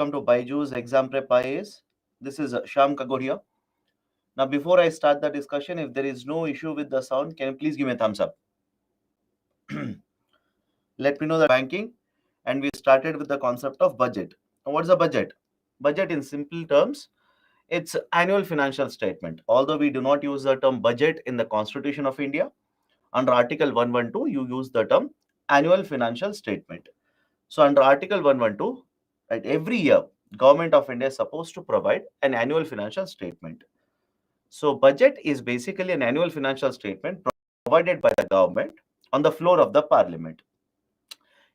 welcome to Byju's Exam Prep IAS. This is Sham Kagoria. Now, before I start the discussion, if there is no issue with the sound, can you please give me a thumbs up? Let me know the banking. And we started with the concept of budget. Now, what's a budget? Budget, in simple terms, it's annual financial statement. Although we do not use the term budget in the Constitution of India, under Article 112, you use the term annual financial statement. So under Article 112, right, every year, Government of India is supposed to provide an annual financial statement. So budget is basically an annual financial statement provided by the government on the floor of the parliament.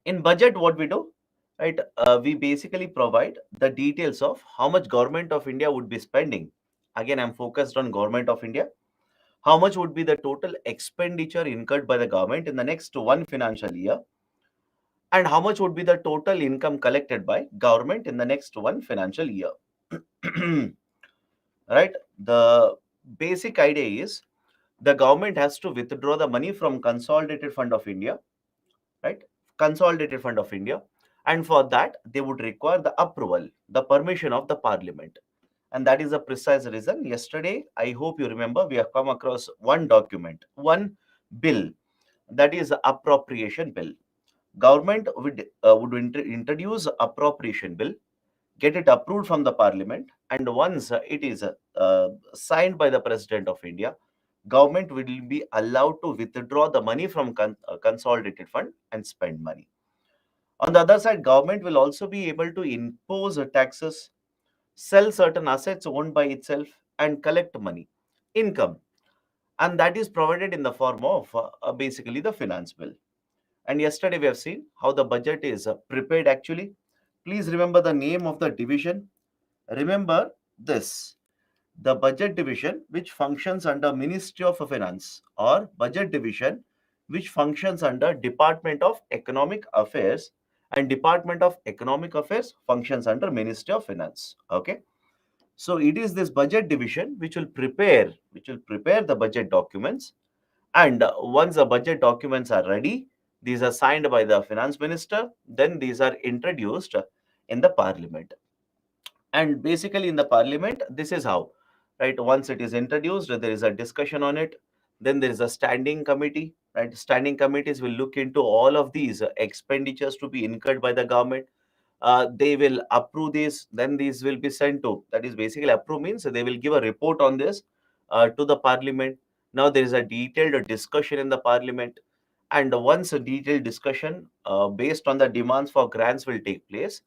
In budget, what we do, right, we basically provide the details of how much Government of India would be spending. Again, I'm focused on Government of India. How much would be the total expenditure incurred by the government in the next one financial year, and how much would be the total income collected by government in the next one financial year. Right, the basic idea is the government has to withdraw the money from consolidated fund of India, right, consolidated fund of India, and for that they would require the approval, the permission of the parliament. And that is the precise reason yesterday, I hope you remember, we have come across one document, one bill, that is the appropriation bill. Government would introduce appropriation bill, get it approved from the parliament, and once it is signed by the president of India, government will be allowed to withdraw the money from consolidated fund and spend money. On the other side, government will also be able to impose taxes, sell certain assets owned by itself, and collect money, income, and that is provided in the form of basically the finance bill. And yesterday we have seen how the budget is prepared actually. Please remember the name of the division. Remember this, the budget division which functions under Ministry of Finance, or budget division which functions under Department of Economic Affairs, and Department of Economic Affairs functions under Ministry of Finance. Okay. So it is this budget division which will prepare the budget documents, and once the budget documents are ready, these are signed by the finance minister, then these are introduced in the parliament. And basically in the parliament, this is how, right, once it is introduced, there is a discussion on it, then there is a standing committee, right. Standing committees will look into all of these expenditures to be incurred by the government. They will approve this, then these will be sent to, that is basically approve means they will give a report on this to the parliament. Now there is a detailed discussion in the parliament, and once a detailed discussion based on the demands for grants will take place,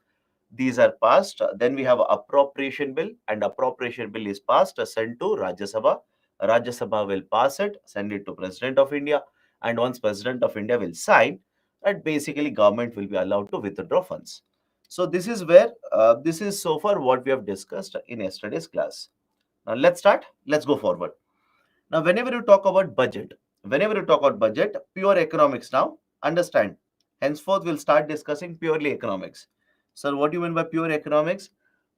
these are passed, then we have appropriation bill, and appropriation bill is passed, sent to Rajya Sabha. Rajya Sabha will pass it, send it to President of India, and once President of India will sign, that basically government will be allowed to withdraw funds. So this is where this is so far what we have discussed in yesterday's class. Now let's start. Let's go forward. Now whenever you talk about budget, pure economics now, understand. Henceforth we'll start discussing purely economics. Sir, what do you mean by pure economics?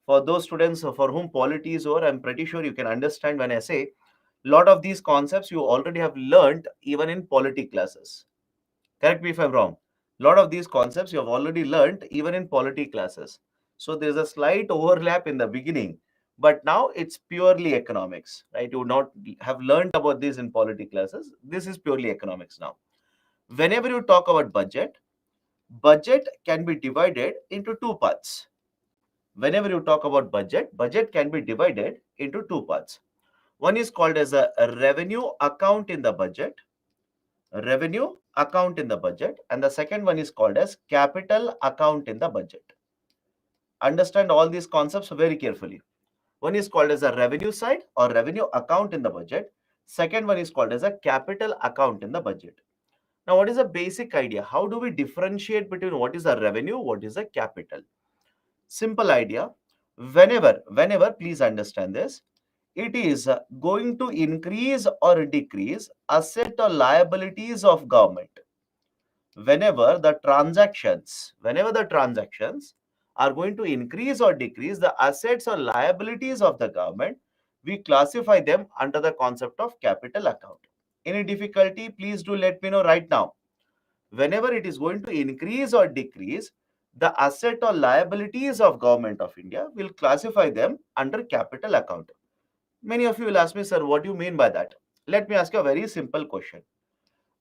For those students for whom polity is over, I'm pretty sure you can understand when I say lot of these concepts you already have learned even in polity classes. Correct me if I'm wrong. A lot of these concepts you have already learned even in polity classes. So there's a slight overlap in the beginning, but now it's purely economics, right? You would not have learned about this in polity classes. This is purely economics now. Whenever you talk about budget, budget can be divided into two parts. Whenever you talk about budget, budget can be divided into two parts. One is called as a revenue account in the budget, and the second one is called as capital account in the budget. Understand all these concepts very carefully. One is called as a revenue side or revenue account in the budget. Second one is called as a capital account in the budget. Now, what is the basic idea? How do we differentiate between what is a revenue, what is a capital? Simple idea. Whenever, please understand this, it is going to increase or decrease asset or liabilities of government. Whenever the transactions are going to increase or decrease the assets or liabilities of the government, we classify them under the concept of capital account. Any difficulty, please do let me know right now. Whenever it is going to increase or decrease the asset or liabilities of Government of India, will classify them under capital account. Many of you will ask me, sir, what do you mean by that? Let me ask you a very simple question.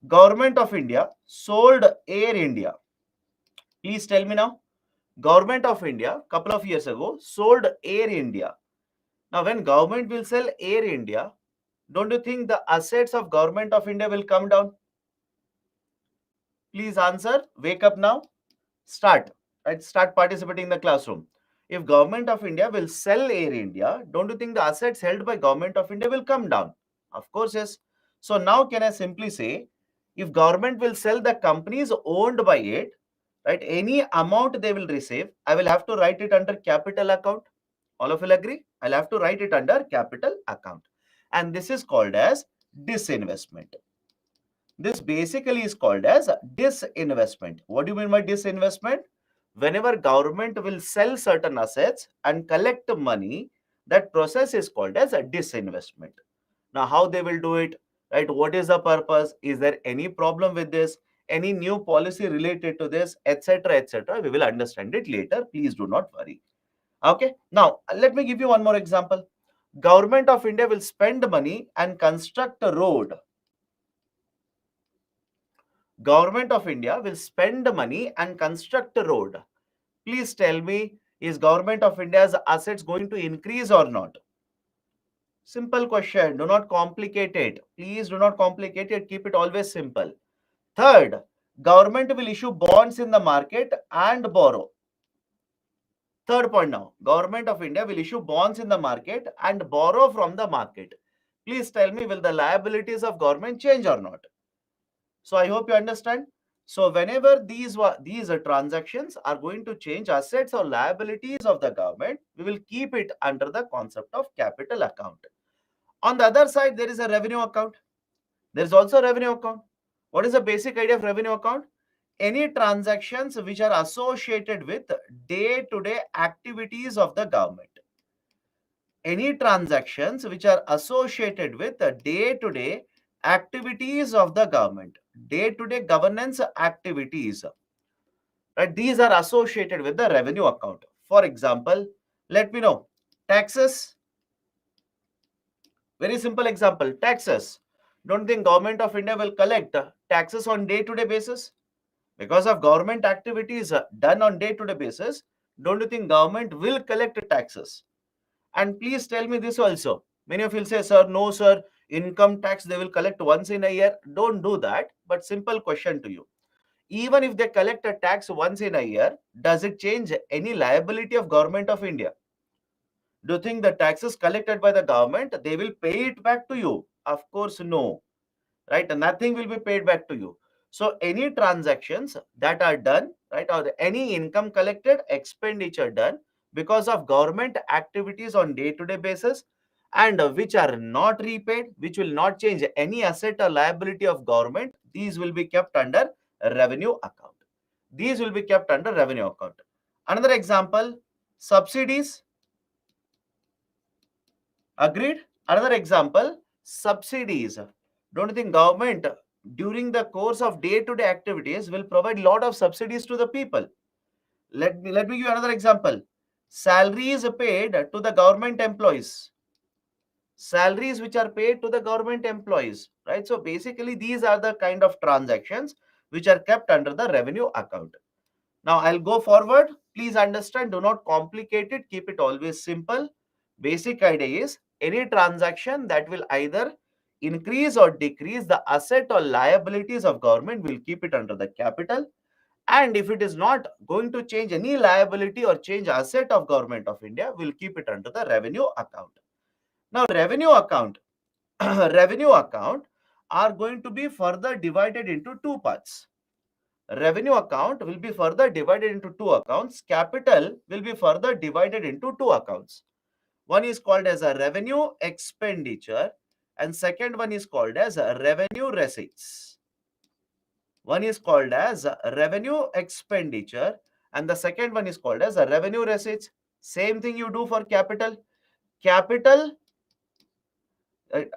Government of India sold Air India. Please tell me now. Government of India, couple of years ago, sold Air India. Now, when government will sell Air India, don't you think the assets of Government of India will come down? Please answer. Wake up now. Start. Right? Start participating in the classroom. If Government of India will sell Air India, don't you think the assets held by Government of India will come down? Of course, yes. So now can I simply say, if government will sell the companies owned by it, right, any amount they will receive, I will have to write it under capital account. All of you will agree? I'll have to write it under capital account. And this is called as disinvestment. This basically is called as disinvestment. What do you mean by disinvestment? Whenever government will sell certain assets and collect money, that process is called as a disinvestment. Now, how they will do it, right? What is the purpose? Is there any problem with this? Any new policy related to this, etc., etc.? We will understand it later. Please do not worry. Okay. Now, let me give you one more example. Government of India will spend money and construct a road. Government of India will spend money and construct a road. Please tell me, is Government of India's assets going to increase or not? Simple question. Do not complicate it. Please do not complicate it. Keep it always simple. Third, government will issue bonds in the market and borrow. Third point now, Government of India will issue bonds in the market and borrow from the market. Please tell me, will the liabilities of government change or not? So I hope you understand. So whenever these transactions are going to change assets or liabilities of the government, we will keep it under the concept of capital account. On the other side, there is a revenue account. There is also a revenue account. What is the basic idea of revenue account? Any transactions which are associated with day-to-day activities of the government. Any transactions which are associated with the day-to-day activities of the government, day-to-day governance activities, right? These are associated with the revenue account. For example, let me know, taxes. Very simple example, taxes. Don't think Government of India will collect taxes on day-to-day basis? Because of government activities done on day-to-day basis, don't you think government will collect taxes? And please tell me this also. Many of you will say, sir, no, sir, income tax they will collect once in a year. Don't do that. But simple question to you. Even if they collect a tax once in a year, does it change any liability of Government of India? Do you think the taxes collected by the government, they will pay it back to you? Of course, no. Right? Nothing will be paid back to you. So any transactions that are done, right, or any income collected, expenditure done because of government activities on day-to-day basis and which are not repaid, which will not change any asset or liability of government, these will be kept under revenue account. These will be kept under revenue account. Another example, subsidies. Agreed? Another example, subsidies. Don't you think government during the course of day-to-day activities will provide lot of subsidies to the people? Let me give you another example. Salaries paid to the government employees. Salaries which are paid to the government employees, right? So basically these are the kind of transactions which are kept under the revenue account. Now I'll go forward. Please understand, do not complicate it. Keep it always simple. Basic idea is any transaction that will either increase or decrease the asset or liabilities of government, will keep it under the capital. And if it is not going to change any liability or change asset of Government of India, will keep it under the revenue account. Now revenue account, revenue account are going to be further divided into two parts. Revenue account will be further divided into two accounts. Capital will be further divided into two accounts. One is called as a revenue expenditure and second one is called as a revenue receipts. One is called as a revenue expenditure and the second one is called as a revenue receipts. Same thing you do for capital. Capital,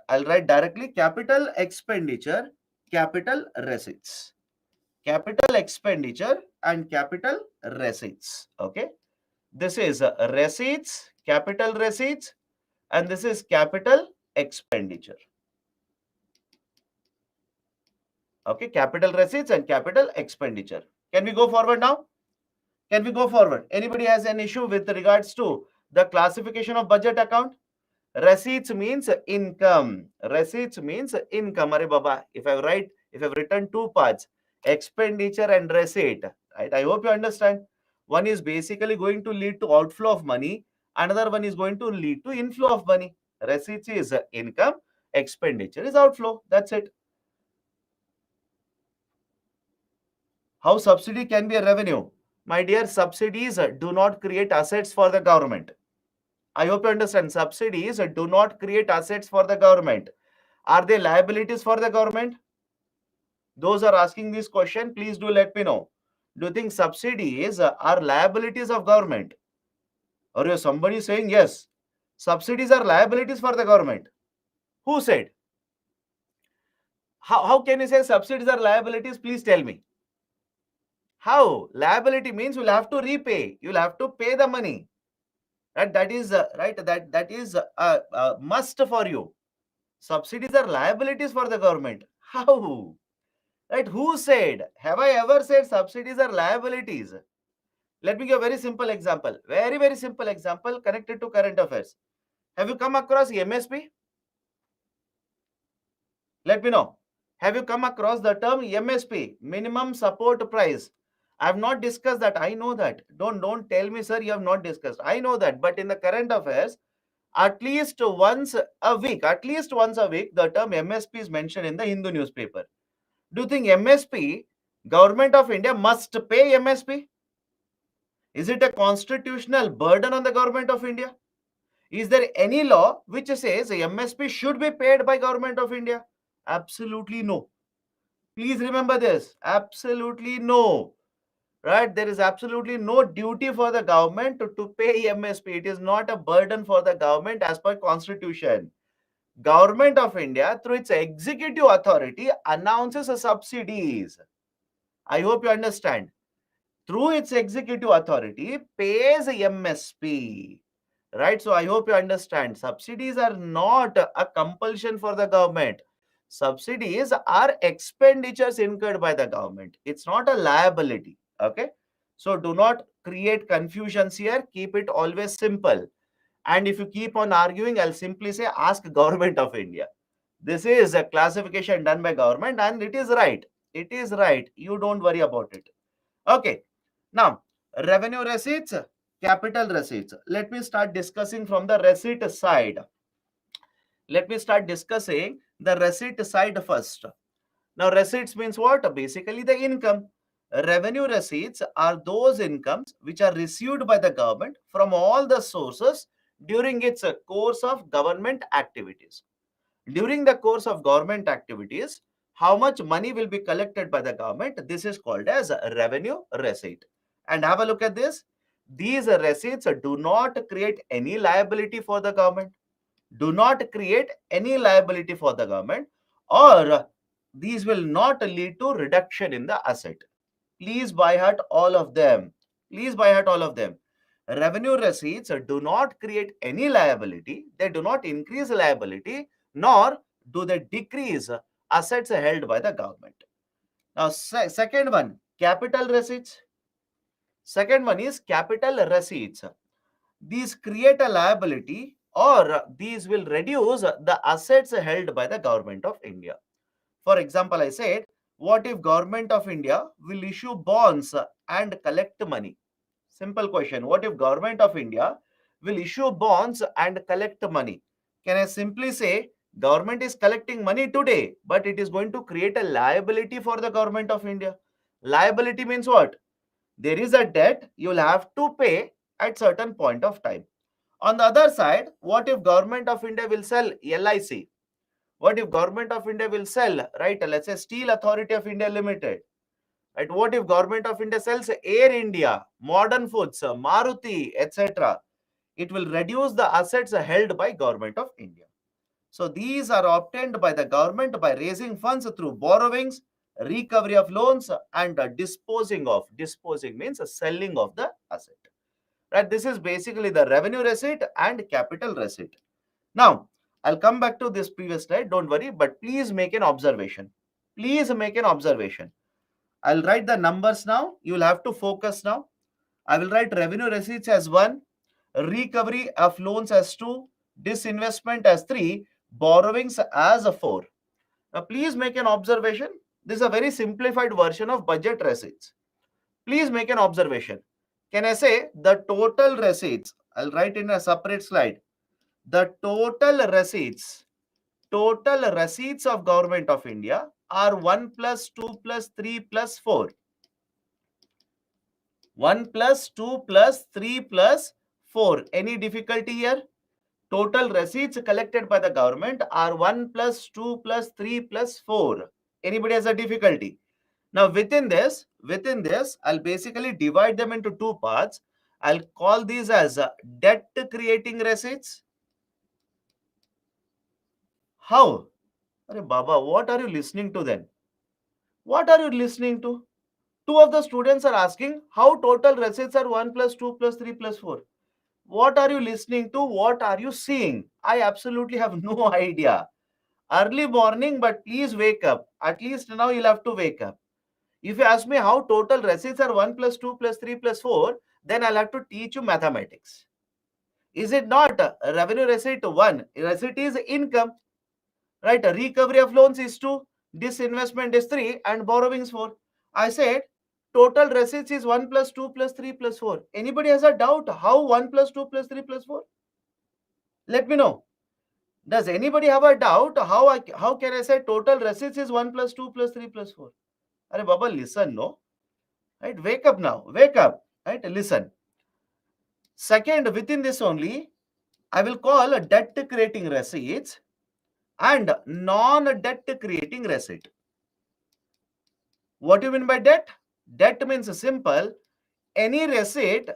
I'll write directly, capital expenditure, capital receipts. capital expenditure and capital receipts. Okay, this is receipts, capital receipts, and this is capital expenditure. Okay, capital receipts and capital expenditure. Can we go forward now? Can we go forward? Anybody has an issue with regards to the classification of budget account? Receipts means income. Receipts means income. Are Baba, if I've written two parts, expenditure and receipt, right? I hope you understand. One is basically going to lead to outflow of money. Another one is going to lead to inflow of money. Receipts is income. Expenditure is outflow. That's it. How subsidy can be a revenue? My dear, subsidies do not create assets for the government. I hope you understand. Subsidies do not create assets for the government. Are they liabilities for the government? Those are asking this question, please do let me know. Do you think subsidies are liabilities of government? Or is somebody saying yes, subsidies are liabilities for the government? Who said? How can you say subsidies are liabilities? Please tell me. How? Liability means you'll have to repay. You'll have to pay the money. Right? That is right. That is a must for you. Subsidies are liabilities for the government. How? Right? Who said? Have I ever said subsidies are liabilities? Let me give a very simple example. Very, very simple example connected to current affairs. Have you come across MSP? Let me know. Have you come across the term MSP, minimum support price? I have not discussed that. I know that. Don't tell me, sir, you have not discussed. I know that. But in the current affairs, at least once a week, the term MSP is mentioned in the Hindu newspaper. Do you think MSP, Government of India must pay MSP? Is it a constitutional burden on the Government of India? Is there any law which says MSP should be paid by Government of India? Absolutely no. Please remember this. Absolutely no. Right? There is absolutely no duty for the government to pay MSP. It is not a burden for the government as per Constitution. Government of India, through its executive authority, announces subsidies. I hope you understand. Through its executive authority, pays MSP. Right? So I hope you understand. Subsidies are not a compulsion for the government. Subsidies are expenditures incurred by the government. It's not a liability. Okay? So do not create confusions here. Keep it always simple. And if you keep on arguing, I'll simply say, ask Government of India. This is a classification done by government and it is right. It is right. You don't worry about it. Okay. Now, revenue receipts, capital receipts. Let me start discussing from the receipt side. Let me start discussing the receipt side first. Now, receipts means what? Basically, the income. Revenue receipts are those incomes which are received by the government from all the sources during its course of government activities. During the course of government activities, how much money will be collected by the government? This is called as revenue receipt. And have a look at this. These receipts do not create any liability for the government. Do not create any liability for the government, or these will not lead to reduction in the asset. Please by heart all of them. Please by heart all of them. Revenue receipts do not create any liability. They do not increase liability, nor do they decrease assets held by the government. Now, second one, capital receipts. Second one is capital receipts. These create a liability, or these will reduce the assets held by the government of India. For example, I said, what if government of India will issue bonds and collect money? Simple question. What if government of India will issue bonds and collect money? Can I simply say government is collecting money today, but it is going to create a liability for the government of India? Liability means what? There is a debt you will have to pay at certain point of time. On the other side, what if government of India will sell LIC? What if government of India will sell, right? Let's say Steel Authority of India Limited. Right? What if government of India sells Air India, Modern Foods, Maruti, etc.? It will reduce the assets held by government of India. So these are obtained by the government by raising funds through borrowings, recovery of loans, and disposing means selling of the asset. Right? This is basically the revenue receipt and capital receipt. Now, I'll come back to this previous slide, don't worry, but please make an observation. Please make an observation. I'll write the numbers now. You will have to focus now. I will write revenue receipts as 1, recovery of loans as 2, disinvestment as 3, borrowings as 4. Now, please make an observation. This is a very simplified version of budget receipts. Please make an observation. Can I say the total receipts? I'll write in a separate slide. The total receipts of Government of India are 1 plus 2 plus 3 plus 4. 1 plus 2 plus 3 plus 4. Any difficulty here? Total receipts collected by the government are 1 plus 2 plus 3 plus 4. Anybody has a difficulty? Now within this, I'll basically divide them into two parts. I'll call these as debt creating receipts. How? Arey Baba, what are you listening to then? What are you listening to? Two of the students are asking how total receipts are 1 plus 2 plus 3 plus 4. What are you listening to? What are you seeing? I absolutely have no idea. Early morning, but please wake up. At least now you'll have to wake up. If you ask me how total receipts are 1 plus 2 plus 3 plus 4, then I'll have to teach you mathematics. Is it not revenue receipt 1? Receipt is income, right? Recovery of loans is 2, disinvestment is 3, and borrowings 4. I said total receipts is 1 plus 2 plus 3 plus 4. Anybody has a doubt how 1 plus 2 plus 3 plus 4? Let me know. Does anybody have a doubt how can I say total receipts is 1 plus 2 plus 3 plus 4? Arey Baba, listen, no? Right? Wake up now. Wake up. Right? Listen. Second, within this only, I will call debt creating receipts and non-debt creating receipt. What do you mean by debt? Debt means simple. Any receipt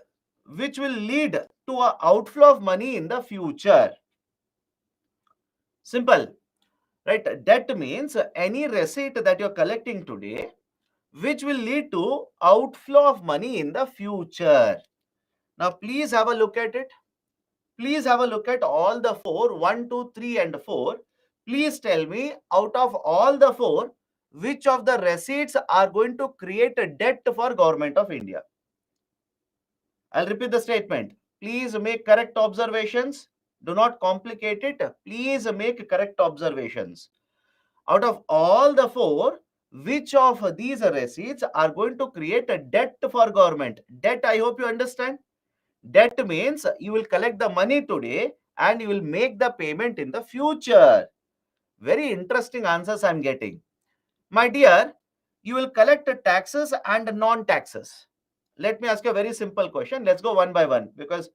which will lead to an outflow of money in the future. Simple. Right? Debt means any receipt that you're collecting today which will lead to outflow of money in the future. Now, please have a look at it. Please have a look at all the 4, 1, 2, 3 and 4. Please tell me out of all the 4, which of the receipts are going to create a debt for Government of India? I'll repeat the statement. Please make correct observations. Do not complicate it. Please make correct observations. Out of all the 4, which of these receipts are going to create a debt for government? Debt, I hope you understand. Debt means you will collect the money today and you will make the payment in the future. Very interesting answers I'm getting. My dear, you will collect taxes and non-taxes. Let me ask you a very simple question. Let's go one by one because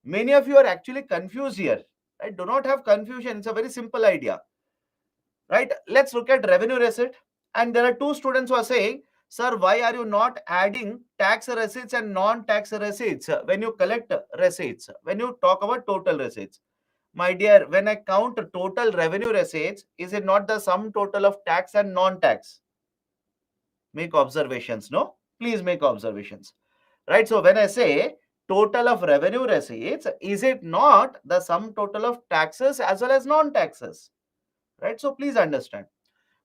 many of you are actually confused here. Right? Do not have confusion. It's a very simple idea. Right? Let's look at revenue receipt. And there are two students who are saying, sir, why are you not adding tax receipts and non-tax receipts when you collect receipts, when you talk about total receipts? My dear, when I count total revenue receipts, is it not the sum total of tax and non-tax? Make observations, no? Please make observations. Right? So when I say total of revenue receipts, is it not the sum total of taxes as well as non-taxes? Right? So please understand.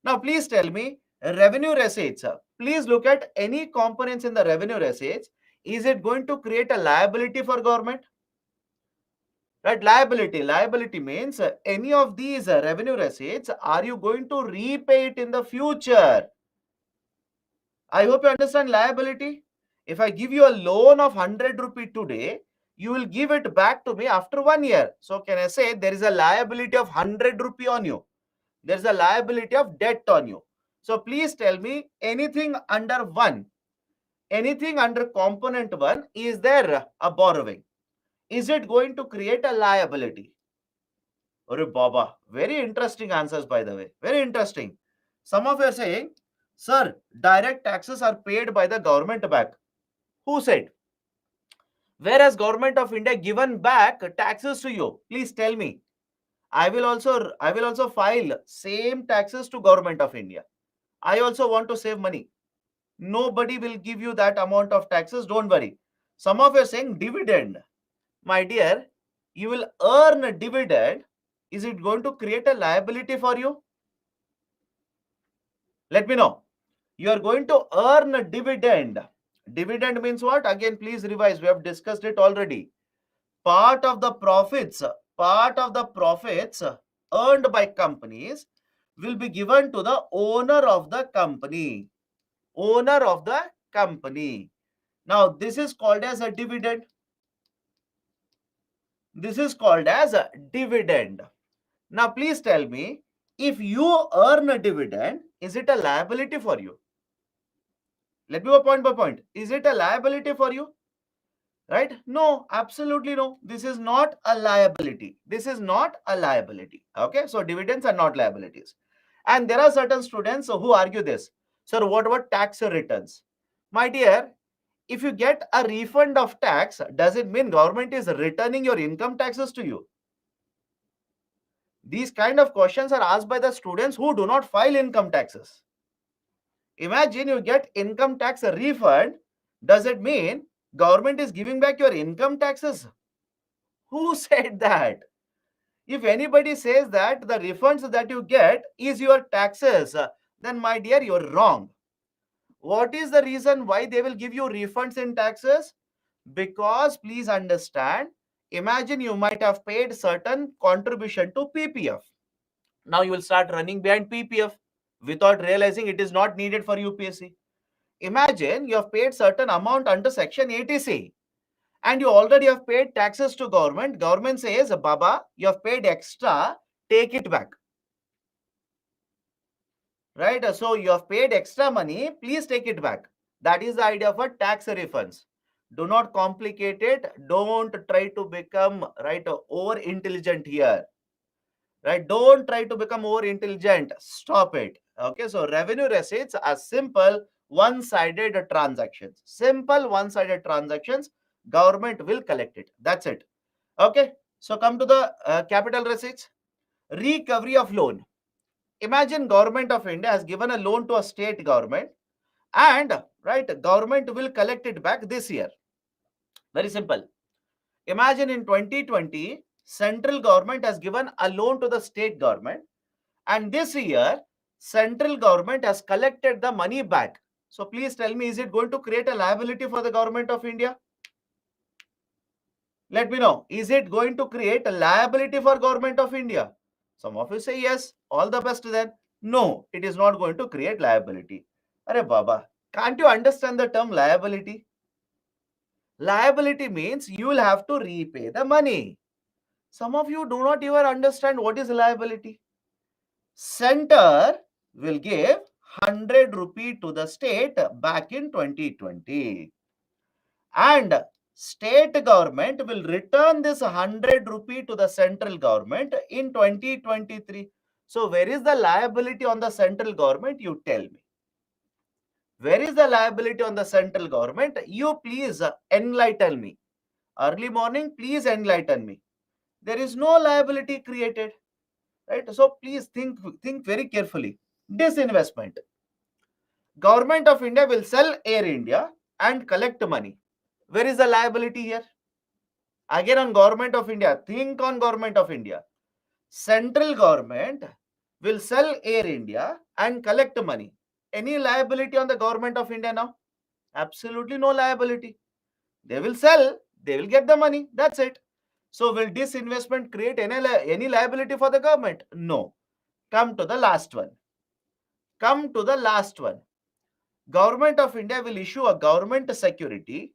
Now, please tell me revenue receipts. Please look at any components in the revenue receipts. Is it going to create a liability for government? Right? Liability means any of these revenue receipts, are you going to repay it in the future? I hope you understand liability. If I give you a loan of 100 rupee today, you will give it back to me after 1 year. So can I say there is a liability of 100 rupee on you? There is a liability of debt on you. So please tell me anything under 1, anything under component 1, is there a borrowing? Is it going to create a liability? Ore Baba, very interesting answers by the way. Very interesting. Some of you are saying, sir, direct taxes are paid by the government back. Who said? Where has Government of India given back taxes to you? Please tell me. I will also file same taxes to Government of India. I also want to save money. Nobody will give you that amount of taxes, don't worry. Some of you are saying dividend. My dear, you will earn a dividend. Is it going to create a liability for you? Let me know. You are going to earn a dividend. Dividend means what? Again, please revise. We have discussed it already. Part of the profits, earned by companies will be given to the owner of the company. Owner of the company. Now, this is called as a dividend. This is called as a dividend. Now, please tell me, if you earn a dividend, is it a liability for you? Let me go point by point. Is it a liability for you? Right? No, absolutely no. This is not a liability. This is not a liability. Okay, so dividends are not liabilities. And there are certain students who argue this. Sir, what about tax returns? My dear, if you get a refund of tax, does it mean government is returning your income taxes to you? These kind of questions are asked by the students who do not file income taxes. Imagine you get income tax refund. Does it mean government is giving back your income taxes? Who said that? If anybody says that the refunds that you get is your taxes, then my dear, you're wrong. What is the reason why they will give you refunds in taxes? Because please understand, imagine you might have paid certain contribution to PPF. Now you will start running behind PPF without realizing it is not needed for UPSC. Imagine you have paid certain amount under section 80C and you already have paid taxes to government. Government says, Baba, you have paid extra, take it back. Right? So you have paid extra money, please take it back. That is the idea of a tax refunds. Do not complicate it. Don't try to become over intelligent here. Right? Don't try to become more intelligent. Stop it. Okay, so revenue receipts are simple one-sided transactions. Simple one-sided transactions. Government will collect it. That's it. Okay, so come to the capital receipts. Recovery of loan. Imagine government of India has given a loan to a state government and government will collect it back this year. Very simple. Imagine in 2020, central government has given a loan to the state government and this year central government has collected the money back. So please tell me, is it going to create a liability for the government of India? Let me know. Is it going to create a liability for government of India? Some of you say yes. All the best then. No, it is not going to create liability. Arey Baba, can't you understand the term liability? Liability means you will have to repay the money. Some of you do not even understand what is liability. Center will give 100 rupee to the state back in 2020. And state government will return this 100 rupee to the central government in 2023. So where is the liability on the central government? You tell me. Where is the liability on the central government? You please enlighten me. Early morning, please enlighten me. There is no liability created. Right? So please think very carefully. Disinvestment. Government of India will sell Air India and collect money. Where is the liability here? Again on government of India. Think on government of India. Central government will sell Air India and collect money. Any liability on the government of India now? Absolutely no liability. They will sell, they will get the money. That's it. So will disinvestment create any liability for the government? No. Come to the last one. Come to the last one. Government of India will issue a government security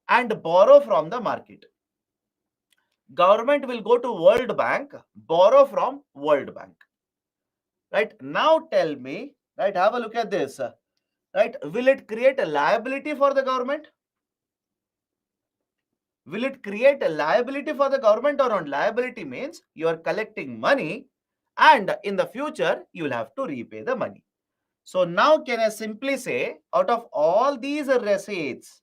and borrow from the market. Government will go to World Bank, borrow from World Bank. Right? Now tell me, right, have a look at this. Right? Will it create a liability for the government? Will it create a liability for the government or not? Liability means you are collecting money and in the future you will have to repay the money. So now can I simply say, out of all these receipts,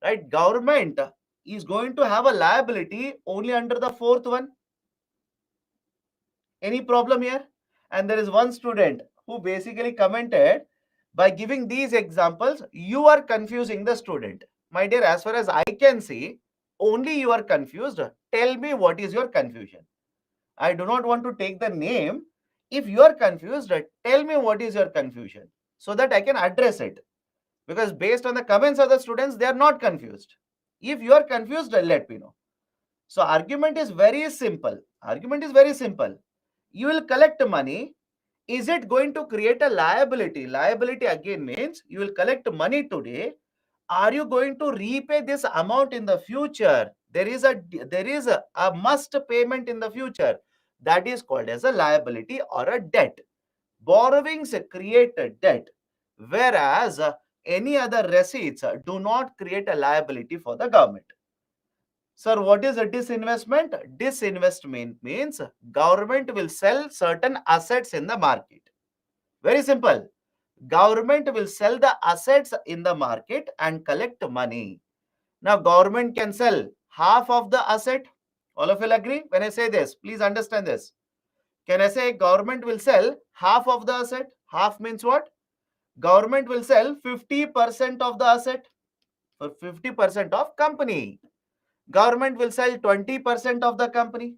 right, government is going to have a liability only under the fourth one. Any problem here? And there is one student who basically commented, by giving these examples, you are confusing the student. My dear, as far as I can see, only you are confused. Tell me what is your confusion. I do not want to take the name. If you are confused, tell me what is your confusion so that I can address it. Because based on the comments of the students, they are not confused. If you are confused, let me know. So argument is very simple. Argument is very simple. You will collect money. Is it going to create a liability? Liability again means you will collect money today. Are you going to repay this amount in the future? There is a must payment in the future. That is called as a liability or a debt. Borrowings create a debt, whereas any other receipts do not create a liability for the government. Sir, what is a disinvestment? Disinvestment means government will sell certain assets in the market. Very simple. Government will sell the assets in the market and collect money. Now, government can sell half of the asset. All of you will agree? When I say this, please understand this. Can I say government will sell half of the asset? Half means what? Government will sell 50% of the asset for 50% of company. Government will sell 20% of the company.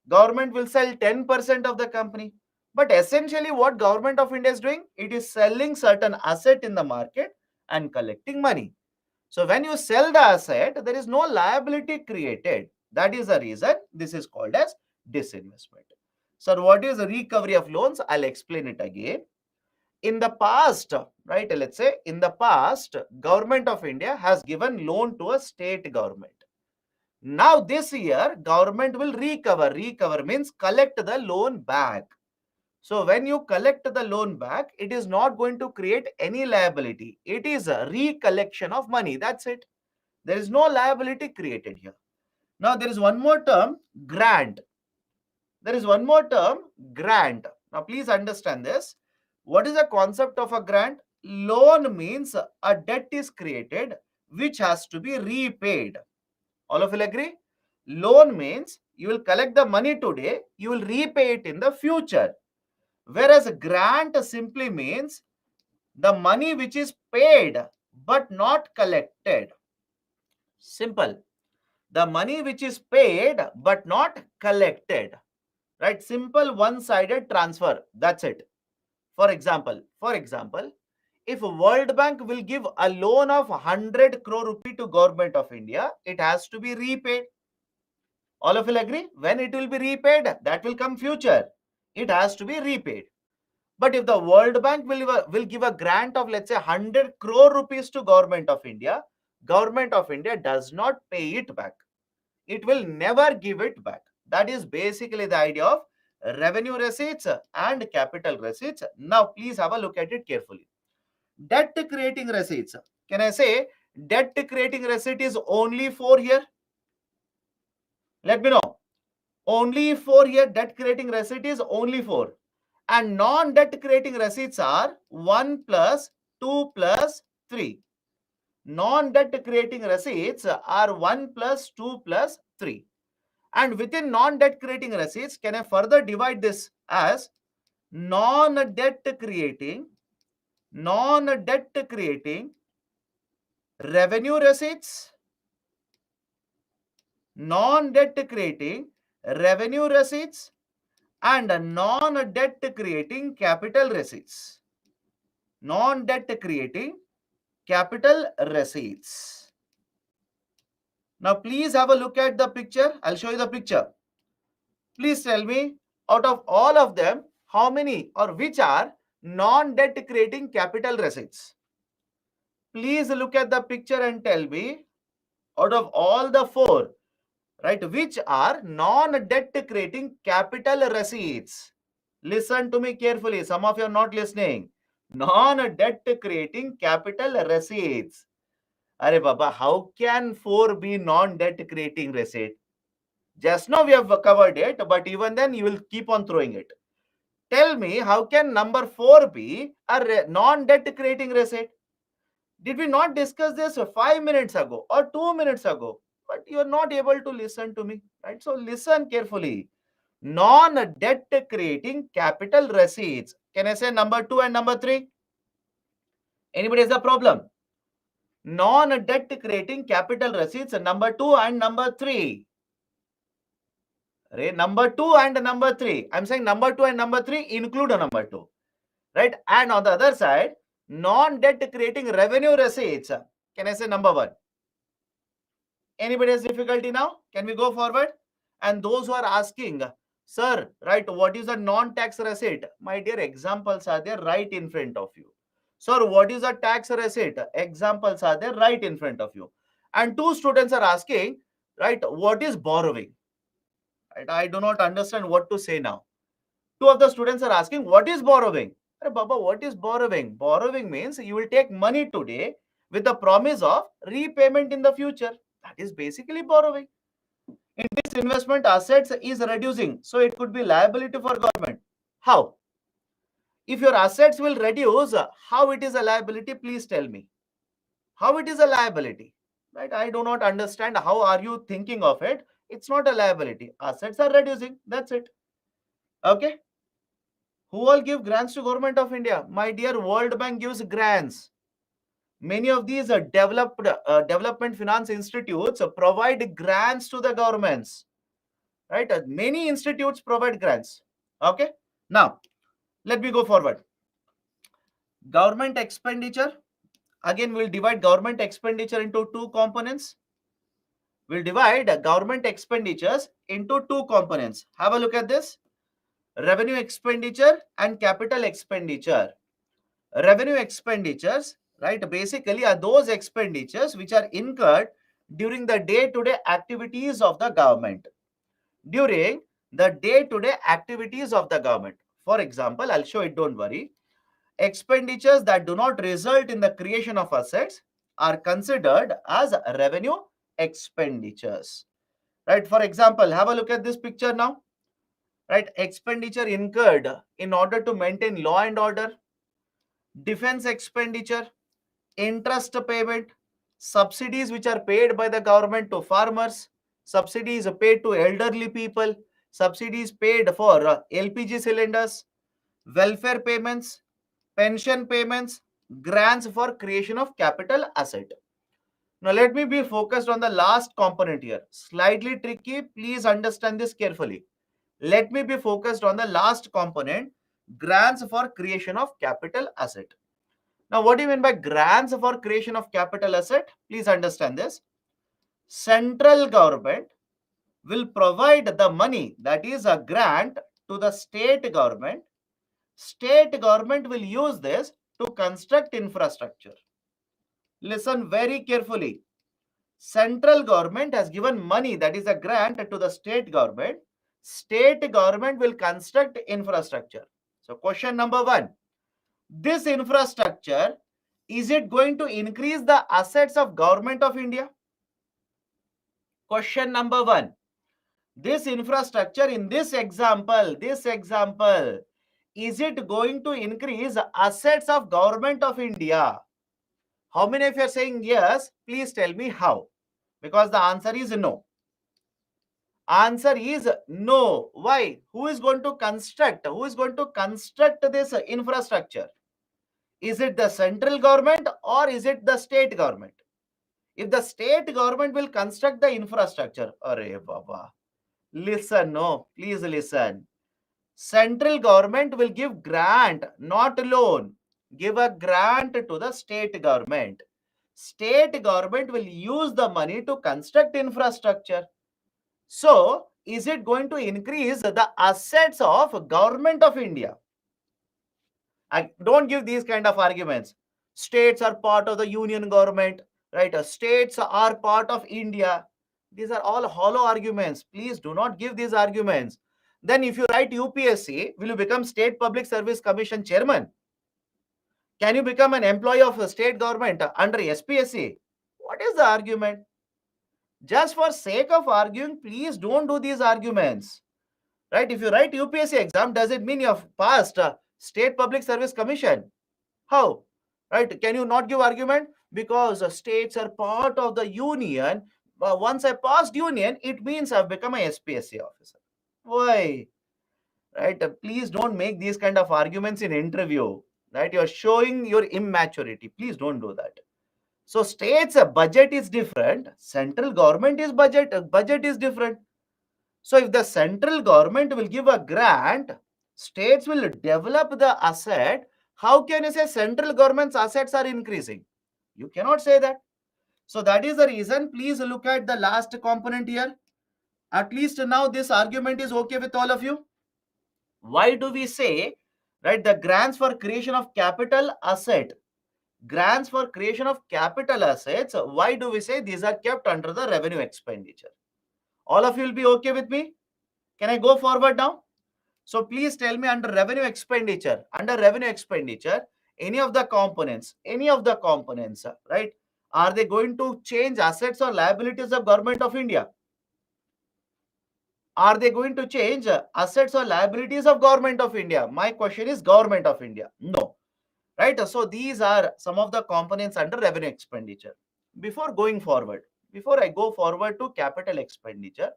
Government will sell 10% of the company. But essentially what government of India is doing, it is selling certain asset in the market and collecting money. So when you sell the asset, there is no liability created. That is the reason this is called as disinvestment. So what is the recovery of loans? I'll explain it again. In the past, right, let's say in the past, government of India has given loan to a state government. Now this year, government will recover. Recover means collect the loan back. So when you collect the loan back, it is not going to create any liability. It is a recollection of money. That's it. There is no liability created here. Now there is one more term, grant. There is one more term, grant. Now please understand this. What is the concept of a grant? Loan means a debt is created which has to be repaid. All of you will agree? Loan means you will collect the money today, you will repay it in the future. Whereas grant simply means the money which is paid but not collected. Simple. The money which is paid but not collected. Right? Simple one-sided transfer. That's it. For example, if World Bank will give a loan of 100 crore rupee to Government of India, it has to be repaid. All of you will agree? When it will be repaid, that will come future. It has to be repaid. But if the World Bank will give a grant of, let's say, 100 crore rupees to Government of India does not pay it back. It will never give it back. That is basically the idea of revenue receipts and capital receipts. Now, please have a look at it carefully. Debt creating receipts. Can I say debt creating receipt is only 4 here? Let me know. Only 4 here. Debt creating receipt is only 4. And non-debt creating receipts are 1 plus 2 plus 3. Non-debt creating receipts are 1 plus 2 plus 3. And within non-debt creating receipts, can I further divide this as non-debt creating revenue receipts, non-debt creating revenue receipts, and non-debt creating capital receipts. Non-debt creating capital receipts. Now, please have a look at the picture. I'll show you the picture. Please tell me, out of all of them, how many or which are non-debt creating capital receipts? Please look at the picture and tell me, out of all the 4, right, which are non-debt creating capital receipts? Listen to me carefully. Some of you are not listening. Non-debt creating capital receipts. Arey Baba, how can 4 be non-debt creating receipt? Just now we have covered it, but even then you will keep on throwing it. Tell me, how can number 4 be a non-debt creating receipt? Did we not discuss this 5 minutes ago or 2 minutes ago? But you are not able to listen to me, right? So listen carefully. Non-debt creating capital receipts. Can I say number 2 and number 3? Anybody has a problem? Non-debt creating capital receipts, number 2 and number 3. Number 2 and number 3. I'm saying number 2 and number 3 include a number 2. Right? And on the other side, non-debt creating revenue receipts. Can I say number 1? Anybody has difficulty now? Can we go forward? And those who are asking, sir, right, what is a non-tax receipt? My dear, examples are there right in front of you. Sir, what is a tax receipt? Examples are there right in front of you. And 2 students are asking, right, what is borrowing? Right, I do not understand what to say now. 2 of the students are asking, what is borrowing? Baba, what is borrowing? Borrowing means you will take money today with the promise of repayment in the future. That is basically borrowing. In this, investment assets is reducing, so it could be liability for government. How? If your assets will reduce, how it is a liability? Please tell me. How it is a liability? Right? I do not understand. How are you thinking of it? It's not a liability. Assets are reducing. That's it. Okay. Who all give grants to Government of India? My dear, World Bank gives grants. Many of these development finance institutes provide grants to the governments. Right? Many institutes provide grants. Okay. Now, let me go forward. Government expenditure. Again, we'll divide government expenditure into 2 components. We'll divide government expenditures into 2 components. Have a look at this. Revenue expenditure and capital expenditure. Revenue expenditures, right, basically are those expenditures which are incurred during the day-to-day activities of the government. During the day-to-day activities of the government. For example, I'll show it, don't worry. Expenditures that do not result in the creation of assets are considered as revenue expenditures. Right? For example, have a look at this picture now. Right? Expenditure incurred in order to maintain law and order, defense expenditure, interest payment, subsidies which are paid by the government to farmers, subsidies paid to elderly people, subsidies paid for LPG cylinders, welfare payments, pension payments, grants for creation of capital asset. Now let me be focused on the last component here. Slightly tricky, please understand this carefully. Let me be focused on the last component, grants for creation of capital asset. Now what do you mean by grants for creation of capital asset? Please understand this. Central government will provide the money, that is a grant, to the state government. State government will use this to construct infrastructure. Listen very carefully. Central government has given money, that is a grant, to the state government. State government will construct infrastructure. So question number 1. This infrastructure, is it going to increase the assets of Government of India? Question number 1. This infrastructure in this example, is it going to increase assets of Government of India? How many of you are saying yes? Please tell me how. Because the answer is no. Answer is no. Why? Who is going to construct? Who is going to construct this infrastructure? Is it the central government or is it the state government? If the state government will construct the infrastructure, arey baba, listen, no, please listen. Central government will give grant, not loan. Give a grant to the state government. State government will use the money to construct infrastructure. So, is it going to increase the assets of Government of India? I don't give these kind of arguments. States are part of the union government, right? States are part of India. These are all hollow arguments. Please do not give these arguments. Then if you write UPSC, will you become State Public Service Commission chairman? Can you become an employee of the state government under SPSC? What is the argument? Just for sake of arguing, please don't do these arguments. Right? If you write UPSC exam, does it mean you have passed State Public Service Commission? How? Right? Can you not give argument? Because states are part of the union. Once I passed union, it means I've become a SPSC officer. Why? right? Please don't make these kind of arguments in interview, right? You're showing your immaturity. Please don't do that. So states budget is different, central government is budget is different. So if the central government will give a grant, states will develop the asset. How can you say central government's assets are increasing? You cannot say that. So that is the reason. Please look at the last component here. At least now this argument is okay with all of you. Why do we say, right, the grants for creation of capital asset, grants for creation of capital assets, why do we say these are kept under the revenue expenditure? All of you will be okay with me? Can I go forward now? So please tell me, under revenue expenditure, any of the components, right? Are they going to change assets or liabilities of Government of India? Are they going to change assets or liabilities of Government of India? My question is Government of India. No. Right? So these are some of the components under revenue expenditure. Before going forward, before I go forward to capital expenditure,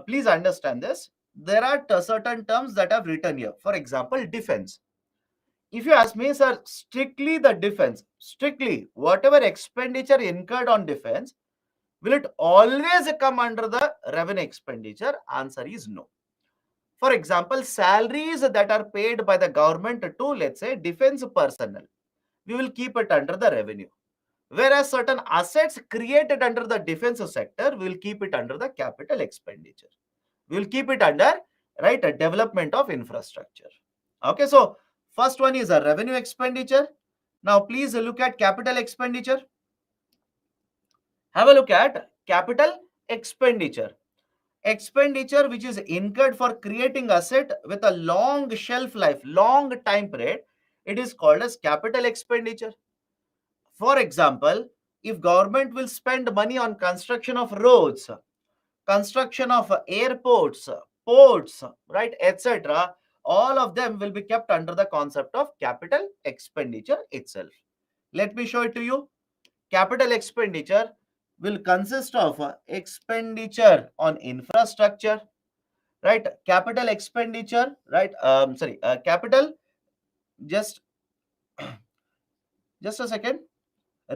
please understand this. There are certain terms that I've written here. For example, defense. If you ask me, sir, strictly the defense, strictly whatever expenditure incurred on defense, will it always come under the revenue expenditure? Answer is no. For example, salaries that are paid by the government to, let's say, defense personnel, we will keep it under the revenue. Whereas certain assets created under the defense sector, we will keep it under the capital expenditure. We will keep it under, right, a development of infrastructure. Okay, so first one is a revenue expenditure. Now please look at capital expenditure. Have a look at capital expenditure. Expenditure which is incurred for creating asset with a long shelf life, long time period, it is called as capital expenditure. For example, if government will spend money on construction of roads, construction of airports, ports, right, etc., all of them will be kept under the concept of capital expenditure itself. Let me show it to you. Capital expenditure will consist of expenditure on infrastructure, right? Capital expenditure, right? Capital, just a second.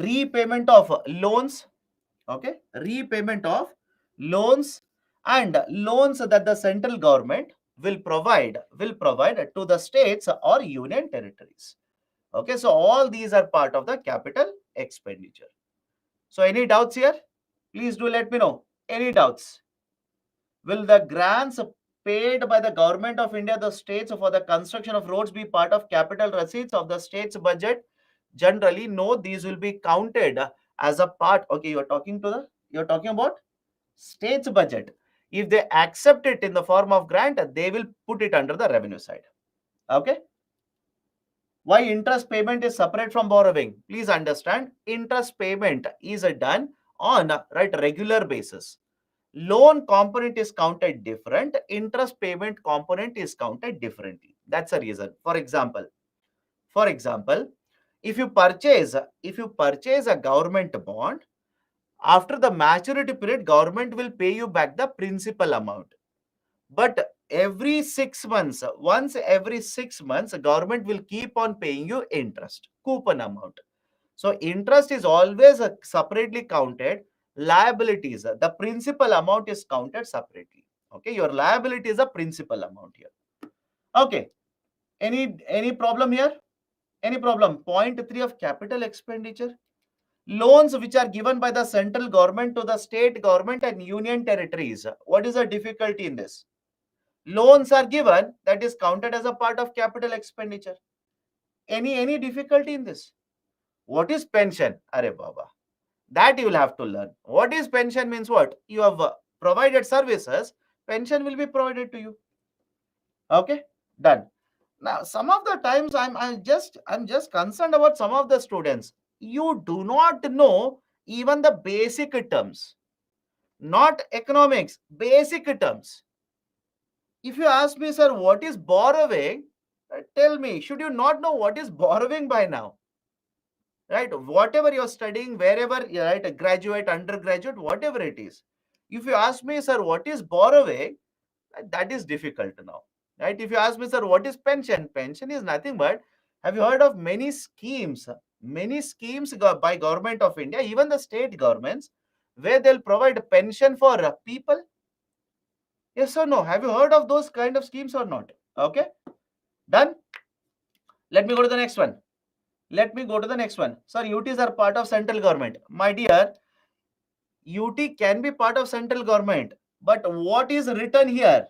Repayment of loans, okay? Repayment of loans, and loans that the central government will provide to the states or union territories. Okay, so all these are part of the capital expenditure. So any doubts here? Please do let me know. Any doubts? Will the grants paid by the government of India, the states, for the construction of roads be part of capital receipts of the state's budget? Generally, no, these will be counted as a part. Okay, you're talking about state's budget. If they accept it in the form of grant, they will put it under the revenue side. Okay. Why interest payment is separate from borrowing? Please understand, interest payment is done on regular basis. Loan component is counted different, interest payment component is counted differently. That's the reason. For example, if you purchase a government bond, after the maturity period, government will pay you back the principal amount. But every 6 months, once every 6 months, government will keep on paying you interest, coupon amount. So interest is always separately counted. Liabilities, the principal amount is counted separately. Okay, your liability is a principal amount here. Okay, any problem here? Any problem? Point 3 of capital expenditure. Loans which are given by the central government to the state government and union territories. What is the difficulty in this? Loans are given, that is counted as a part of capital expenditure. Any difficulty in this? What is pension? Are Baba, that you will have to learn. What is pension means what? You have provided services, pension will be provided to you. Okay, done. Now, some of the times I'm just concerned about some of the students. You do not know even the basic terms, not economics, basic terms. If you ask me, sir, what is borrowing? Tell me, should you not know what is borrowing by now? Right? Whatever you're studying, wherever, right, graduate, undergraduate, whatever it is. If you ask me, sir, what is borrowing? That is difficult now. right? If you ask me, sir, what is pension? Pension is nothing but, have you heard of many schemes? Many schemes by government of India, even the state governments, where they'll provide pension for people. Yes or no? Have you heard of those kind of schemes or not? Okay, done. Let me go to the next one. Let me go to the next one. Sir, UTs are part of central government. My dear, UT can be part of central government, but what is written here?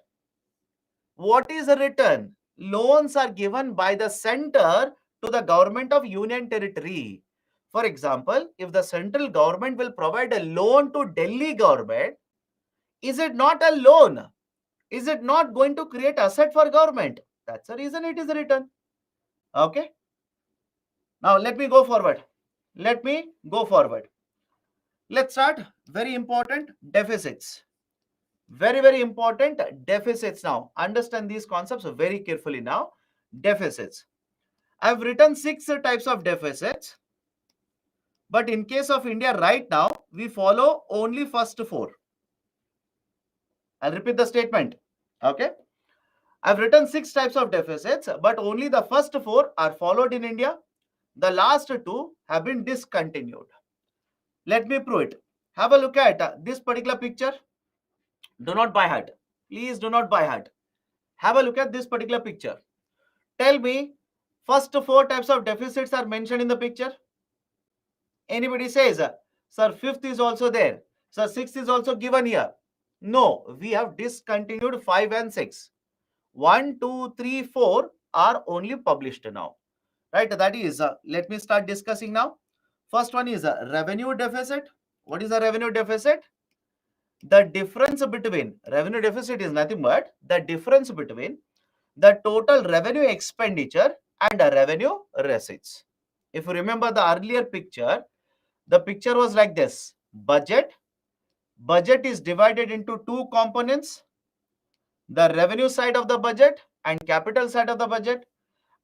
What is written? Loans are given by the center to the government of union territory. For example, if the central government will provide a loan to Delhi government, is it not a loan? Is it not going to create asset for government? That's the reason it is written. Okay. Now let me go forward. Let me go forward. Let's start. Very important, deficits. Very, very important, deficits. Now understand these concepts very carefully. Now, deficits. I've written 6 types of deficits, but in case of India right now, we follow only first 4. I'll repeat the statement. Okay. I've written 6 types of deficits, but only the first 4 are followed in India. The last 2 have been discontinued. Let me prove it. Have a look at this particular picture. Do not buy heart. Please do not buy heart. Have a look at this particular picture. Tell me, first 4 types of deficits are mentioned in the picture. Anybody says, sir, 5th is also there. Sir, 6th is also given here. No, we have discontinued 5 and 6. 1, 2, 3, 4 are only published now. Right, that is, let me start discussing now. First one is a revenue deficit. What is a revenue deficit? The difference between, revenue deficit is nothing but the difference between the total revenue expenditure and the revenue receipts. If you remember the earlier picture, the picture was like this. Budget. Budget is divided into 2 components. The revenue side of the budget and capital side of the budget.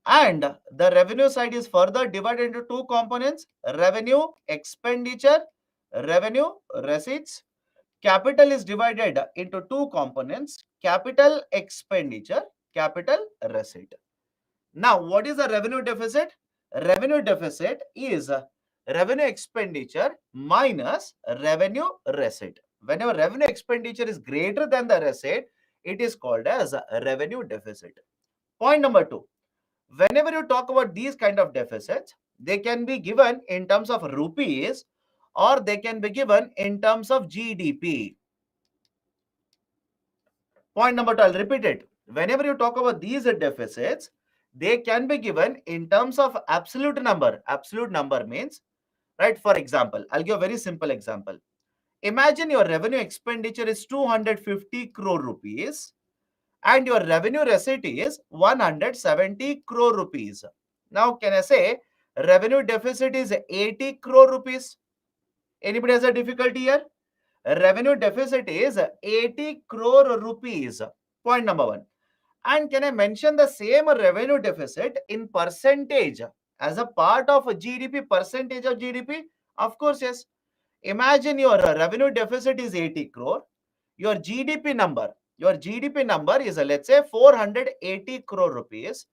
And the revenue side is further divided into 2 components. Revenue expenditure, revenue receipts. Capital is divided into 2 components. Capital expenditure, capital receipt. Now, what is the revenue deficit? Revenue deficit is revenue expenditure minus revenue receipt. Whenever revenue expenditure is greater than the receipt, it is called as a revenue deficit. Point number 2. Whenever you talk about these kind of deficits, they can be given in terms of rupees or they can be given in terms of GDP. Point number 2, I'll repeat it. Whenever you talk about these deficits, they can be given in terms of absolute number. Absolute number means, right? For example, I'll give a very simple example. Imagine your revenue expenditure is 250 crore rupees and your revenue receipt is 170 crore rupees. Now, can I say revenue deficit is 80 crore rupees? Anybody has a difficulty here? Revenue deficit is 80 crore rupees. Point number 1. And can I mention the same revenue deficit in percentage as a part of GDP, percentage of GDP? Of course, yes. Imagine your revenue deficit is 80 crore. Your GDP number is, let's say, 480 crore rupees.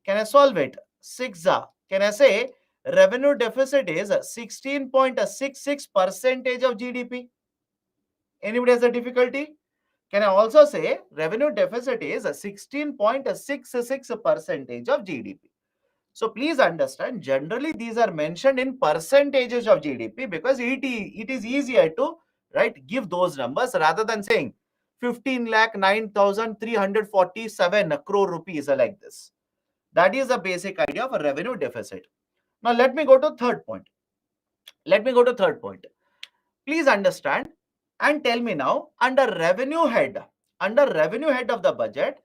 Can I solve it? 6. Can I say revenue deficit is 16.66 percentage of GDP? Anybody has a difficulty? Can I also say revenue deficit is 16.66 percentage of GDP? So please understand, generally these are mentioned in percentages of GDP because it is easier to, right, give those numbers rather than saying 15,09,347 crore rupees like this. That is the basic idea of a revenue deficit. Now let me go to third point. Please understand and tell me now, under revenue head of the budget,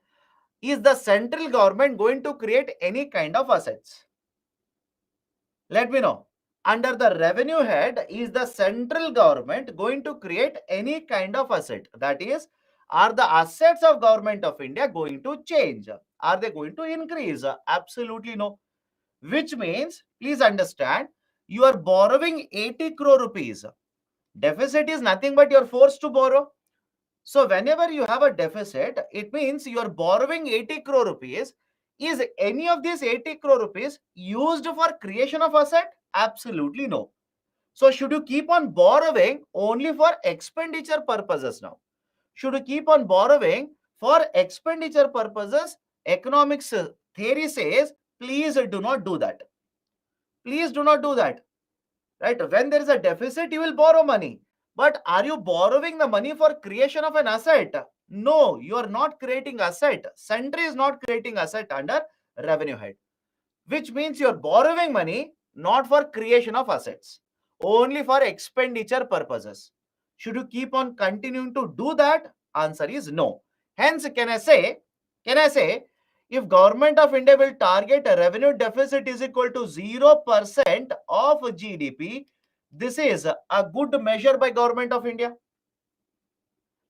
is the central government going to create any kind of assets? Let me know. Under the revenue head, is the central government going to create any kind of asset? That is, are the assets of government of India going to change? Are they going to increase? Absolutely no. Which means, please understand, you are borrowing 80 crore rupees. Deficit is nothing but you're forced to borrow. So whenever you have a deficit, it means you are borrowing 80 crore rupees. Is any of these 80 crore rupees used for creation of asset? Absolutely no. So should you keep on borrowing only for expenditure purposes now? Should you keep on borrowing for expenditure purposes? Economics theory says, please do not do that. Please do not do that. Right? When there is a deficit, you will borrow money. But are you borrowing the money for creation of an asset? No, you are not creating asset. Century is not creating asset under revenue head, which means you are borrowing money not for creation of assets, only for expenditure purposes. Should you keep on continuing to do that? Answer is no. Hence, can I say, if government of India will target a revenue deficit is equal to 0% of GDP, this is a good measure by government of India.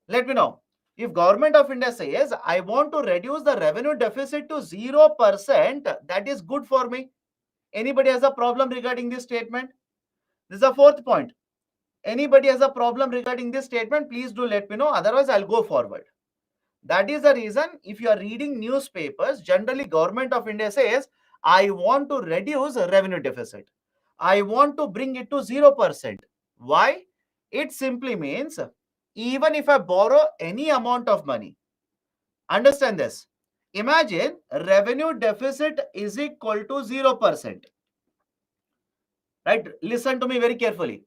Let me know. If government of India says, I want to reduce the revenue deficit to 0%, that is good for me. Anybody has a problem regarding this statement? This is the fourth point. Anybody has a problem regarding this statement, please do let me know. Otherwise, I'll go forward. That is the reason, if you are reading newspapers, generally government of India says, I want to reduce revenue deficit. I want to bring it to 0%. Why? It simply means, even if I borrow any amount of money, understand this. Imagine revenue deficit is equal to 0%. Right? Listen to me very carefully.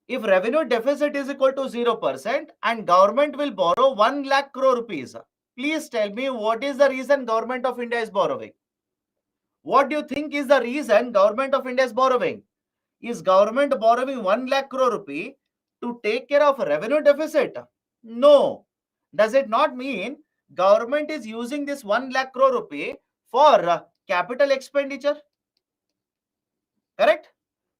If revenue deficit is equal to 0% and government will borrow 1 lakh crore rupees, please tell me what is the reason government of India is borrowing? What do you think is the reason government of India is borrowing? Is government borrowing 1 lakh crore rupee to take care of revenue deficit? No. Does it not mean government is using this 1 lakh crore rupee for capital expenditure? Correct?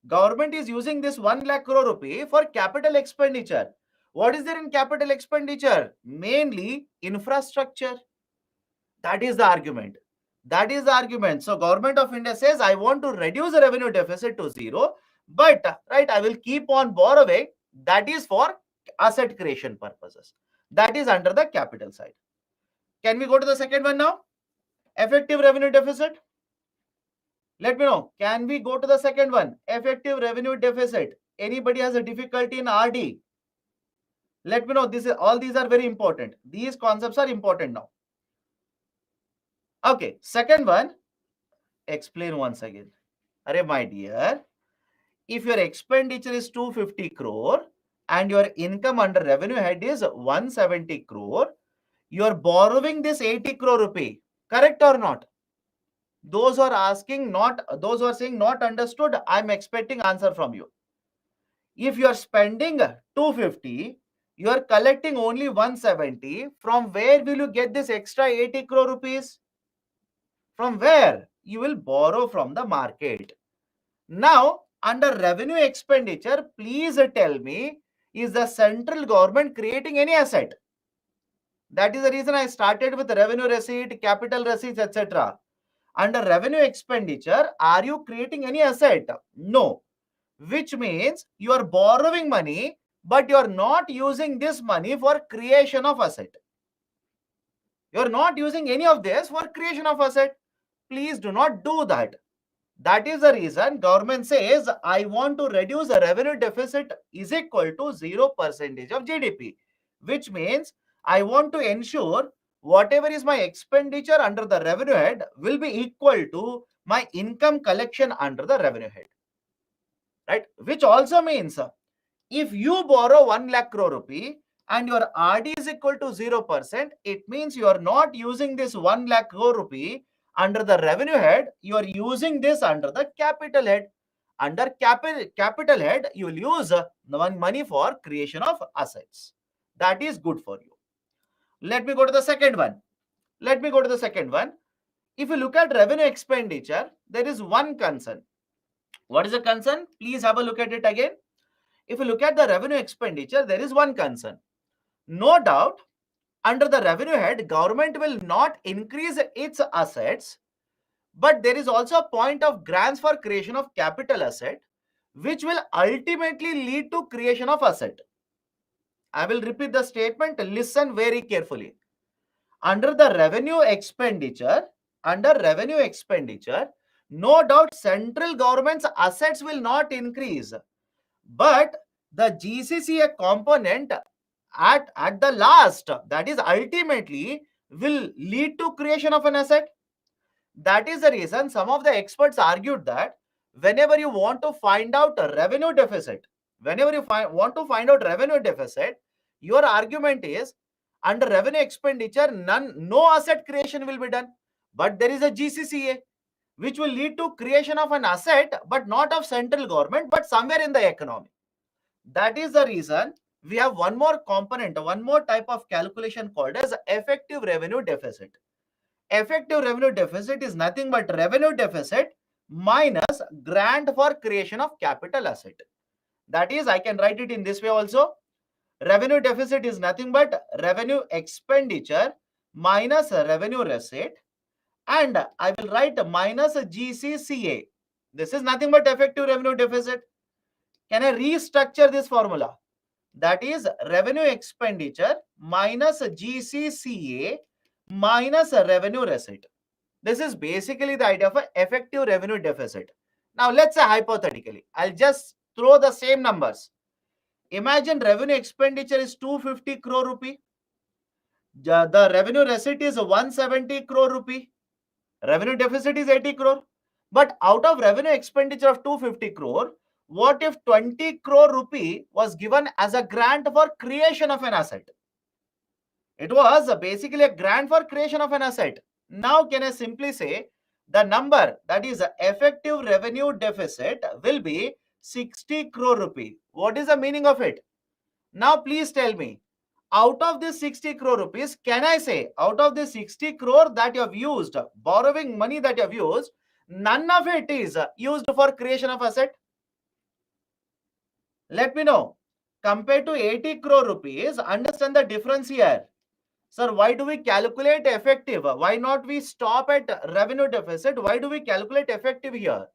Government is using this 1 lakh crore rupee for capital expenditure. What is there in capital expenditure? Mainly infrastructure. That is the argument. That is the argument. So government of India says, I want to reduce the revenue deficit to 0, but right, I will keep on borrowing. That is for asset creation purposes. That is under the capital side. Can we go to the second one now? Effective revenue deficit. Let me know. Can we go to the second one? Effective revenue deficit. Anybody has a difficulty in RD? Let me know. All these are very important. These concepts are important now. Okay. Second one. Explain once again. Arey, my dear, if your expenditure is 250 crore and your income under revenue head is 170 crore, you are borrowing this 80 crore rupee. Correct or not? Those who are saying not understood, I'm expecting answer from you. If you are spending 250, you are collecting only 170. From where will you get this extra 80 crore rupees? From where? You will borrow from the market. Now, under revenue expenditure, please tell me, is the central government creating any asset? That is the reason I started with revenue receipt, capital receipts, etc. Under revenue expenditure, are you creating any asset? No. Which means you are borrowing money, but you are not using this money for creation of asset. You are not using any of this for creation of asset. Please do not do that. That is the reason government says, I want to reduce the revenue deficit is equal to 0% of GDP, which means I want to ensure whatever is my expenditure under the revenue head will be equal to my income collection under the revenue head. Right? Which also means if you borrow 1 lakh crore rupee and your RD is equal to 0%, it means you are not using this 1 lakh crore rupee under the revenue head, you are using this under the capital head. Under capital head, you will use money for creation of assets. That is good for you. Let me go to the second one. If you look at revenue expenditure, there is one concern. What is the concern? Please have a look at it again. If you look at the revenue expenditure, there is one concern. No doubt, under the revenue head, government will not increase its assets, but there is also a point of grants for creation of capital asset, which will ultimately lead to creation of asset. I will repeat the statement. Listen very carefully. Under the revenue expenditure, no doubt central government's assets will not increase, but the GCCA component at the last, that is ultimately, will lead to creation of an asset. That is the reason some of the experts argued that whenever you want to find out a revenue deficit, want to find out revenue deficit, your argument is under revenue expenditure, no asset creation will be done. But there is a GCCA which will lead to creation of an asset, but not of central government, but somewhere in the economy. That is the reason we have one more component, one more type of calculation called as effective revenue deficit. Effective revenue deficit is nothing but revenue deficit minus grant for creation of capital asset. That is, I can write it in this way also. Revenue deficit is nothing but revenue expenditure minus revenue receipt, and I will write minus GCCA. This is nothing but effective revenue deficit. Can I restructure this formula? That is revenue expenditure minus GCCA minus revenue receipt. This is basically the idea of an effective revenue deficit. Now let's say hypothetically, I'll just throw the same numbers. Imagine revenue expenditure is 250 crore rupee. The revenue receipt is 170 crore rupee. Revenue deficit is 80 crore. But out of revenue expenditure of 250 crore, what if 20 crore rupee was given as a grant for creation of an asset? It was basically a grant for creation of an asset. Now can I simply say the number, that is effective revenue deficit, will be 60 crore rupee. What is the meaning of it? Now please tell me, out of this 60 crore rupees, can I say out of this 60 crore that you have used, borrowing money that you have used, none of it is used for creation of asset? Let me know. Compared to 80 crore rupees, understand the difference here. Sir, why do we calculate effective? Why not we stop at revenue deficit? Why do we calculate effective here?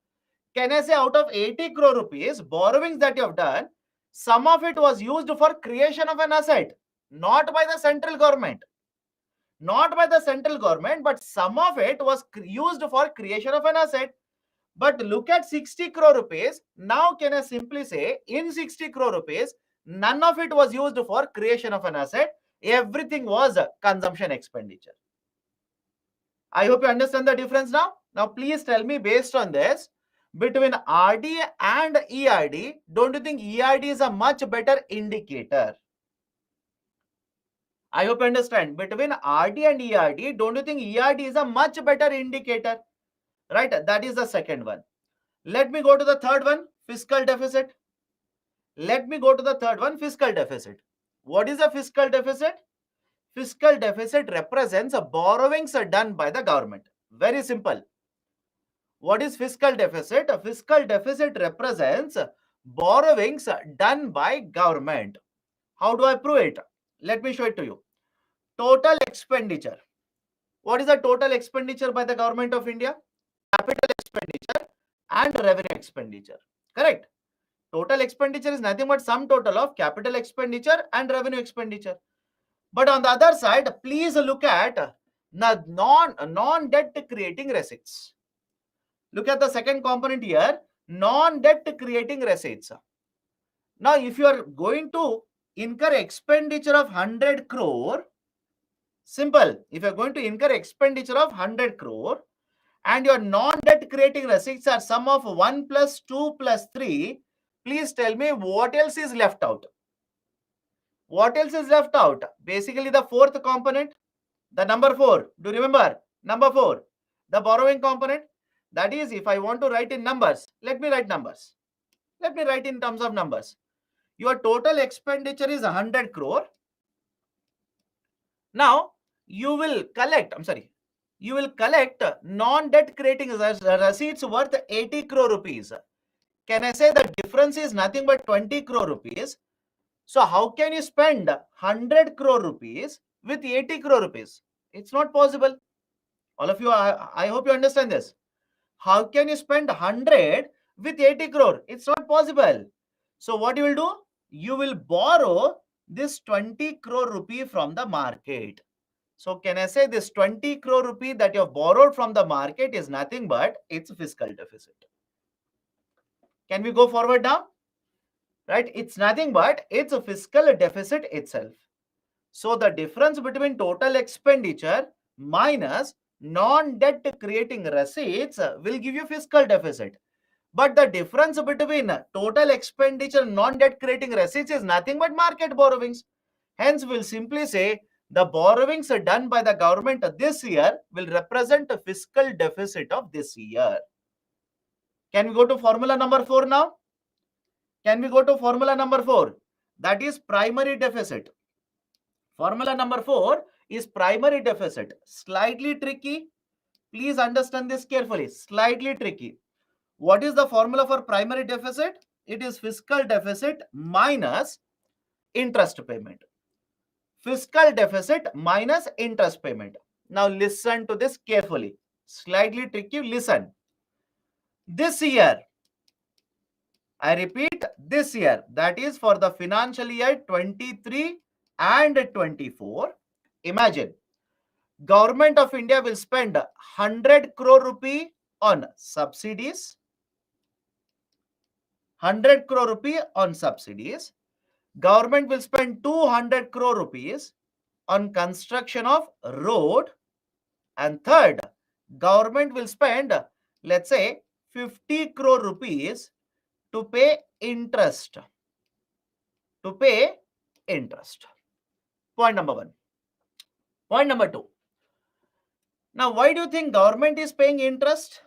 Can I say out of 80 crore rupees borrowings that you have done, some of it was used for creation of an asset, not by the central government. Not by the central government, but some of it was used for creation of an asset. But look at 60 crore rupees. Now can I simply say in 60 crore rupees, none of it was used for creation of an asset. Everything was consumption expenditure. I hope you understand the difference now. Now please tell me, based on this, between RD and ERD, don't you think ERD is a much better indicator? I hope you understand. Between RD and ERD, don't you think ERD is a much better indicator? Right? That is the second one. Let me go to the third one, fiscal deficit. Let me go to the third one, fiscal deficit. What is a fiscal deficit? Fiscal deficit represents borrowings done by the government. Very simple. What is fiscal deficit? A fiscal deficit represents borrowings done by government. How do I prove it? Let me show it to you. Total expenditure. What is the total expenditure by the government of India? Capital expenditure and revenue expenditure. Correct? Total expenditure is nothing but sum total of capital expenditure and revenue expenditure. But on the other side, please look at the non-debt creating receipts. Look at the second component here, non-debt creating receipts. Now, if you are going to incur expenditure of 100 crore, simple, if you are going to incur expenditure of 100 crore and your non-debt creating receipts are sum of 1 plus 2 plus 3, please tell me what else is left out. What else is left out? Basically the fourth component, the number 4. Do you remember? Number 4, the borrowing component. That is, if I want to write in numbers, let me write numbers. Let me write in terms of numbers. Your total expenditure is 100 crore. Now, you will collect non-debt creating receipts worth 80 crore rupees. Can I say the difference is nothing but 20 crore rupees? So how can you spend 100 crore rupees with 80 crore rupees? It's not possible. All of you, I hope you understand this. How can you spend 100 with 80 crore? It's not possible. So what you will do? You will borrow this 20 crore rupee from the market. So can I say this 20 crore rupee that you have borrowed from the market is nothing but it's fiscal deficit. Can we go forward now? Right? It's nothing but it's a fiscal deficit itself. So the difference between total expenditure minus non-debt creating receipts will give you fiscal deficit. But the difference between total expenditure and non-debt creating receipts is nothing but market borrowings. Hence, we'll simply say the borrowings done by the government this year will represent a fiscal deficit of this year. Can we go to formula number 4 now? Can we go to formula number 4? That is primary deficit. Formula number 4 is primary deficit. Slightly tricky. Please understand this carefully. Slightly tricky. What is the formula for primary deficit? It is fiscal deficit minus interest payment. Fiscal deficit minus interest payment. Now listen to this carefully. Slightly tricky. Listen. This year, I repeat, this year, that is for the financial year 23 and 24. Imagine, Government of India will spend 100 crore rupee on subsidies. 100 crore rupee on subsidies. Government will spend 200 crore rupees on construction of road. And third, government will spend, let's say, 50 crore rupees to pay interest. To pay interest. Point number 1. Point number 2. Now, why do you think government is paying interest?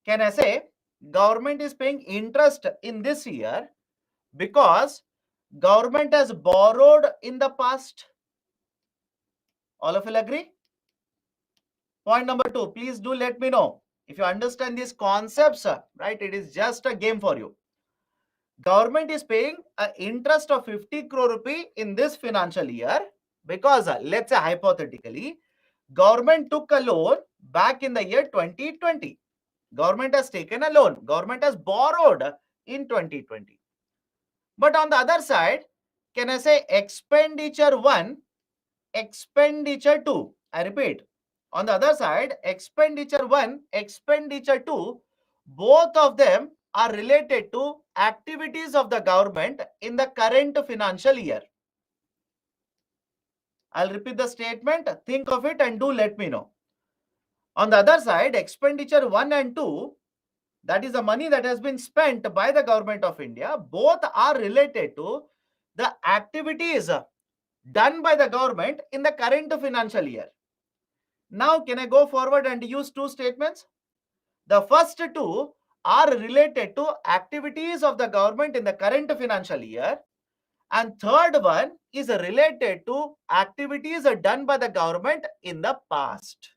Can I say government is paying interest in this year because government has borrowed in the past? All of you agree? Point number 2, please do let me know if you understand these concepts, right? It is just a game for you. Government is paying an interest of 50 crore rupee in this financial year because let's say hypothetically, government took a loan back in the year 2020. Government has taken a loan. Government has borrowed in 2020. But on the other side, can I say expenditure 1, expenditure 2? I repeat. On the other side, expenditure 1, expenditure 2, both of them are related to activities of the government in the current financial year. I'll repeat the statement. Think of it and do let me know. On the other side, expenditure 1 and 2, that is the money that has been spent by the government of India, both are related to the activities done by the government in the current financial year. Now, can I go forward and use two statements? The first two are related to activities of the government in the current financial year, and third one is related to activities done by the government in the past.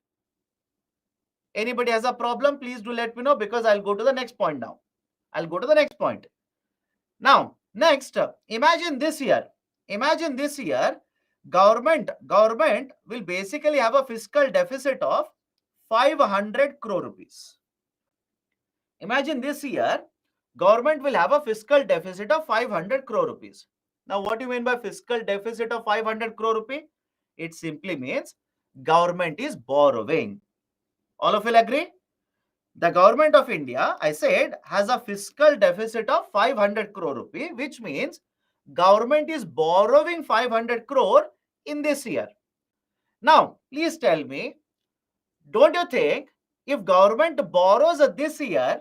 Anybody has a problem, please do let me know, because I'll go to the next point now. I'll go to the next point. Now, next, imagine this year. Imagine this year, government will basically have a fiscal deficit of 500 crore rupees. Imagine this year, government will have a fiscal deficit of 500 crore rupees. Now, what do you mean by fiscal deficit of 500 crore rupee? It simply means government is borrowing. All of you agree? The government of India, I said, has a fiscal deficit of 500 crore rupee, which means government is borrowing 500 crore in this year. Now, please tell me, don't you think if government borrows this year,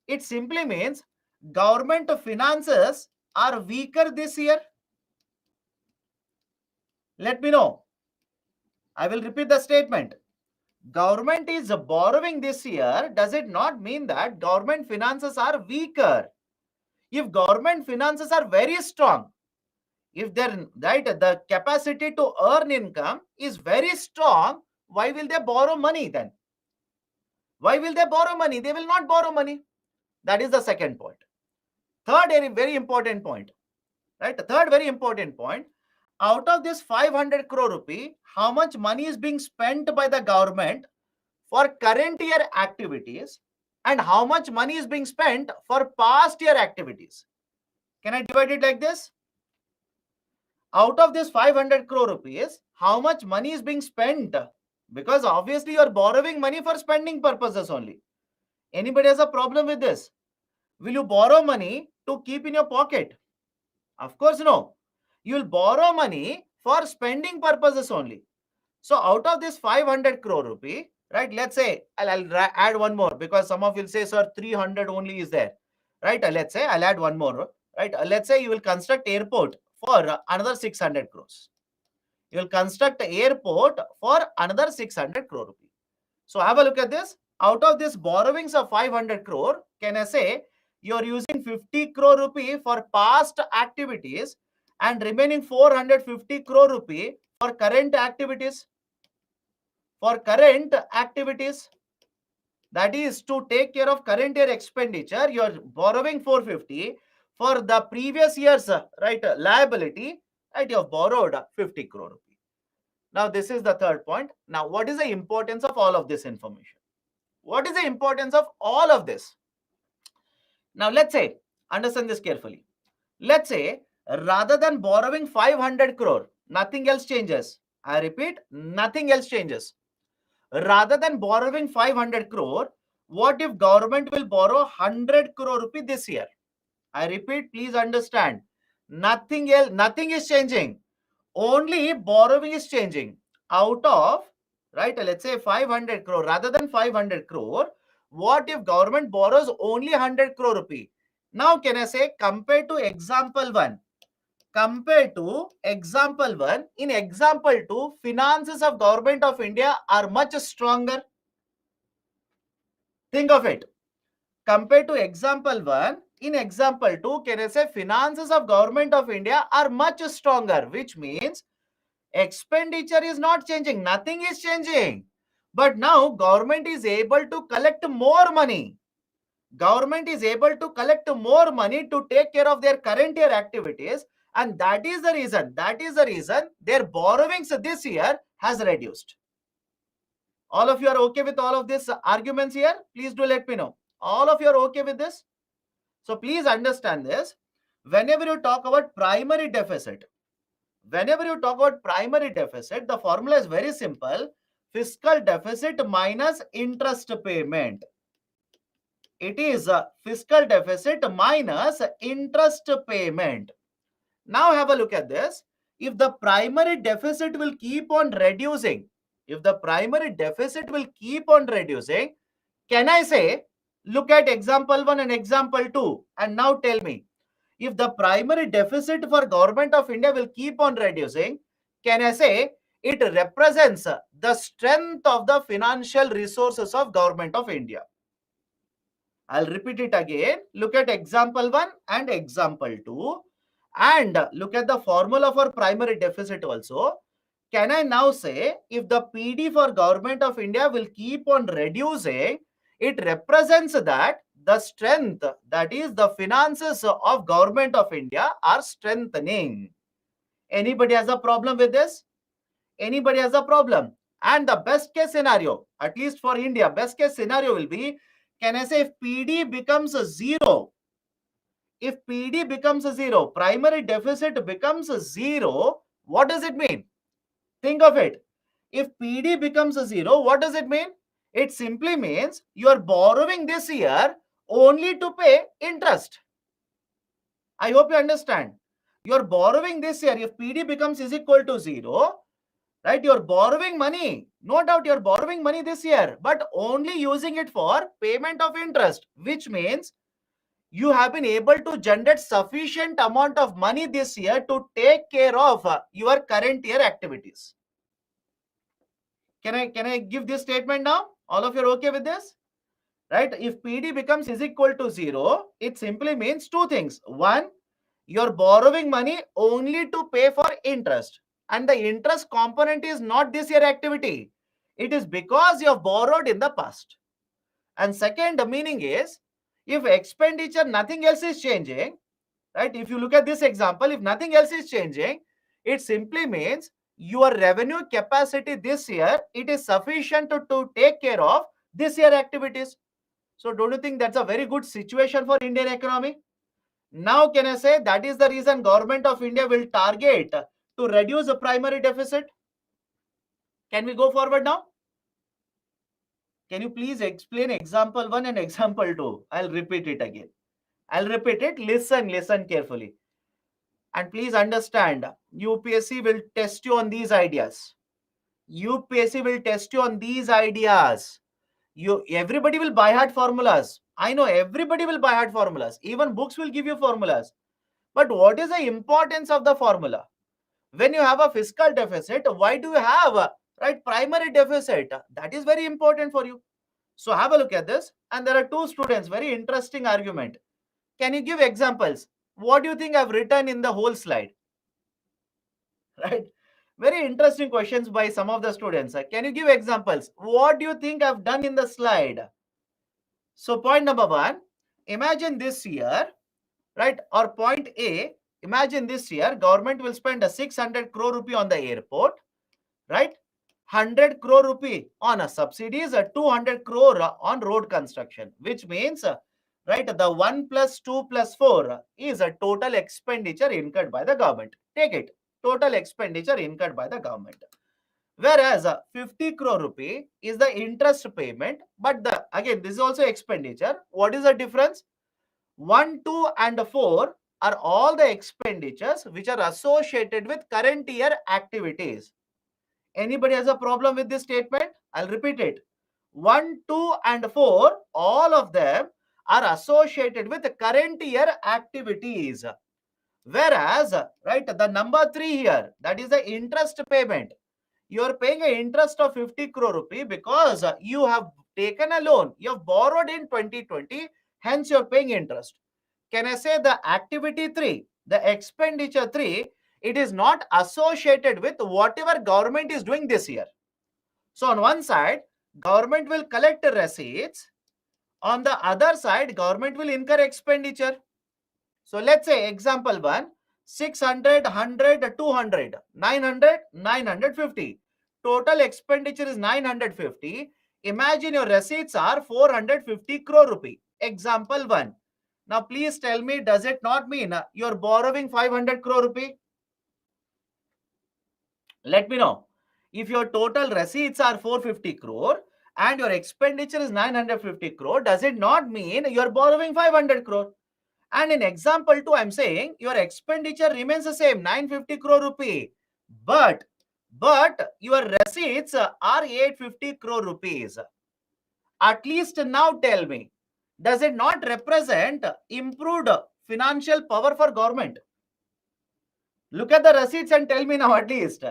it simply means government finances are weaker this year? Let me know. I will repeat the statement. Government is borrowing this year, does it not mean that government finances are weaker? If government finances are very strong, if the capacity to earn income is very strong, why will they borrow money then? Why will they borrow money? They will not borrow money. That is the second point. Third very important point, right? Third very important point. Out of this 500 crore rupee, how much money is being spent by the government for current year activities and how much money is being spent for past year activities? Can I divide it like this? out of this 500 crore rupees, how much money is being spent? Because obviously you are borrowing money for spending purposes only. Anybody has a problem with this? Will you borrow money to keep in your pocket? Of course, no. You will borrow money for spending purposes only. So out of this 500 crore rupee, right, let's say I'll add one more, because some of you will say, sir, 300 only is there, right? Let's say I'll add one more, right? Let's say you will construct airport for another 600 crores. You will construct airport for another 600 crore rupee. So have a look at this. Out of this borrowings of 500 crore, can I say you are using 50 crore rupee for past activities and remaining 450 crore rupee for current activities? For current activities, that is to take care of current year expenditure, you are borrowing 450. For the previous year's right liability, right, you have borrowed 50 crore rupee. Now this is the third point. Now what is the importance of all of this information? What is the importance of all of this? Now let's say, understand this carefully. Let's say rather than borrowing 500 crore, nothing else changes. I repeat, nothing else changes. Rather than borrowing 500 crore, what if government will borrow 100 crore rupee this year? I repeat, please understand. Nothing else, nothing is changing. Only borrowing is changing. Out of, right, let's say 500 crore, rather than 500 crore, what if government borrows only 100 crore rupee? Now, can I say, compared to example 1, in example 2, finances of government of India are much stronger. Think of it. Compared to example 1, in example 2, can I say finances of government of India are much stronger, which means expenditure is not changing, nothing is changing. But now government is able to collect more money. Government is able to collect more money to take care of their current year activities, and that is the reason their borrowings this year has reduced. All of you are okay with all of these arguments here? Please do let me know. All of you are okay with this? So please understand this. Whenever you talk about primary deficit, the formula is very simple. Fiscal deficit minus interest payment. It is a fiscal deficit minus interest payment. Now have a look at this. If the primary deficit will keep on reducing, can I say, look at example 1 and example 2, and now tell me, if the primary deficit for government of India will keep on reducing, can I say it represents the strength of the financial resources of government of India? I'll repeat it again. Look at example 1 and example 2, and look at the formula for primary deficit also. Can I now say, if the PD for government of India will keep on reducing, it represents that the strength, that is the finances of government of India, are strengthening. Anybody has a problem with this? Anybody has a problem? And the best case scenario, at least for India, best case scenario will be, can I say, if PD becomes a zero, primary deficit becomes a zero, what does it mean? Think of it. If PD becomes a zero, what does it mean? It simply means you are borrowing this year only to pay interest. I hope you understand. You are borrowing this year. If PD becomes is equal to zero, right, you are borrowing money. No doubt you are borrowing money this year, but only using it for payment of interest, which means you have been able to generate sufficient amount of money this year to take care of your current year activities. Can I give this statement now? All of you are okay with this? Right? If PD becomes is equal to zero, it simply means two things. One, you're borrowing money only to pay for interest. And the interest component is not this year activity. It is because you have borrowed in the past. And second, the meaning is, if expenditure, nothing else is changing, right? If you look at this example, if nothing else is changing, it simply means your revenue capacity this year, it is sufficient to take care of this year activities. So don't you think that's a very good situation for Indian economy? Now can I say that is the reason government of India will target to reduce the primary deficit? Can we go forward now? Can you please explain example 1 and example 2? I'll repeat it again. I'll repeat it. Listen carefully. And please understand, UPSC will test you on these ideas. UPSC will test you on these ideas. Everybody will buy hard formulas. I know everybody will buy hard formulas. Even books will give you formulas. But what is the importance of the formula? When you have a fiscal deficit, why do you have a primary deficit? That is very important for you. So have a look at this. And there are two students, very interesting argument. Can you give examples? What do you think I've written in the whole slide? Right? Very interesting questions by some of the students. Can you give examples? What do you think I've done in the slide? So point number 1, imagine this year, right? Or point A, imagine this year, government will spend a 600 crore rupee on the airport, right? 100 crore rupee on a subsidies, a 200 crore on road construction, which means, right, the 1 plus 2 plus 4 is a total expenditure incurred by the government. Take it, total expenditure incurred by the government. Whereas 50 crore rupee is the interest payment, but again, this is also expenditure. What is the difference? 1, 2 and 4 are all the expenditures which are associated with current year activities. Anybody has a problem with this statement? I'll repeat it. 1, 2 and 4, all of them are associated with current year activities. Whereas, right, the number 3 here, that is the interest payment. You are paying an interest of 50 crore rupee because you have taken a loan. You have borrowed in 2020, hence you are paying interest. Can I say the activity 3, the expenditure 3, it is not associated with whatever government is doing this year. So on one side, government will collect receipts. On the other side, government will incur expenditure. So let's say example 1, 600, 100, 200, 900, 950. Total expenditure is 950. Imagine your receipts are 450 crore rupee. Example 1. Now please tell me, does it not mean you're borrowing 500 crore rupee? Let me know. If your total receipts are 450 crore and your expenditure is 950 crore, does it not mean you're borrowing 500 crore? And in example 2, I'm saying your expenditure remains the same, 950 crore rupee. But your receipts are 850 crore rupees. At least now tell me, does it not represent improved financial power for government? Look at the receipts and tell me now at least.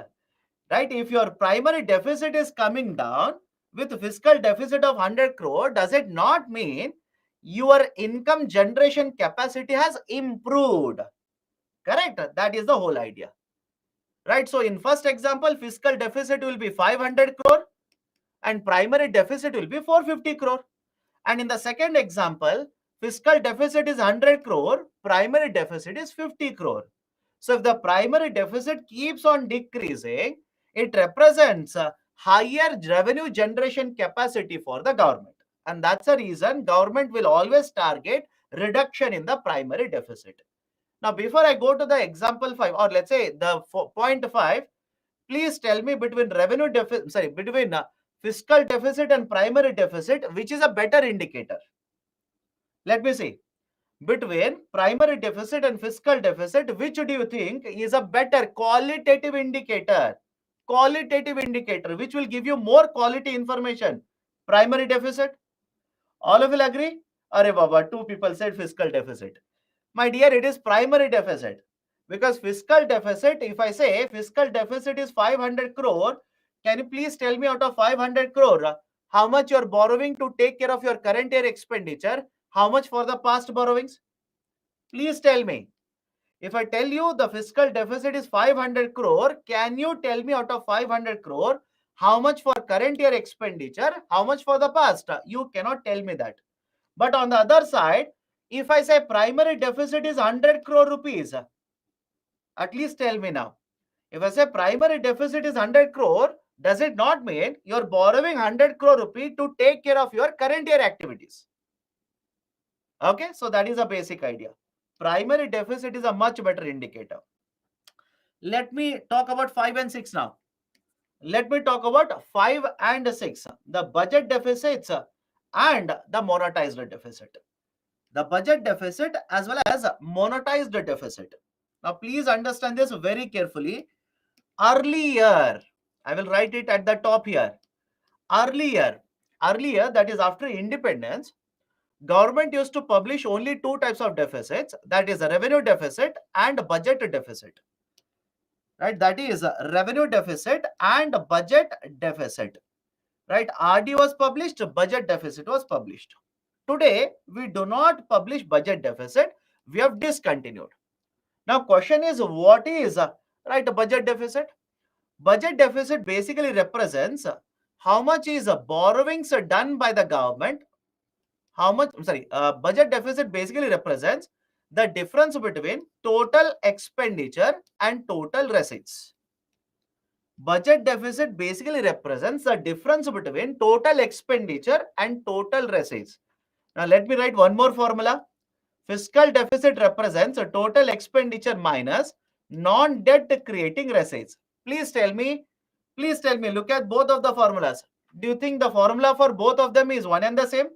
Right? If your primary deficit is coming down with fiscal deficit of 100 crore, does it not mean your income generation capacity has improved? Correct? That is the whole idea. Right? So in first example, fiscal deficit will be 500 crore and primary deficit will be 450 crore. And in the second example, fiscal deficit is 100 crore, primary deficit is 50 crore. So if the primary deficit keeps on decreasing, it represents a higher revenue generation capacity for the government. And that's the reason government will always target reduction in the primary deficit. Now, before I go to the example 5, or let's say the point 5, please tell me between between fiscal deficit and primary deficit, which is a better indicator? Let me see. Between primary deficit and fiscal deficit, which do you think is a better qualitative indicator? Qualitative indicator, which will give you more quality information. Primary deficit? All of you will agree? Arre Baba, 2 people said fiscal deficit. My dear, it is primary deficit. Because fiscal deficit, if I say fiscal deficit is 500 crore, can you please tell me out of 500 crore, how much you are borrowing to take care of your current year expenditure? How much for the past borrowings? Please tell me. If I tell you the fiscal deficit is 500 crore, can you tell me out of 500 crore, how much for current year expenditure, how much for the past? You cannot tell me that. But on the other side, if I say primary deficit is 100 crore rupees, at least tell me now. If I say primary deficit is 100 crore, does it not mean you're borrowing 100 crore rupee to take care of your current year activities? Okay, so that is a basic idea. Primary deficit is a much better indicator. Let me talk about 5 and 6 now. Let me talk about 5 and 6. The budget deficits and the monetized deficit. The budget deficit as well as monetized deficit. Now, please understand this very carefully. Earlier, I will write it at the top here. Earlier, that is after independence, government used to publish only two types of deficits, that is a revenue deficit and budget deficit. Right, that is revenue deficit and budget deficit. Right, RD was published, budget deficit was published. Today, we do not publish budget deficit. We have discontinued. Now, question is, what is right budget deficit? Budget deficit basically represents how much is borrowings done by the government. How much? I'm sorry. Budget deficit basically represents the difference between total expenditure and total receipts. Budget deficit basically represents the difference between total expenditure and total receipts. Now, let me write one more formula. Fiscal deficit represents a total expenditure minus non-debt creating receipts. Please tell me, look at both of the formulas. Do you think the formula for both of them is one and the same?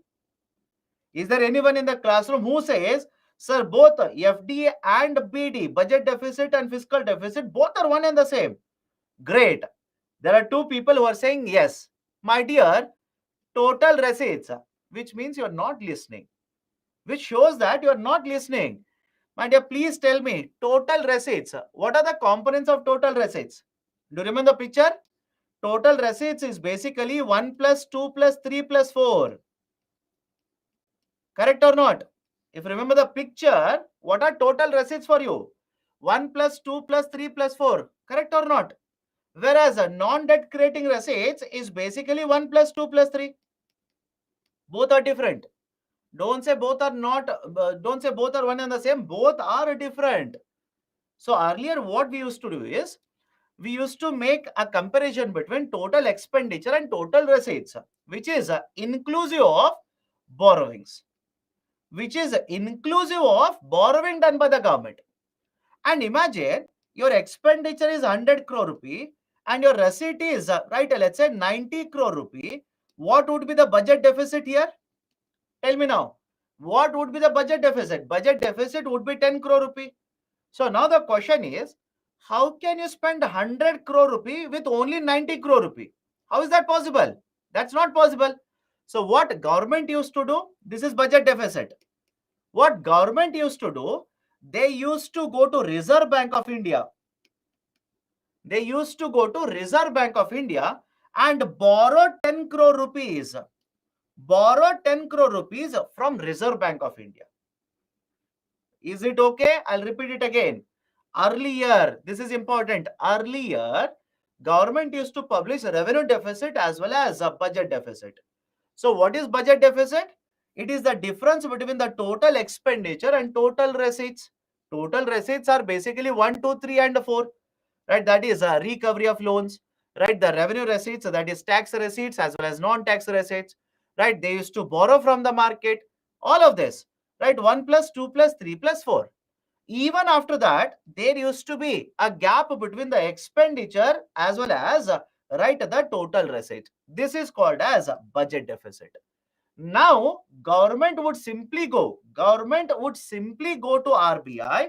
Is there anyone in the classroom who says, sir, both FD and BD, budget deficit and fiscal deficit, both are one and the same? Great. There are two people who are saying yes. My dear, total receipts, which means you're not listening, which shows that you're not listening. My dear, please tell me, total receipts, what are the components of total receipts? Do you remember the picture? Total receipts is basically 1 plus 2 plus 3 plus 4. Correct or not? If you remember the picture, what are total receipts for you? 1 plus 2 plus 3 plus 4. Correct or not? Whereas a non-debt creating receipts is basically 1 plus 2 plus 3. Both are different. Don't say both are not, don't say both are one and the same. Both are different. So earlier what we used to do is, we used to make a comparison between total expenditure and total receipts, which is inclusive of borrowings, which is inclusive of borrowing done by the government. And imagine your expenditure is 100 crore rupee and your receipt is, right, let's say 90 crore rupee. What would be the budget deficit here? Tell me now. What would be the budget deficit? Budget deficit would be 10 crore rupee. So now the question is, how can you spend 100 crore rupee with only 90 crore rupee? How is that possible? That's not possible. So what government used to do? This is budget deficit. What government used to do? They used to go to Reserve Bank of India. They used to go to Reserve Bank of India and borrow 10 crore rupees. Borrow 10 crore rupees from Reserve Bank of India. Is it okay? I'll repeat it again. Earlier, this is important. Earlier, government used to publish a revenue deficit as well as a budget deficit. So what is budget deficit? It is the difference between the total expenditure and total receipts. Total receipts are basically 1, 2, 3 and 4. Right? That is a recovery of loans. Right? The revenue receipts, that is tax receipts as well as non-tax receipts. Right? They used to borrow from the market. All of this. Right? 1 plus 2 plus 3 plus 4. Even after that, there used to be a gap between the expenditure as well as right the total receipt. This is called as a budget deficit. Now, government would simply go to RBI,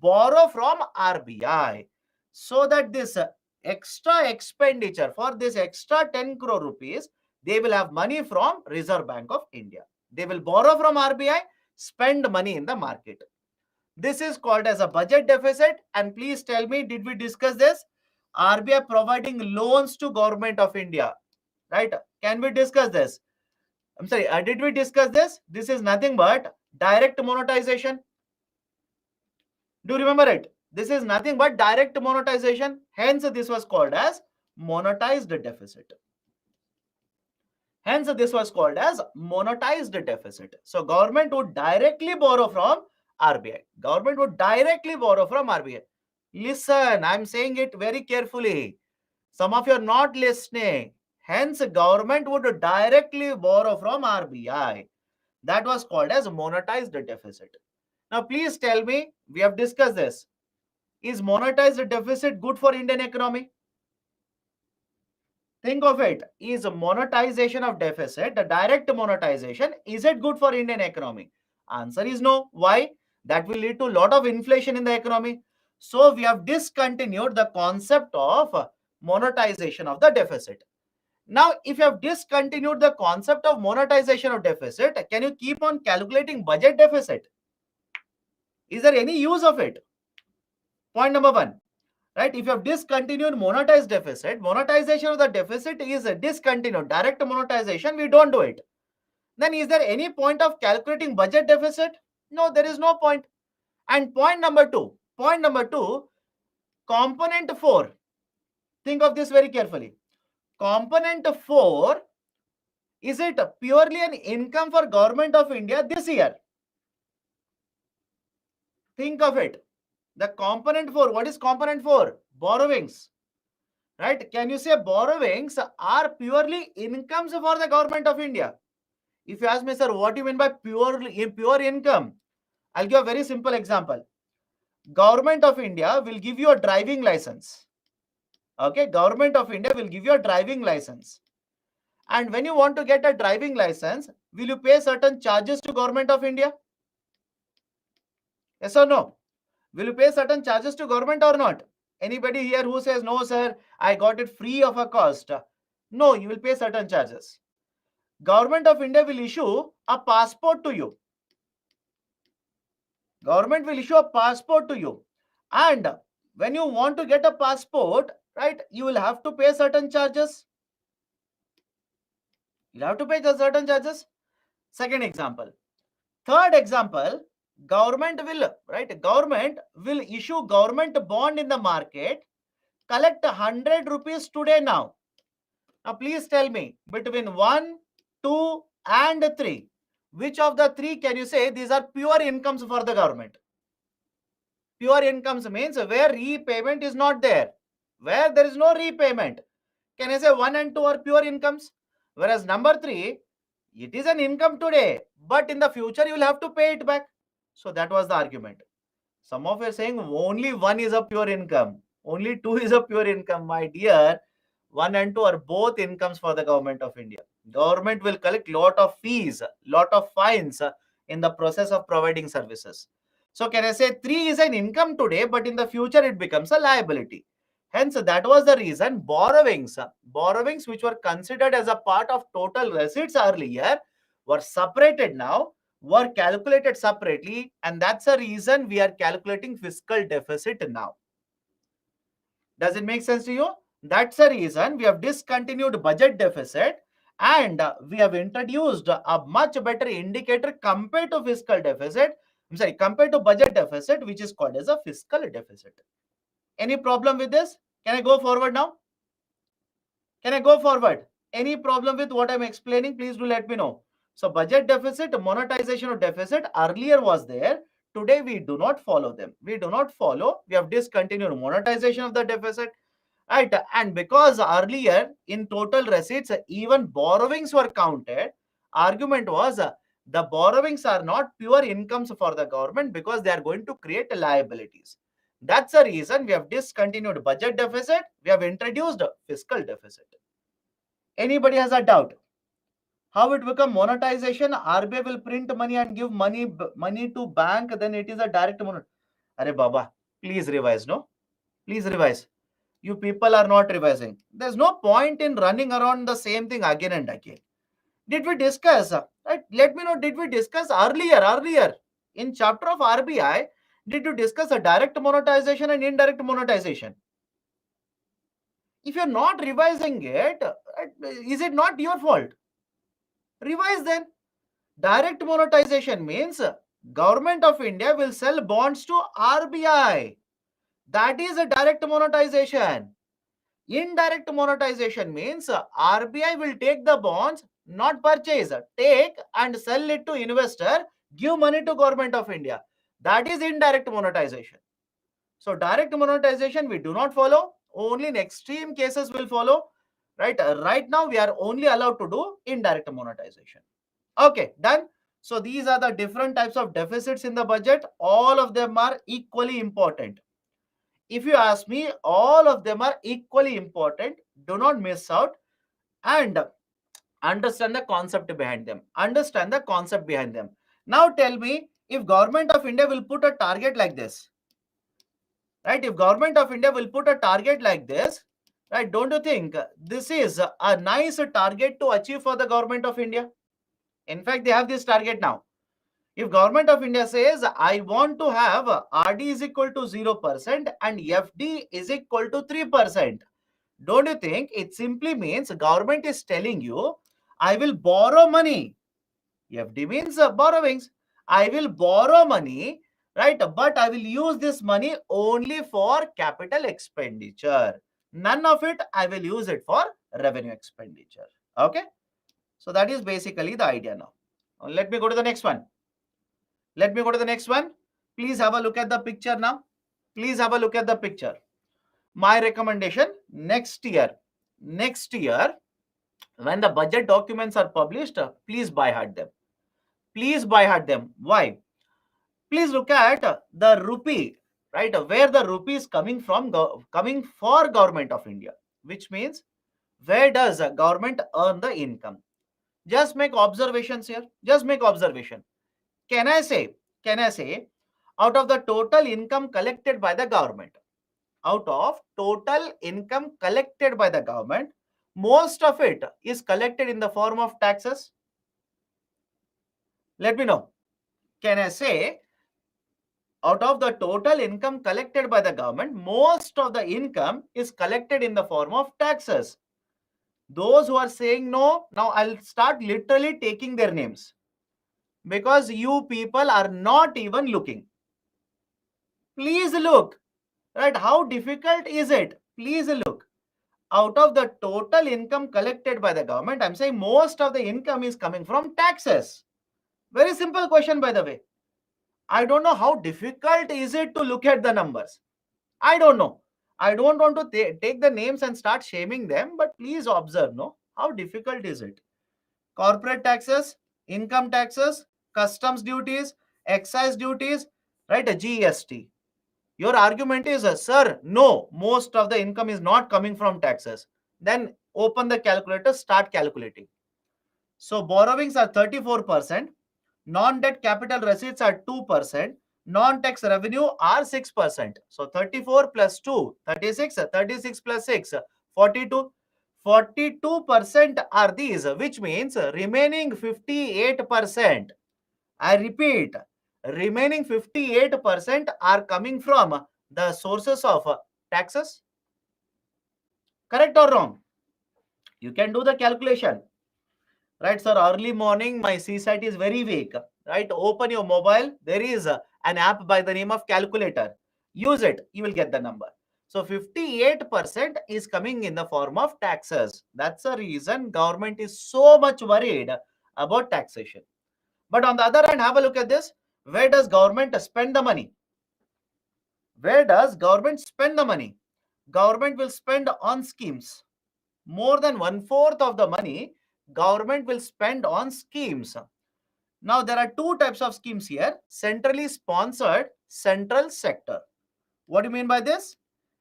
borrow from RBI, so that this extra expenditure for this extra 10 crore rupees, they will have money from Reserve Bank of India. They will borrow from RBI, spend money in the market. This is called as a budget deficit. And please tell me, did we discuss this? RBI providing loans to Government of India, right? Can we discuss this? I'm sorry, did we discuss this? This is nothing but direct monetization. Do you remember it? This is nothing but direct monetization. Hence, this was called as monetized deficit. Hence, this was called as monetized deficit. So, government would directly borrow from RBI. Government would directly borrow from RBI. Listen, I'm saying it very carefully. Some of you are not listening. Hence, government would directly borrow from RBI. That was called as monetized deficit. Now, please tell me, we have discussed this. Is monetized deficit good for Indian economy? Think of it. Is monetization of deficit, the direct monetization, is it good for Indian economy? Answer is no. Why? That will lead to a lot of inflation in the economy. So we have discontinued the concept of monetization of the deficit. Now, if you have discontinued the concept of monetization of deficit, can you keep on calculating budget deficit? Is there any use of it? Point number one. Right? If you have discontinued monetized deficit, monetization of the deficit is discontinued. Direct monetization, we don't do it. Then is there any point of calculating budget deficit? No, there is no point. And point number two, component 4. Think of this very carefully. Component 4, is it purely an income for Government of India this year? Think of it. The component 4, what is component 4? Borrowings. Right? Can you say borrowings are purely incomes for the Government of India? If you ask me, sir, what do you mean by pure income? I'll give a very simple example. Government of India will give you a driving license. Okay, Government of India will give you a driving license. And when you want to get a driving license, will you pay certain charges to Government of India? Yes or no? Will you pay certain charges to government or not? Anybody here who says, no, sir, I got it free of a cost? No, you will pay certain charges. Government of India will issue a passport to you. Government will issue a passport to you. And when you want to get a passport, right, you will have to pay certain charges. You have to pay certain charges. Second example. Third example, government will issue government bond in the market, collect 100 rupees today now. Now please tell me, between 1, 2 and 3, which of the 3 can you say these are pure incomes for the government? Pure incomes means where repayment is not there. Where there is no repayment, can I say 1 and 2 are pure incomes? Whereas number 3, it is an income today, but in the future you will have to pay it back. So that was the argument. Some of you are saying only 1 is a pure income, only 2 is a pure income. My dear, 1 and 2 are both incomes for the Government of India. Government will collect lot of fees, lot of fines in the process of providing services. So can I say 3 is an income today, but in the future it becomes a liability. Hence, that was the reason borrowings which were considered as a part of total receipts earlier were separated now, were calculated separately, and that's the reason we are calculating fiscal deficit now. Does it make sense to you? That's the reason we have discontinued budget deficit and we have introduced a much better indicator compared to fiscal deficit. Compared to budget deficit, which is called as a fiscal deficit. Any problem with this? Can I go forward now? Can I go forward? Any problem with what I'm explaining? Please do let me know. So budget deficit, monetization of deficit earlier was there. Today we do not follow them. We do not follow. We have discontinued monetization of the deficit. Right? And because earlier in total receipts, even borrowings were counted, argument was the borrowings are not pure incomes for the government because they are going to create liabilities. That's the reason we have discontinued budget deficit. We have introduced fiscal deficit. Anybody has a doubt? How it become monetization? RBI will print money and give money to bank, then it is a direct money. Arey Baba, please revise, no? Please revise. You people are not revising. There's no point in running around the same thing again and again. Did we discuss? Right? Let me know, did we discuss earlier in chapter of RBI, did you discuss a direct monetization and indirect monetization? If you're not revising it, is it not your fault? Revise then. Direct monetization means Government of India will sell bonds to RBI. That is a direct monetization. Indirect monetization means RBI will take the bonds, not purchase, take and sell it to investor, give money to Government of India. That is indirect monetization. So direct monetization we do not follow. Only in extreme cases will follow. Right? Right now we are only allowed to do indirect monetization. Okay, done. So these are the different types of deficits in the budget. All of them are equally important. If you ask me, all of them are equally important. Do not miss out and understand the concept behind them. Understand the concept behind them. Now tell me, if Government of India will put a target like this, right? If Government of India will put a target like this, right? Don't you think this is a nice target to achieve for the Government of India? In fact, they have this target now. If Government of India says, I want to have RD is equal to 0% and FD is equal to 3%, don't you think it simply means government is telling you, I will borrow money. FD means borrowings. I will borrow money, right? But I will use this money only for capital expenditure. None of it I will use it for revenue expenditure. Okay. So that is basically the idea now. Let me go to the next one. Let me go to the next one. Please have a look at the picture now. Please have a look at the picture. My recommendation, next year, when the budget documents are published, please by heart them. Please by heart them. Why? Please look at the rupee, right? Where the rupee is coming from, coming for Government of India, which means where does government earn the income? Just make observations here. Just make observation. Can I say, out of the total income collected by the government, out of total income collected by the government, most of it is collected in the form of taxes? Let me know. Can I say, out of the total income collected by the government, most of the income is collected in the form of taxes? Those who are saying no, now I'll start literally taking their names, because you people are not even looking. Please look, right? How difficult is it? Please look. Out of the total income collected by the government, I'm saying most of the income is coming from taxes. Very simple question, by the way. I don't know how difficult is it to look at the numbers. I don't know. I don't want to take the names and start shaming them, but please observe, no? How difficult is it? Corporate taxes, income taxes, customs duties, excise duties, right? A GST. Your argument is, sir, no, most of the income is not coming from taxes. Then open the calculator, start calculating. So borrowings are 34%, non-debt capital receipts are 2%, non-tax revenue are 6%. So 34 plus 2, 36, 36 plus 6, 42. 42% are these, which means remaining 58%. I repeat, remaining 58% are coming from the sources of taxes. Correct or wrong? You can do the calculation. Right, sir, early morning, my CSAT is very weak. Right, open your mobile. There is an app by the name of calculator. Use it. You will get the number. So 58% is coming in the form of taxes. That's the reason government is so much worried about taxation. But on the other hand, have a look at this. Where does government spend the money? Where does government spend the money? Government will spend on schemes. More than 1/4 of the money government will spend on schemes. Now, there are two types of schemes here: centrally sponsored, central sector. What do you mean by this?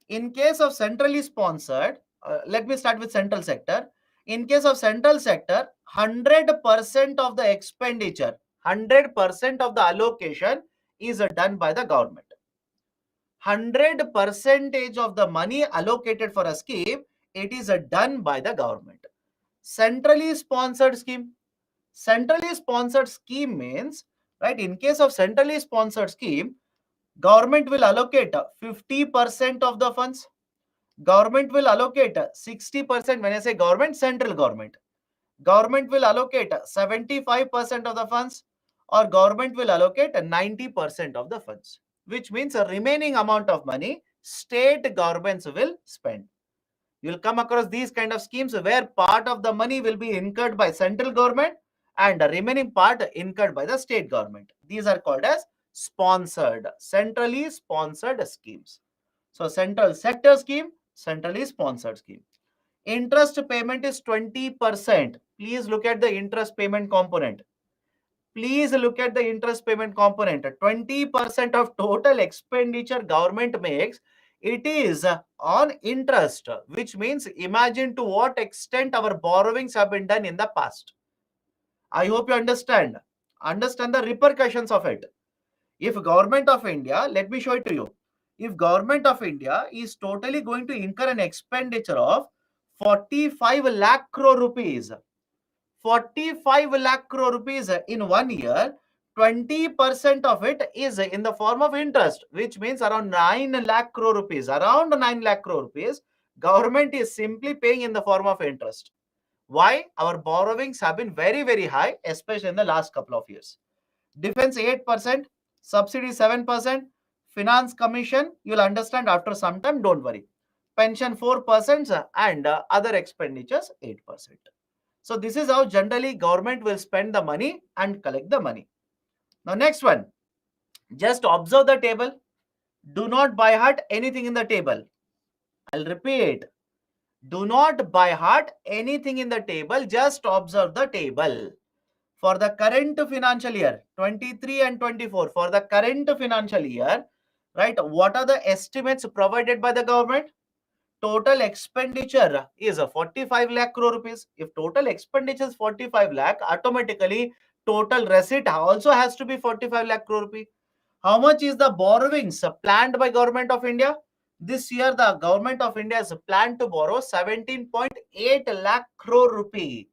In case of centrally sponsored, let me start with central sector. In case of central sector, 100% of the expenditure, 100% of the allocation is done by the government. 100% of the money allocated for a scheme, it is done by the government. Centrally sponsored scheme. Centrally sponsored scheme means, right, in case of centrally sponsored scheme, government will allocate 50% of the funds. Government will allocate 60%. When I say government, central government. Government will allocate 75% of the funds, or government will allocate 90% of the funds, which means a remaining amount of money state governments will spend. You'll come across these kind of schemes where part of the money will be incurred by central government and the remaining part incurred by the state government. These are called as sponsored, centrally sponsored schemes. So central sector scheme, centrally sponsored scheme. Interest payment is 20%. Please look at the interest payment component. Please look at the interest payment component. 20% of total expenditure government makes It is on interest, which means imagine to what extent our borrowings have been done in the past. I hope you understand the repercussions of it. If government of India, let me show it to you. If government of India is totally going to incur an expenditure of 45 lakh crore rupees, 45 lakh crore rupees in 1 year, 20% of it is in the form of interest, which means around 9 lakh crore rupees. Around 9 lakh crore rupees, government is simply paying in the form of interest. Why? Our borrowings have been very, very high, especially in the last couple of years. Defense 8%, subsidy 7%, finance commission, you'll understand after some time, don't worry. Pension 4% and other expenditures 8%. So this is how generally government will spend the money and collect the money. Now next one, just observe the table. Do not by heart anything in the table. I'll repeat. Do not by heart anything in the table. Just observe the table. For the current financial year, 23 and 24, for the current financial year, right, what are the estimates provided by the government? Total expenditure is a 45 lakh crore rupees. If total expenditure is 45 lakh, automatically total receipt also has to be 45 lakh crore rupee. How much is the borrowings planned by government of India? This year, the government of India has planned to borrow 17.8 lakh crore rupee.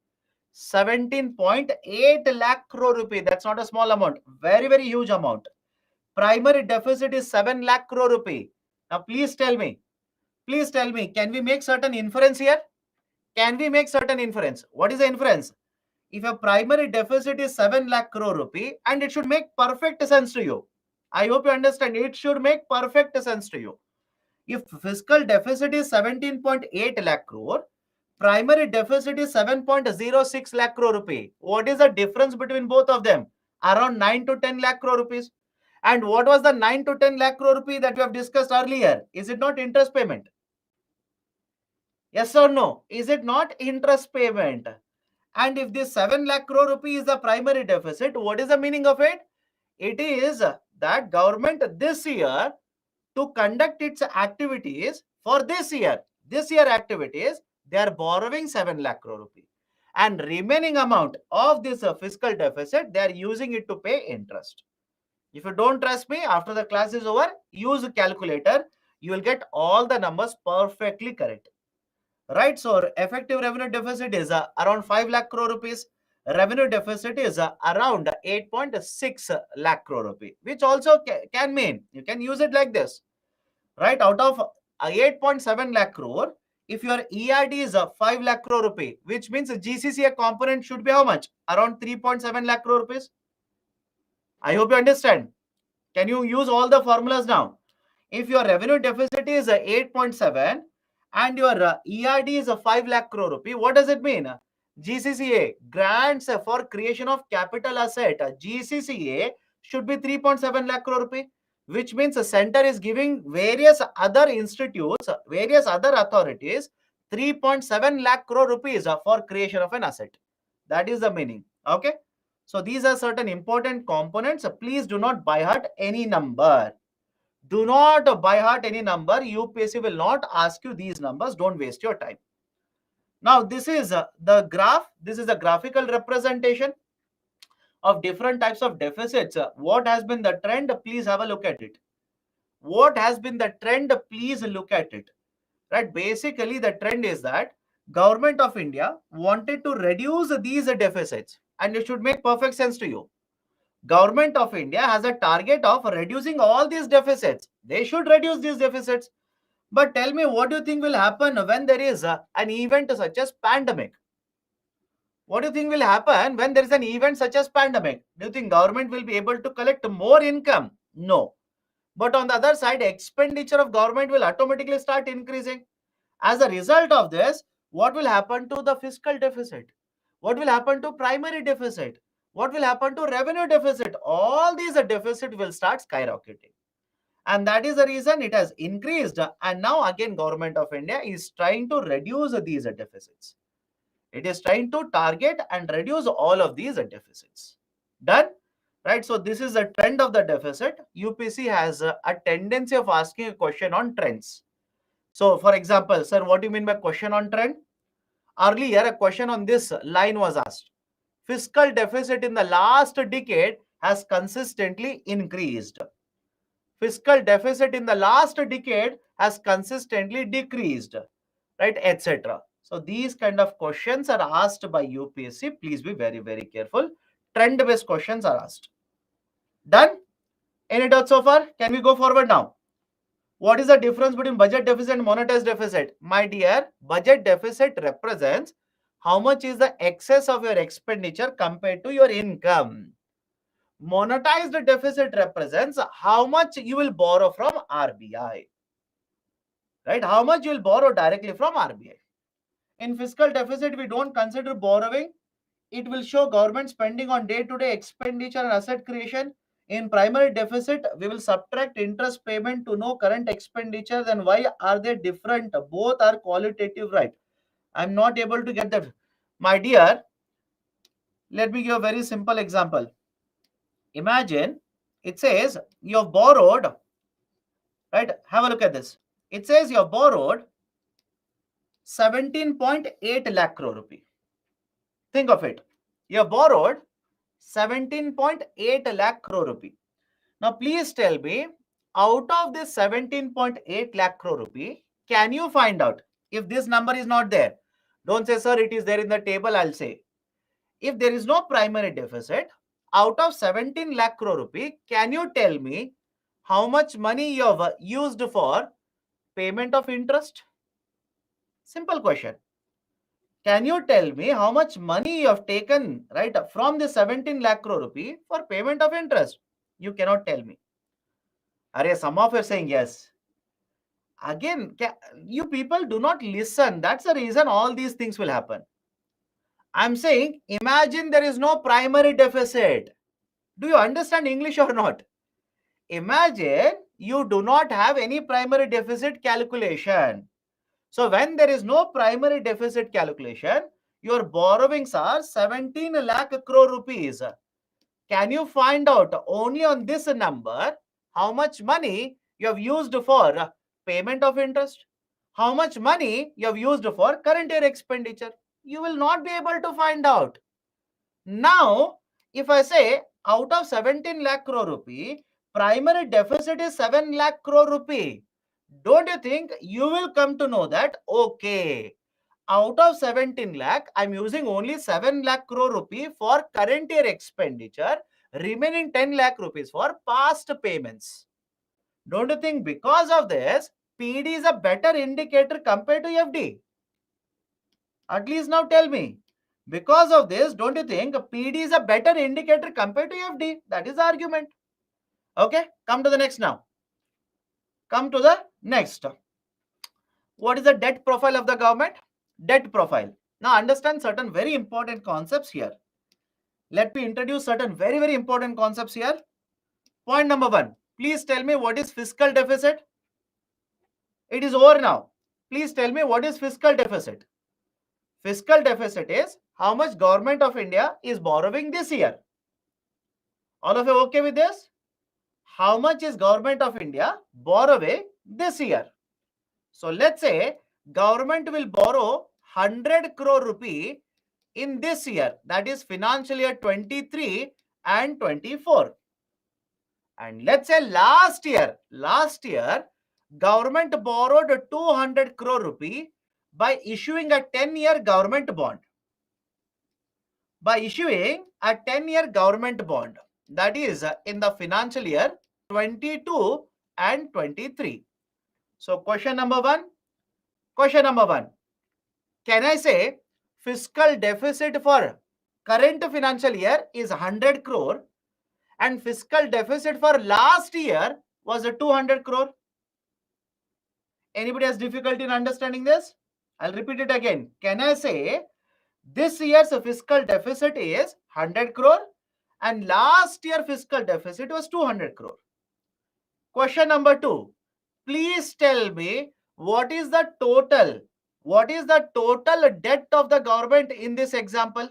17.8 lakh crore rupee. That's not a small amount. Very, very huge amount. Primary deficit is 7 lakh crore rupee. Now, please tell me, can we make certain inference here? Can we make certain inference? What is the inference? If a primary deficit is 7 lakh crore rupee, and it should make perfect sense to you. I hope you understand. It should make perfect sense to you. If fiscal deficit is 17.8 lakh crore, primary deficit is 7.06 lakh crore rupee. What is the difference between both of them? Around 9 to 10 lakh crore rupees. And what was the 9 to 10 lakh crore rupee that we have discussed earlier? Is it not interest payment? Yes or no? Is it not interest payment? And if this 7 lakh crore rupee is the primary deficit, what is the meaning of it? It is that government this year, to conduct its activities for this year activities, they are borrowing 7 lakh crore rupee. And remaining amount of this fiscal deficit, they are using it to pay interest. If you don't trust me, after the class is over, use a calculator. You will get all the numbers perfectly correct. Right, so effective revenue deficit is around 5 lakh crore rupees. Revenue deficit is around 8.6 lakh crore rupee, which also can mean, you can use it like this, right? Out of 8.7 lakh crore, if your ERD is 5 lakh crore rupee, which means GCCA component should be how much? Around 3.7 lakh crore rupees. I hope you understand. Can you use all the formulas now? If your revenue deficit is 8.7 and your ERD is 5 lakh crore rupee, what does it mean? GCCA, grants for creation of capital asset, GCCA should be 3.7 lakh crore rupee, which means the center is giving various other institutes, various other authorities 3.7 lakh crore rupees for creation of an asset. That is the meaning. Okay. So these are certain important components. Please do not by heart any number. Do not by heart any number. UPSC will not ask you these numbers. Don't waste your time. Now, this is the graph. This is a graphical representation of different types of deficits. What has been the trend? Please have a look at it. What has been the trend? Please look at it. Right? Basically, the trend is that Government of India wanted to reduce these deficits, and it should make perfect sense to you. Government of India has a target of reducing all these deficits. They should reduce these deficits. But tell me, what do you think will happen when there is an event such as pandemic? What do you think will happen when there is an event such as pandemic? Do you think government will be able to collect more income? No. But on the other side, expenditure of government will automatically start increasing. As a result of this, what will happen to the fiscal deficit? What will happen to primary deficit? What will happen to revenue deficit? All these deficit will start skyrocketing. And that is the reason it has increased. And now again, Government of India is trying to reduce these deficits. It is trying to target and reduce all of these deficits. Done? right? So this is the trend of the deficit. UPC has a tendency of asking a question on trends. So for example, sir, what do you mean by question on trend? Earlier, a question on this line was asked. Fiscal deficit in the last decade has consistently increased. Fiscal deficit in the last decade has consistently decreased, right, etc. So these kind of questions are asked by UPSC. Please be very, very careful. Trend based questions are asked. Done? Any doubts so far? Can we go forward now? What is the difference between budget deficit and monetized deficit? My dear, budget deficit represents how much is the excess of your expenditure compared to your income. Monetized deficit represents how much you will borrow from RBI. Right? How much you will borrow directly from RBI. In fiscal deficit, we don't consider borrowing. It will show government spending on day-to-day expenditure and asset creation. In primary deficit, we will subtract interest payment to know current expenditures and why are they different. Both are qualitative, right? I'm not able to get that. My dear, let me give a very simple example. Imagine it says you have borrowed, right? Have a look at this. It says you have borrowed 17.8 lakh crore rupee. Think of it. You have borrowed 17.8 lakh crore rupee. Now, please tell me, out of this 17.8 lakh crore rupee, can you find out if this number is not there? Don't say, sir, it is there in the table. I'll say, if there is no primary deficit, out of 17 lakh crore rupee, can you tell me how much money you have used for payment of interest? Simple question. Can you tell me how much money you have taken, right, from the 17 lakh crore rupee for payment of interest? You cannot tell me. Are some of you are saying yes? Again, you people do not listen. That's the reason all these things will happen. I'm saying, imagine there is no primary deficit. Do you understand English or not? Imagine you do not have any primary deficit calculation. So when there is no primary deficit calculation, your borrowings are 17 lakh crore rupees. Can you find out only on this number how much money you have used for payment of interest? How much money you have used for current year expenditure? You will not be able to find out. Now, if I say out of 17 lakh crore rupee, primary deficit is 7 lakh crore rupee. Don't you think you will come to know that, okay, out of 17 lakh, I'm using only 7 lakh crore rupee for current year expenditure, remaining 10 lakh rupees for past payments. Don't you think because of this, PD is a better indicator compared to FD? At least now tell me. Because of this, don't you think PD is a better indicator compared to FD? That is the argument. Okay, come to the next now. Come to the next. What is the debt profile of the government? Debt profile. Now understand certain very important concepts here. Let me introduce certain very, very important concepts here. Point number one. Please tell me what is fiscal deficit? It is over now. Please tell me what is fiscal deficit? Fiscal deficit is how much government of India is borrowing this year. All of you okay with this? How much is government of India borrowing this year? So let's say government will borrow 100 crore rupee in this year, that is financial year 23 and 24. And let's say last year, government borrowed 200 crore rupee by issuing a 10-year government bond. By issuing a 10-year government bond, that is in the financial year 22 and 23. So question number one, can I say fiscal deficit for current financial year is 100 crore and fiscal deficit for last year was a 200 crore? Anybody has difficulty in understanding this? I'll repeat it again. Can I say this year's fiscal deficit is 100 crore and last year fiscal deficit was 200 crore? Question number two. Please tell me what is the total debt of the government in this example?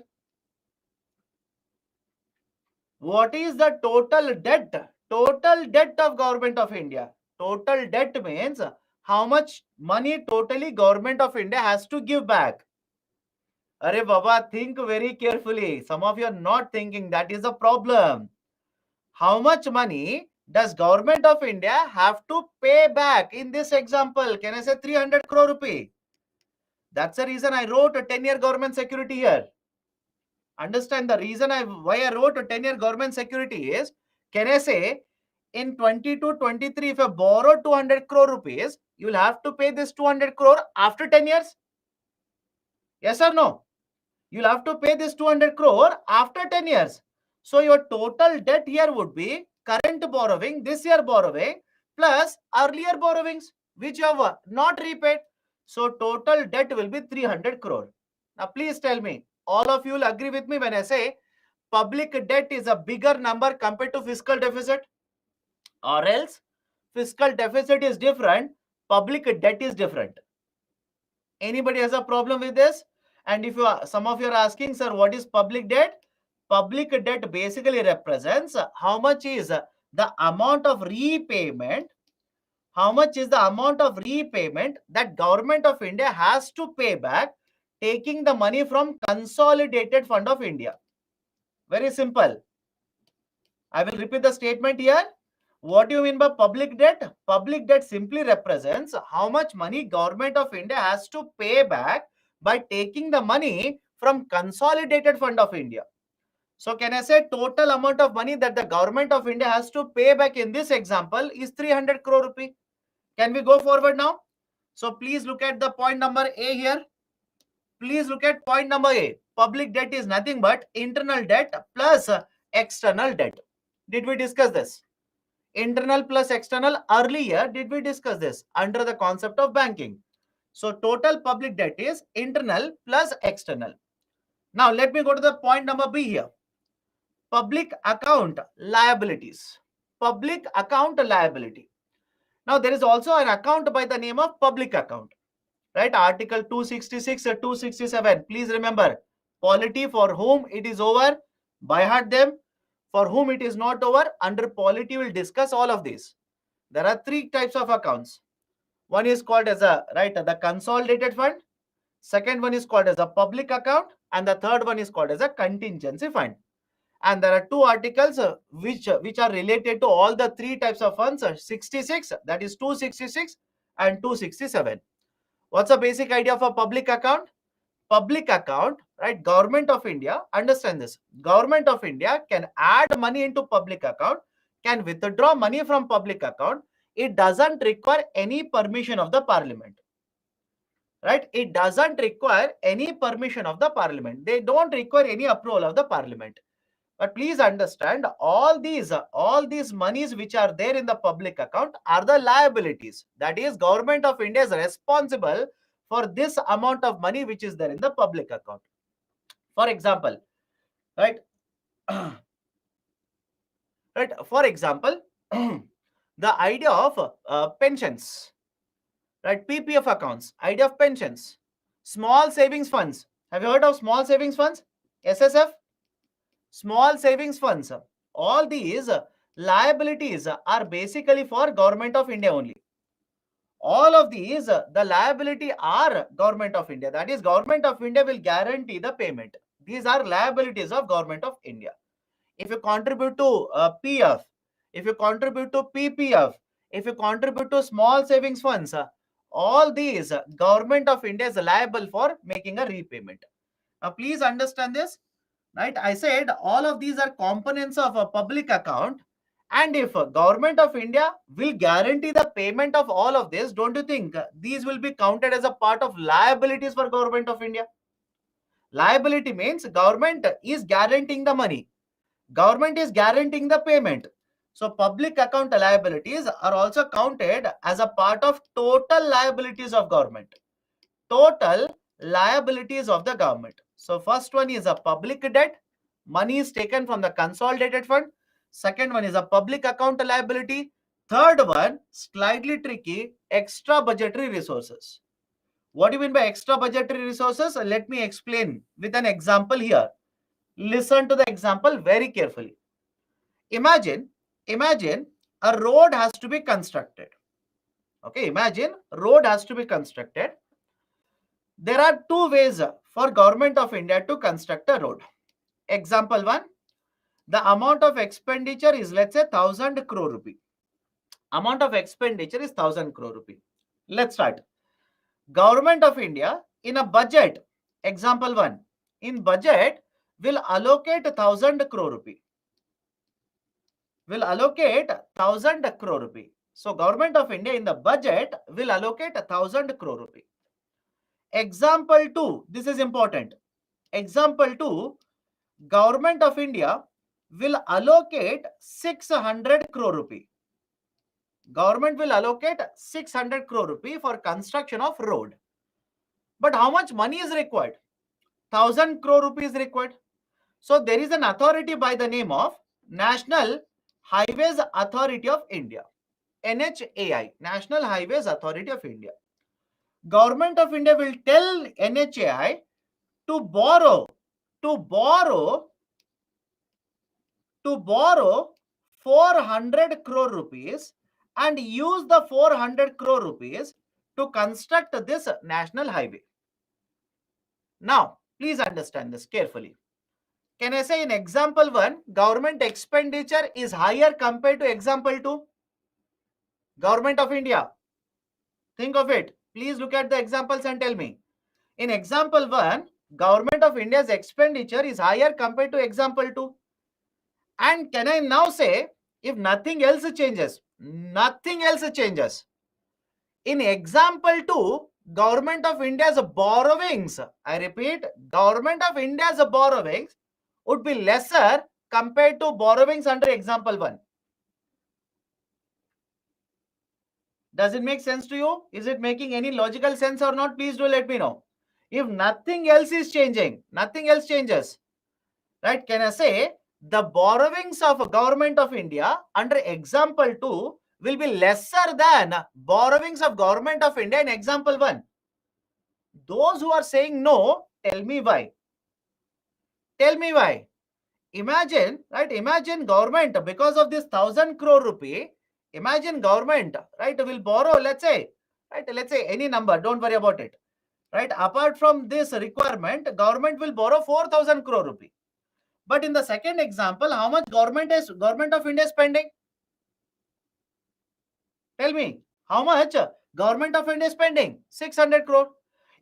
What is the total debt? Total debt of Government of India. Total debt means how much money totally Government of India has to give back. Arey Baba, think very carefully. Some of you are not thinking. That is a problem. How much money does Government of India have to pay back? In this example, can I say 300 crore rupee? That's the reason I wrote a 10-year government security here. Understand the reason why I wrote a 10-year government security is, can I say in 22-23, if you borrow 200 crore rupees, you'll have to pay this 200 crore after 10 years? Yes or no? You'll have to pay this 200 crore after 10 years. So your total debt here would be current borrowing, this year borrowing, plus earlier borrowings, which you have not repaid. So total debt will be 300 crore. Now please tell me, all of you will agree with me when I say public debt is a bigger number compared to fiscal deficit? Or else fiscal deficit is different, public debt is different. Anybody has a problem with this? And if you are, some of you are asking, sir, what is public debt? Public debt basically represents how much is the amount of repayment, how much is the amount of repayment that Government of India has to pay back, taking the money from Consolidated Fund of India. Very simple. I will repeat the statement here. What do you mean by public debt? Public debt simply represents how much money Government of India has to pay back by taking the money from Consolidated Fund of India. So can I say total amount of money that the Government of India has to pay back in this example is 300 crore rupee. Can we go forward now? So please look at the point number A here. Please look at point number A. Public debt is nothing but internal debt plus external debt. Did we discuss this? Internal plus external, earlier did we discuss this under the concept of banking? So total public debt is internal plus external. Now let me go to the point number B here. Public account liabilities. Public account liability. Now there is also an account by the name of public account, right? Article 266 or 267. Please remember, polity for whom it is over, by heart them. For whom it is not over, under polity we'll discuss all of these. There are three types of accounts. One is called as a, right, the consolidated fund. Second one is called as a public account, and the third one is called as a contingency fund. And there are two articles which are related to all the three types of funds. 66, that is 266 and 267. What's the basic idea of a public account? Public account, right? Government of India, understand this. Government of India can add money into public account, can withdraw money from public account. It doesn't require any permission of the parliament, right? It doesn't require any permission of the parliament. They don't require any approval of the parliament. But please understand, all these monies which are there in the public account are the liabilities. That is, Government of India is responsible for this amount of money which is there in the public account. For example, right? Right. For example, the idea of pensions, right? PPF accounts, idea of pensions, small savings funds. Have you heard of small savings funds? SSF, small savings funds. All these liabilities are basically for Government of India only. All of these, the liability are Government of India. That is, Government of India will guarantee the payment. These are liabilities of Government of India. If you contribute to PF, if you contribute to PPF, if you contribute to small savings funds, all these Government of India is liable for making a repayment. Now please understand this, right? I said all of these are components of a public account, and if Government of India will guarantee the payment of all of this, don't you think these will be counted as a part of liabilities for Government of India? Liability means government is guaranteeing the money. Government is guaranteeing the payment. So public account liabilities are also counted as a part of total liabilities of government. Total liabilities of the government. So first one is a public debt. Money is taken from the consolidated fund. Second one is a public account liability. Third one, slightly tricky, extra budgetary resources. What do you mean by extra budgetary resources? Let me explain with an example here. Listen to the example very carefully. Imagine a road has to be constructed. Okay, imagine road has to be constructed. There are two ways for Government of India to construct a road. Example 1, the amount of expenditure is, let's say, 1000 crore rupee. Amount of expenditure is 1000 crore rupee. Let's start. Government of India in a budget, example 1, in budget will allocate 1000 crore rupee. Will allocate 1000 crore rupee. So Government of India in the budget will allocate 1000 crore rupee. Example 2, this is important. Example 2, Government of India will allocate 600 crore rupee. Government will allocate 600 crore rupee for construction of road. But how much money is required? 1000 crore rupees required. So there is an authority by the name of National Highways Authority of India. NHAI, National Highways Authority of India. Government of India will tell NHAI to borrow 400 crore rupees and use the 400 crore rupees to construct this national highway. Now, please understand this carefully. Can I say in example 1, government expenditure is higher compared to example 2? Government of India. Think of it. Please look at the examples and tell me. In example 1, Government of India's expenditure is higher compared to example 2. And can I now say, if nothing else changes, in example 2, Government of India's borrowings, I repeat, Government of India's borrowings would be lesser compared to borrowings under example 1. Does it make sense to you? Is it making any logical sense or not? Please do let me know. If nothing else is changing, nothing else changes, right? Can I say the borrowings of Government of India under example 2 will be lesser than borrowings of Government of India in example 1? Those who are saying no, tell me why. Tell me why. Imagine, right? Imagine government, because of this 1000 crore rupee, imagine government, right, will borrow, let's say any number, don't worry about it, right? Apart from this requirement, government will borrow 4000 crore rupee. But in the second example, how much Government of India spending? Tell me, how much Government of India spending? 600 crore.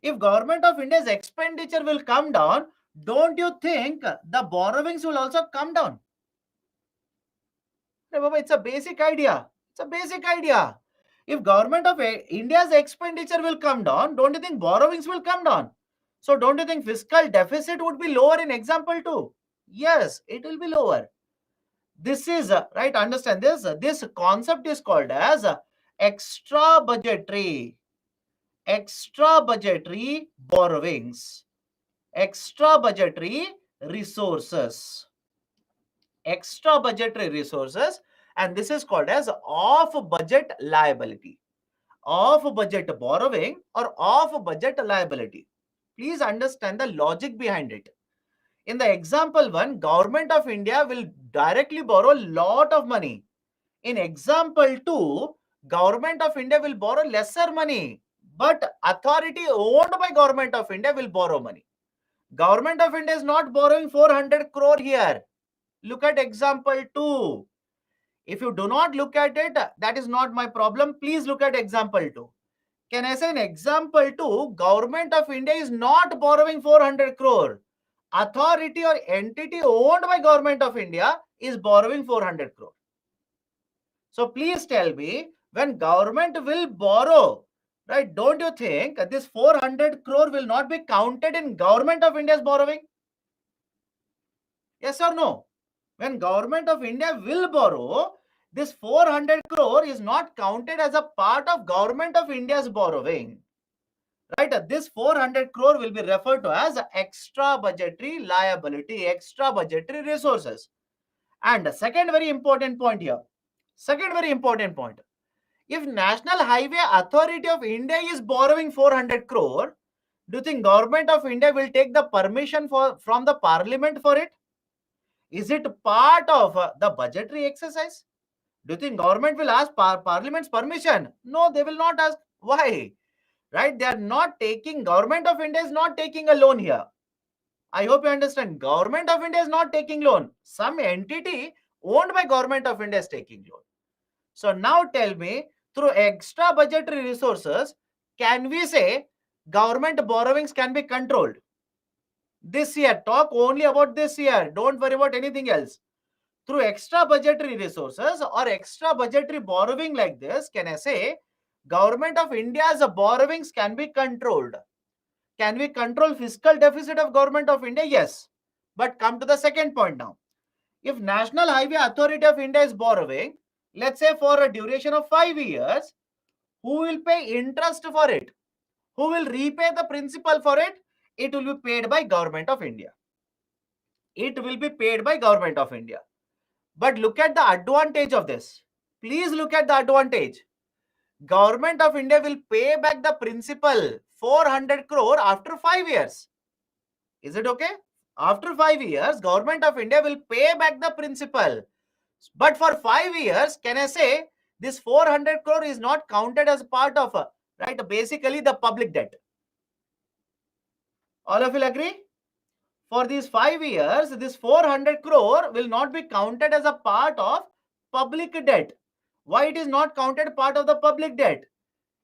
If Government of India's expenditure will come down, don't you think the borrowings will also come down? It's a basic idea. If Government of India's expenditure will come down, don't you think borrowings will come down? So don't you think fiscal deficit would be lower in example 2? Yes, it will be lower. This is, right, understand this. This concept is called as extra budgetary borrowings, extra budgetary resources, and this is called as off budget liability, off budget borrowing or off budget liability. Please understand the logic behind it. In the example 1, Government of India will directly borrow a lot of money. In example 2, Government of India will borrow lesser money, but authority owned by Government of India will borrow money. Government of India is not borrowing 400 crore here. Look at example 2. If you do not look at it, that is not my problem. Please look at example 2. Can I say in example 2, Government of India is not borrowing 400 crore. Authority or entity owned by Government of India is borrowing 400 crore. So please tell me, when government will borrow, right, don't you think this 400 crore will not be counted in Government of India's borrowing? Yes or no? When Government of India will borrow, this 400 crore is not counted as a part of Government of India's borrowing. Right? This 400 crore will be referred to as extra budgetary liability, extra budgetary resources. And second very important point here. If National Highway Authority of India is borrowing 400 crore, do you think Government of India will take the permission from the Parliament for it? Is it part of the budgetary exercise? Do you think government will ask Parliament's permission? No, they will not ask. Why? Right? They are not taking, Government of India is not taking a loan here. I hope you understand. Government of India is not taking loan. Some entity owned by Government of India is taking loan. So now tell me, through extra budgetary resources, can we say government borrowings can be controlled? This year, talk only about this year. Don't worry about anything else. Through extra budgetary resources or extra budgetary borrowing like this, can I say Government of India's borrowings can be controlled? Can we control fiscal deficit of Government of India? Yes. But come to the second point now. If National Highway Authority of India is borrowing, let's say for a duration of 5 years, who will pay interest for it? Who will repay the principal for it? It will be paid by Government of India. It will be paid by Government of India. But look at the advantage of this. Please look at the advantage. Government of India will pay back the principal 400 crore after 5 years. Is it okay? After 5 years, Government of India will pay back the principal. But for 5 years, can I say this 400 crore is not counted as part of, right, basically the public debt. All of you will agree? For these 5 years, this 400 crore will not be counted as a part of public debt. Why it is not counted part of the public debt?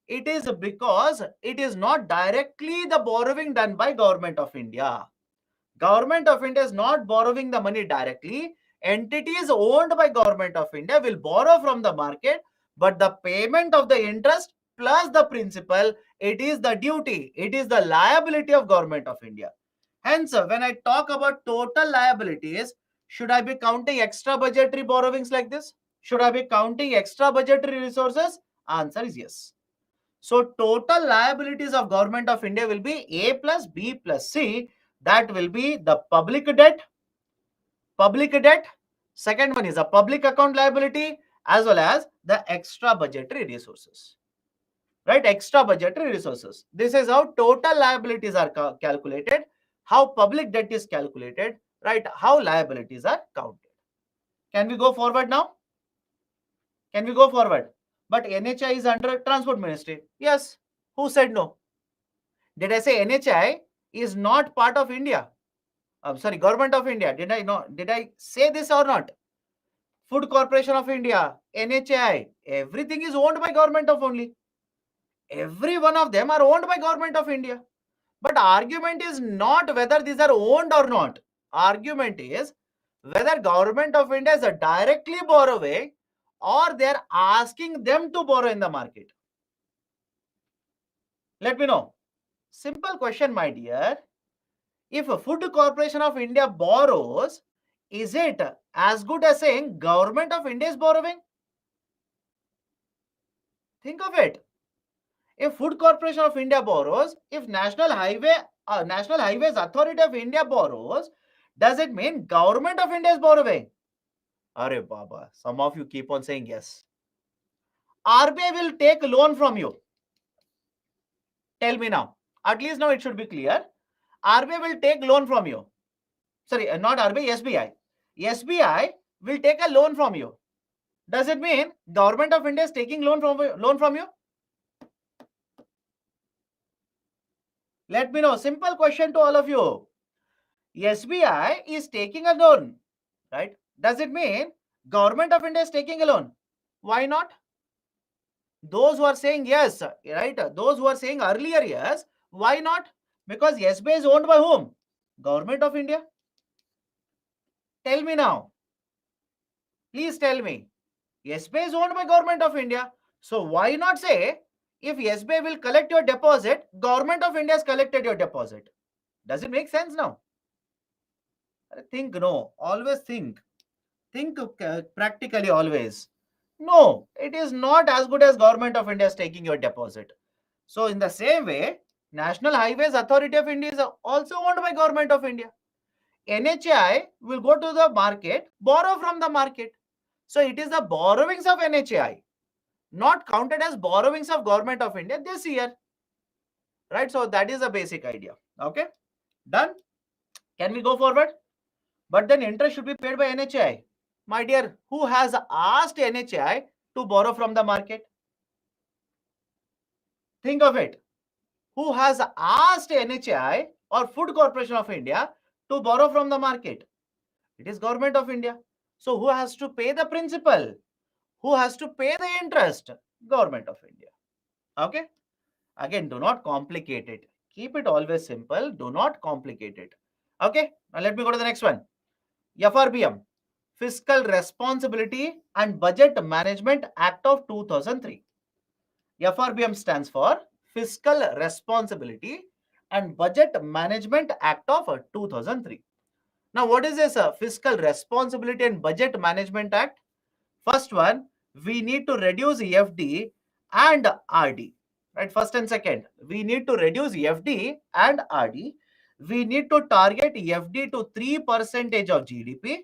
It is because it is not directly the borrowing done by Government of India. Government of India is not borrowing the money directly. Entities owned by Government of India will borrow from the market, but the payment of the interest plus the principal, it is the duty, it is the liability of Government of India. Hence, when I talk about total liabilities, should I be counting extra budgetary borrowings like this? Should I be counting extra budgetary resources? Answer is yes. So total liabilities of Government of India will be A plus B plus C. That will be the public debt. Second one is a public account liability as well as the extra budgetary resources. Right? Extra budgetary resources. This is how total liabilities are calculated, how public debt is calculated, right? How liabilities are counted. Can we go forward now? Can we go forward? But NHI is under Transport Ministry. Yes. Who said no? Did I say NHI is not part of India? I'm sorry, Government of India. Did I say this or not? Food Corporation of India, NHI, everything is owned by government of only. Every one of them are owned by Government of India. But argument is not whether these are owned or not. Argument is whether Government of India is directly borrowing or they are asking them to borrow in the market. Let me know. Simple question, my dear. If a Food Corporation of India borrows, is it as good as saying Government of India is borrowing? Think of it. If Food Corporation of India borrows, if National Highways Authority of India borrows, does it mean Government of India is borrowing? Arey Baba, some of you keep on saying yes. RBI will take loan from you. Tell me now. At least now it should be clear. RBI will take loan from you. Sorry, not RBI, SBI. SBI will take a loan from you. Does it mean Government of India is taking loan from you? Let me know. Simple question to all of you. SBI is taking a loan, right? Does it mean Government of India is taking a loan? Why not? Those who are saying yes, right? Those who are saying earlier yes, why not? Because SBI is owned by whom? Government of India. Tell me now. Please tell me. SBI is owned by Government of India. So why not say if SBI will collect your deposit, Government of India has collected your deposit? Does it make sense now? Think no. Always think. Think practically always. No, it is not as good as Government of India is taking your deposit. So in the same way, National Highways Authority of India is also owned by Government of India. NHAI will go to the market, borrow from the market. So it is the borrowings of NHAI, not counted as borrowings of Government of India this year. Right? So that is the basic idea. Okay? Done? Can we go forward? But then interest should be paid by NHAI. My dear, who has asked NHAI to borrow from the market? Think of it. Who has asked NHAI or Food Corporation of India to borrow from the market? It is Government of India. So who has to pay the principal? Who has to pay the interest? Government of India. Okay. Again, do not complicate it. Keep it always simple. Do not complicate it. Okay. Now let me go to the next one. FRBM, Fiscal Responsibility and Budget Management Act of 2003. FRBM stands for Fiscal Responsibility and Budget Management Act of 2003. Now, what is this Fiscal Responsibility and Budget Management Act? First one, we need to reduce FD and RD. Right, first and second, we need to reduce FD and RD. We need to target FD to 3% of GDP,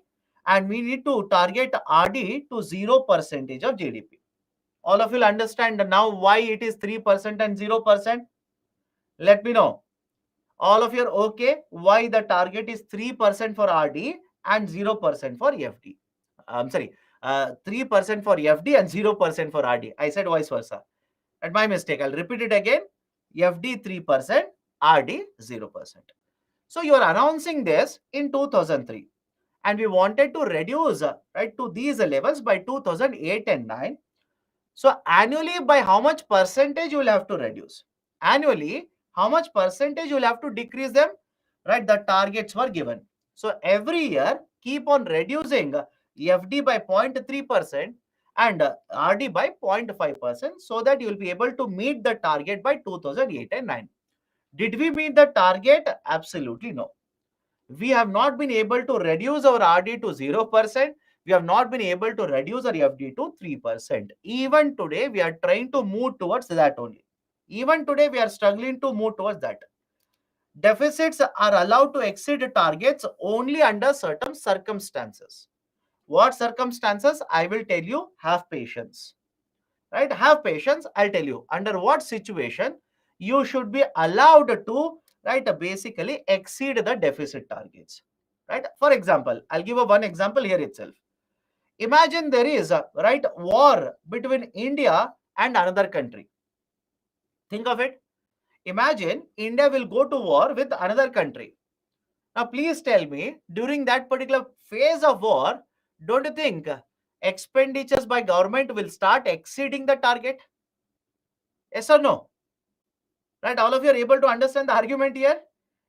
and we need to target RD to 0% of GDP. All of you will understand now why it is 3% and 0%. Let me know. All of you are okay why the target is 3% for RD and 0% for FD. I'm sorry, 3% for FD and 0% for RD. I said vice versa. At my mistake, I'll repeat it again. FD 3%, RD 0%. So you are announcing this in 2003, and we wanted to reduce right to these levels by 2008 and 9. So annually, by how much percentage you will have to reduce? Annually, how much percentage you will have to decrease them? Right, the targets were given. So every year, keep on reducing FD by 0.3% and RD by 0.5% so that you will be able to meet the target by 2008 and 9. Did we meet the target? Absolutely no. We have not been able to reduce our RD to 0%. We have not been able to reduce our FD to 3%. Even today, we are trying to move towards that only. Even today, we are struggling to move towards that. Deficits are allowed to exceed targets only under certain circumstances. What circumstances? I will tell you. Have patience. Right? Have patience. I'll tell you. Under what situation you should be allowed to, right, basically exceed the deficit targets. Right? For example, I'll give one example here itself. Imagine there is a right war between India and another country. Think of it. Imagine India will go to war with another country. Now, please tell me, during that particular phase of war, don't you think expenditures by government will start exceeding the target? Yes or no? Right? All of you are able to understand the argument here.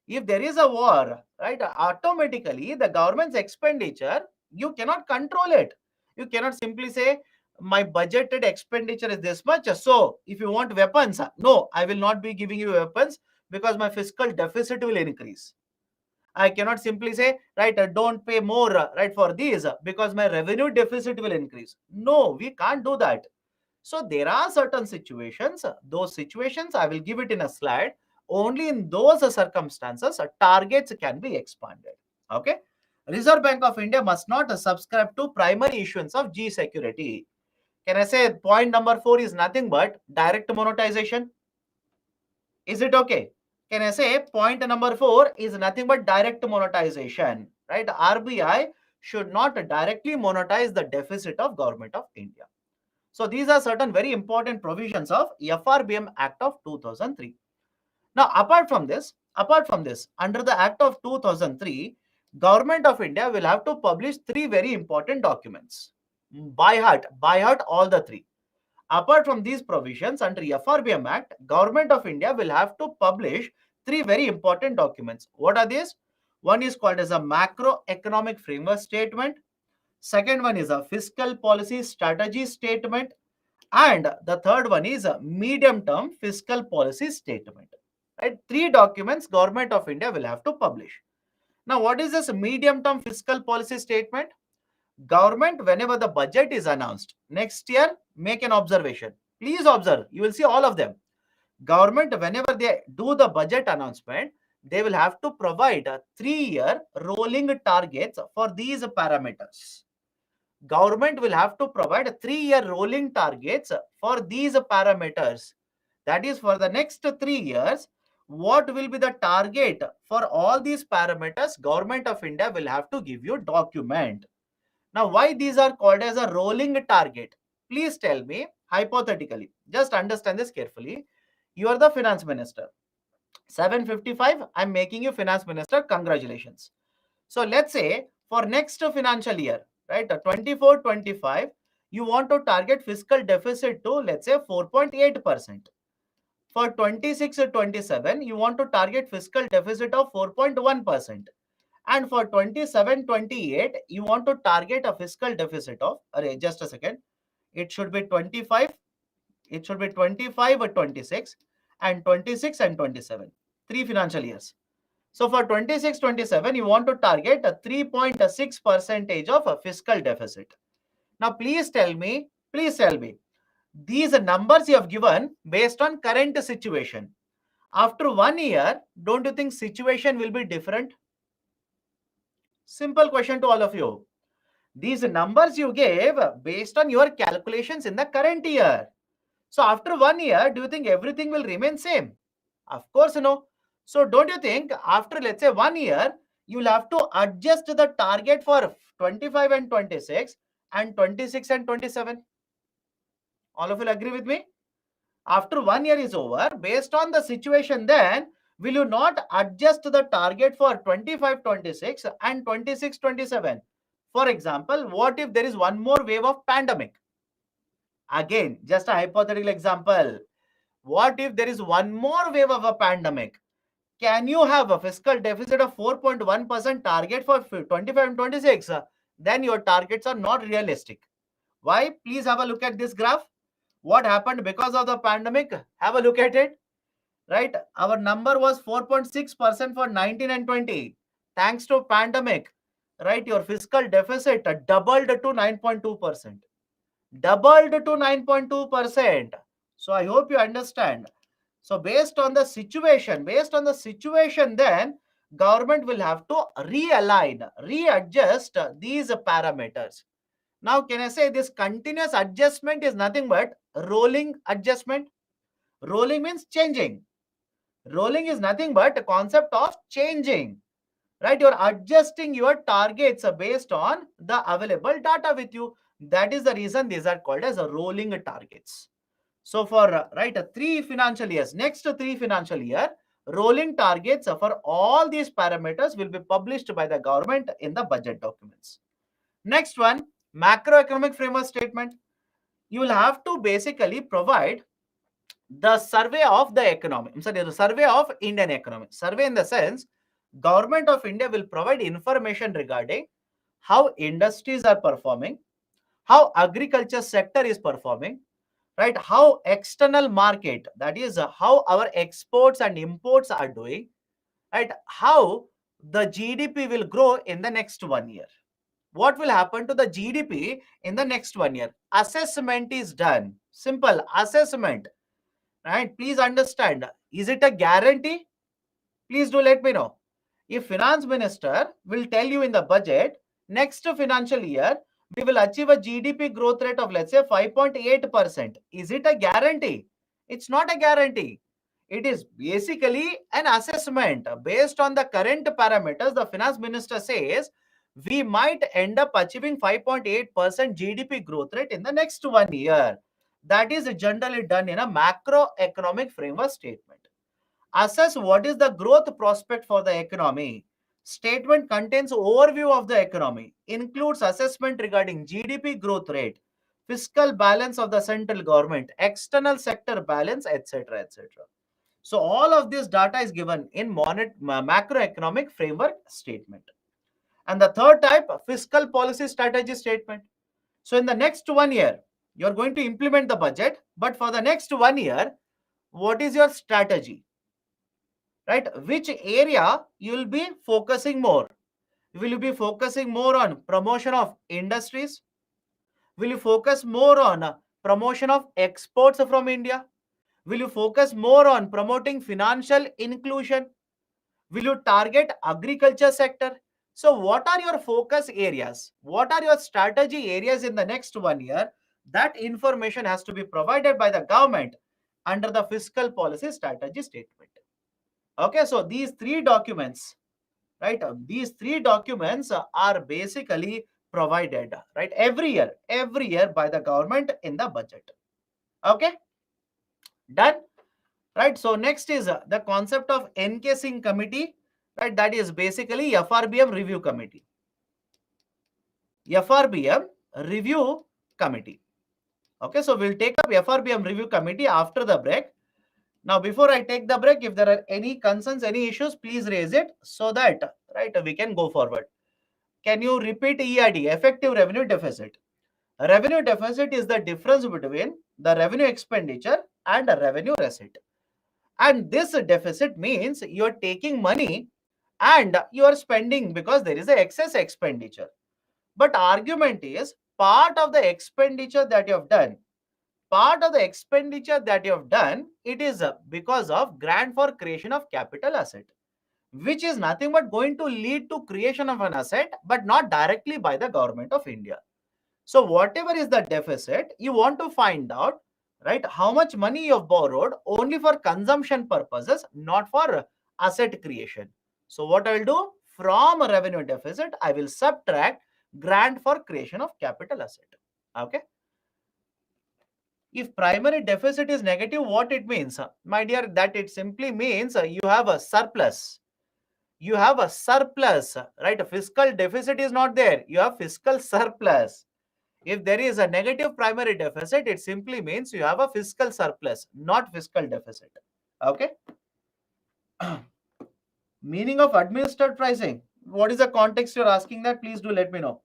If there is a war, right, automatically the government's expenditure, you cannot control it. You cannot simply say, my budgeted expenditure is this much. So if you want weapons, no, I will not be giving you weapons because my fiscal deficit will increase. I cannot simply say, right, don't pay more, right, for these because my revenue deficit will increase. No, we can't do that. So there are certain situations, those situations I will give it in a slide. Only in those circumstances, targets can be expanded. Okay. Reserve Bank of India must not subscribe to primary issuance of G security. Can I say point number 4 is nothing but direct monetization? Is it okay? Can I say point number 4 is nothing but direct monetization, right? RBI should not directly monetize the deficit of Government of India. So these are certain very important provisions of FRBM Act of 2003. Now, apart from this, under the Act of 2003, Government of India will have to publish 3 very important documents. By heart, all the 3. Apart from these provisions under FRBM Act, Government of India will have to publish 3 very important documents. What are these? One is called as a macroeconomic framework statement. Second one is a fiscal policy strategy statement. And the third one is a medium-term fiscal policy statement. Right? 3 documents Government of India will have to publish. Now, what is this medium-term fiscal policy statement? Government, whenever the budget is announced next year, make an observation. Please observe. You will see all of them. Government, whenever they do the budget announcement, they will have to provide a 3-year rolling targets for these parameters. Government will have to provide a 3-year rolling targets for these parameters. That is, for the next 3 years, what will be the target for all these parameters, Government of India will have to give you document. Now, why these are called as a rolling target? Please tell me, hypothetically, just understand this carefully. You are the finance minister. 7:55, I'm making you finance minister. Congratulations. So let's say for next financial year, right, 24-25, you want to target fiscal deficit to, let's say, 4.8%. For 26-27, you want to target fiscal deficit of 4.1%. And for 27-28, you want to target a fiscal deficit of, just a second, it should be 25, it should be 25 or 26, and 26 and 27, 3 financial years. So for 26-27, you want to target a 3.6 percentage of a fiscal deficit. Now please tell me, these numbers you have given based on current situation. After 1 year, don't you think situation will be different? Simple question to all of you. These numbers you gave based on your calculations in the current year. So after 1 year, do you think everything will remain same? Of course, no. So don't you think after, let's say, 1 year, you'll have to adjust the target for 25 and 26 and 26 and 27? All of you will agree with me? After 1 year is over, based on the situation, then will you not adjust the target for 25-26 and 26-27? For example, what if there is one more wave of pandemic? Again, just a hypothetical example. What if there is one more wave of a pandemic? Can you have a fiscal deficit of 4.1% target for 25 and 26? Then your targets are not realistic. Why? Please have a look at this graph. What happened because of the pandemic? Have a look at it. Right? Our number was 4.6% for 19 and 20. Thanks to pandemic, right? Your fiscal deficit doubled to 9.2%. Doubled to 9.2%. So I hope you understand. So based on the situation, then government will have to realign, readjust these parameters. Now, can I say this continuous adjustment is nothing but rolling adjustment? Rolling means changing. Rolling is nothing but a concept of changing, right? You're adjusting your targets based on the available data with you. That is the reason these are called as rolling targets. So for 3 financial years, next 3 financial year, rolling targets for all these parameters will be published by the government in the budget documents. Next one, macroeconomic framework statement. You will have to basically provide the survey of the economy. I'm sorry, the survey of Indian economy. Survey in the sense, government of India will provide information regarding how industries are performing, how agriculture sector is performing, right? How external market, that is how our exports and imports are doing, right? How the GDP will grow in the next 1 year. What will happen to the GDP in the next 1 year? Assessment is done. Simple assessment, right? Please understand. Is it a guarantee? Please do let me know. If finance minister will tell you in the budget, next financial year, we will achieve a GDP growth rate of, let's say, 5.8%. Is it a guarantee? It's not a guarantee. It is basically an assessment based on the current parameters. The finance minister says we might end up achieving 5.8% GDP growth rate in the next 1 year. That is generally done in a macroeconomic framework statement. Assess what is the growth prospect for the economy. Statement contains overview of the economy, includes assessment regarding GDP growth rate, fiscal balance of the central government, external sector balance, etc., etc. So all of this data is given in macroeconomic framework statement. And the third type, fiscal policy strategy statement. So in the next 1 year, you're going to implement the budget, but for the next 1 year, what is your strategy? Right? Which area you will be focusing more? Will you be focusing more on promotion of industries? Will you focus more on promotion of exports from India? Will you focus more on promoting financial inclusion? Will you target agriculture sector? So what are your focus areas? What are your strategy areas in the next 1 year? That information has to be provided by the government under the fiscal policy strategy statement. Okay, so these three documents, right? These three documents are basically provided, right? Every year by the government in the budget. Okay, done, right? So next is the concept of encasing committee, right? That is basically FRBM review committee. FRBM review committee. Okay, so we'll take up FRBM review committee after the break. Now, before I take the break, if there are any concerns, any issues, please raise it so that, right, we can go forward. Can you repeat ERD, effective revenue deficit? Revenue deficit is the difference between the revenue expenditure and the revenue receipt. And this deficit means you're taking money and you are spending because there is an excess expenditure. But argument is part of the expenditure that you have done, it is because of grant for creation of capital asset, which is nothing but going to lead to creation of an asset, but not directly by the government of India. So whatever is the deficit, you want to find out, right, how much money you have borrowed only for consumption purposes, not for asset creation. So what I will do, from a revenue deficit, I will subtract grant for creation of capital asset. Okay. If primary deficit is negative, what it means? My dear, that it simply means you have a surplus. You have a surplus, right? A fiscal deficit is not there. You have fiscal surplus. If there is a negative primary deficit, it simply means you have a fiscal surplus, not fiscal deficit. Okay. Meaning of administered pricing. What is the context you're asking that? Please do let me know.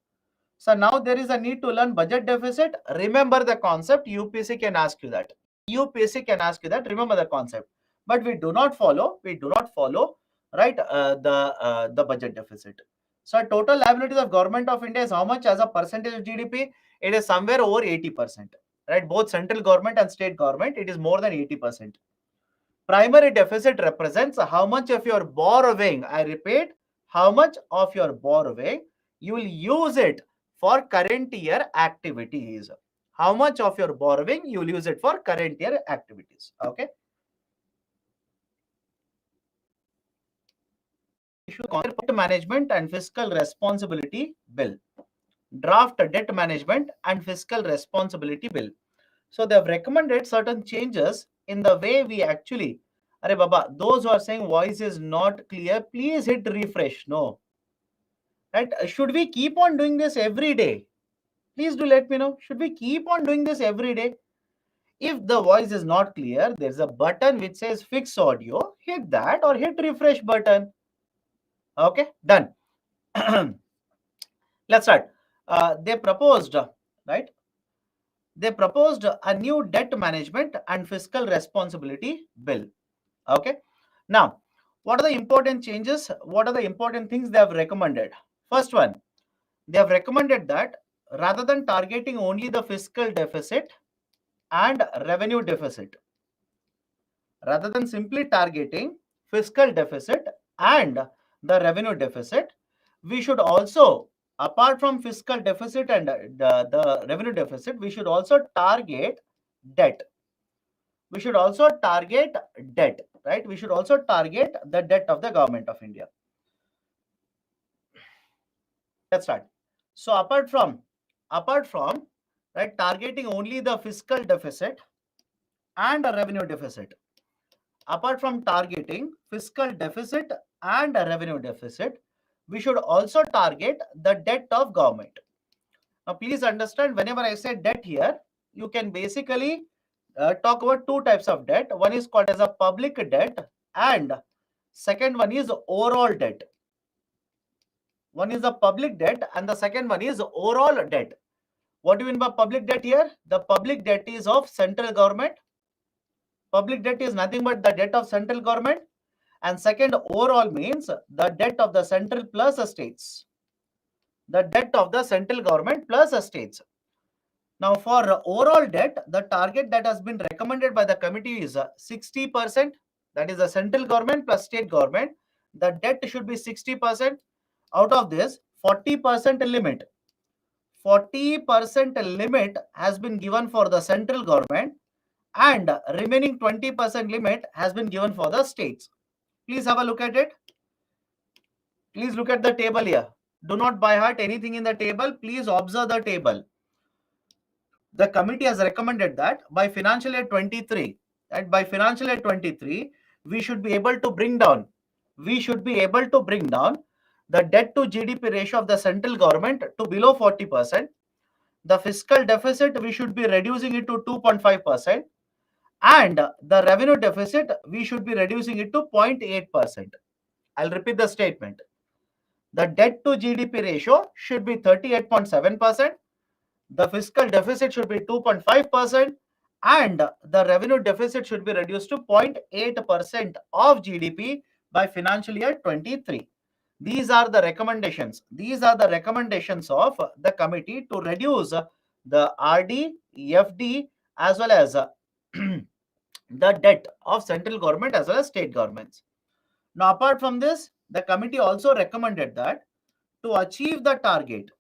So now there is a need to learn budget deficit. Remember the concept. UPSC can ask you that. UPSC can ask you that. Remember the concept. But we do not follow. Right, the budget deficit. So total liabilities of government of India is how much as a percentage of GDP? It is somewhere over 80%. Right, both central government and state government, it is more than 80%. Primary deficit represents how much of your borrowing, I repeat, how much of your borrowing you will use it for current year activities. How much of your borrowing you will use it for current year activities. Okay. Debt management and fiscal responsibility bill. Draft debt management and fiscal responsibility bill. So they have recommended certain changes in the way we actually. Arey Baba, those who are saying voice is not clear, please hit refresh. No. Right? Should we keep on doing this every day? Please do let me know. Should we keep on doing this every day? If the voice is not clear, there's a button which says fix audio. Hit that or hit refresh button. Okay, done. Let's start. They proposed, right? They proposed a new debt management and fiscal responsibility bill. Okay. Now, what are the important changes? What are the important things they have recommended? First one, they have recommended that rather than targeting only the fiscal deficit and revenue deficit, rather than simply targeting fiscal deficit and the revenue deficit, we should also, apart from fiscal deficit and the revenue deficit, we should also target debt. We should also target debt, right? We should also target the debt of the government of India. Let's start. So apart from right, targeting only the fiscal deficit and a revenue deficit, apart from targeting fiscal deficit and a revenue deficit, we should also target the debt of government. Now, please understand, whenever I say debt here, you can basically talk about two types of debt. One is called as a public debt and second one is overall debt. One is the public debt and the second one is overall debt. What do you mean by public debt here? The public debt is of central government. Public debt is nothing but the debt of central government. And second, overall means the debt of the central plus states. The debt of the central government plus states. Now, for overall debt, the target that has been recommended by the committee is 60%. That is the central government plus state government. The debt should be 60%. Out of this, 40% limit. 40% limit has been given for the central government and remaining 20% limit has been given for the states. Please have a look at it. Please look at the table here. Do not by heart anything in the table. Please observe the table. The committee has recommended that by financial year 23, and by financial year 23, we should be able to bring down, the debt to GDP ratio of the central government to below 40%. The fiscal deficit, we should be reducing it to 2.5%. And the revenue deficit, we should be reducing it to 0.8%. I'll repeat the statement. The debt to GDP ratio should be 38.7%. The fiscal deficit should be 2.5%, and the revenue deficit should be reduced to 0.8% of GDP by financial year 23. These are the recommendations. These are the recommendations of the committee to reduce the RD, FD, as well as the debt of central government as well as state governments. Now, apart from this, the committee also recommended that to achieve the target,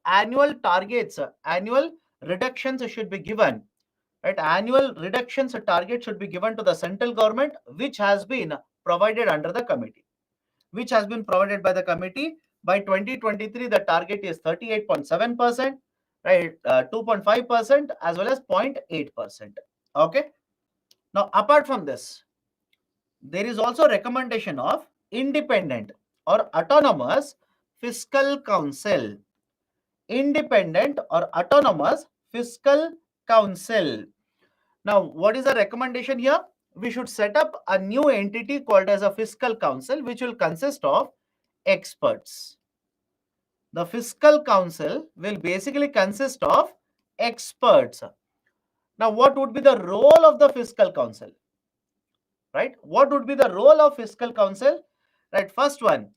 annual targets, annual reductions should be given. Right, annual reductions target should be given to the central government, which has been provided under the committee, which has been provided by the committee. By 2023, the target is 38.7%, right, 2.5% as well as 0.8%. Okay. Now, apart from this, there is also recommendation of independent or autonomous fiscal council. Independent or autonomous fiscal council. Now, what is the recommendation here? We should set up a new entity called as a fiscal council, which will consist of experts. The fiscal council will basically consist of experts. Now, what would be the role of the fiscal council? Right? What would be the role of fiscal council? Right, first one,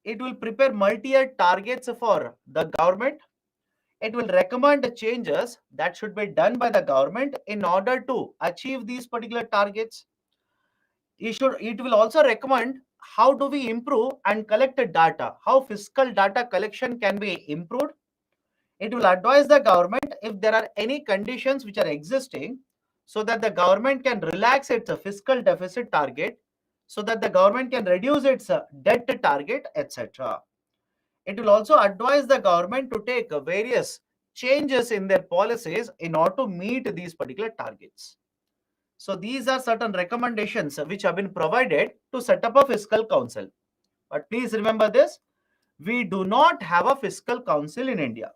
it will prepare multi-year targets for the government. It will recommend changes that should be done by the government in order to achieve these particular targets. It will also recommend how do we improve and collect the data, how fiscal data collection can be improved. It will advise the government if there are any conditions which are existing, so that the government can relax its fiscal deficit target, so that the government can reduce its debt target, etc. It will also advise the government to take various changes in their policies in order to meet these particular targets. So these are certain recommendations which have been provided to set up a fiscal council. But please remember this, we do not have a fiscal council in India.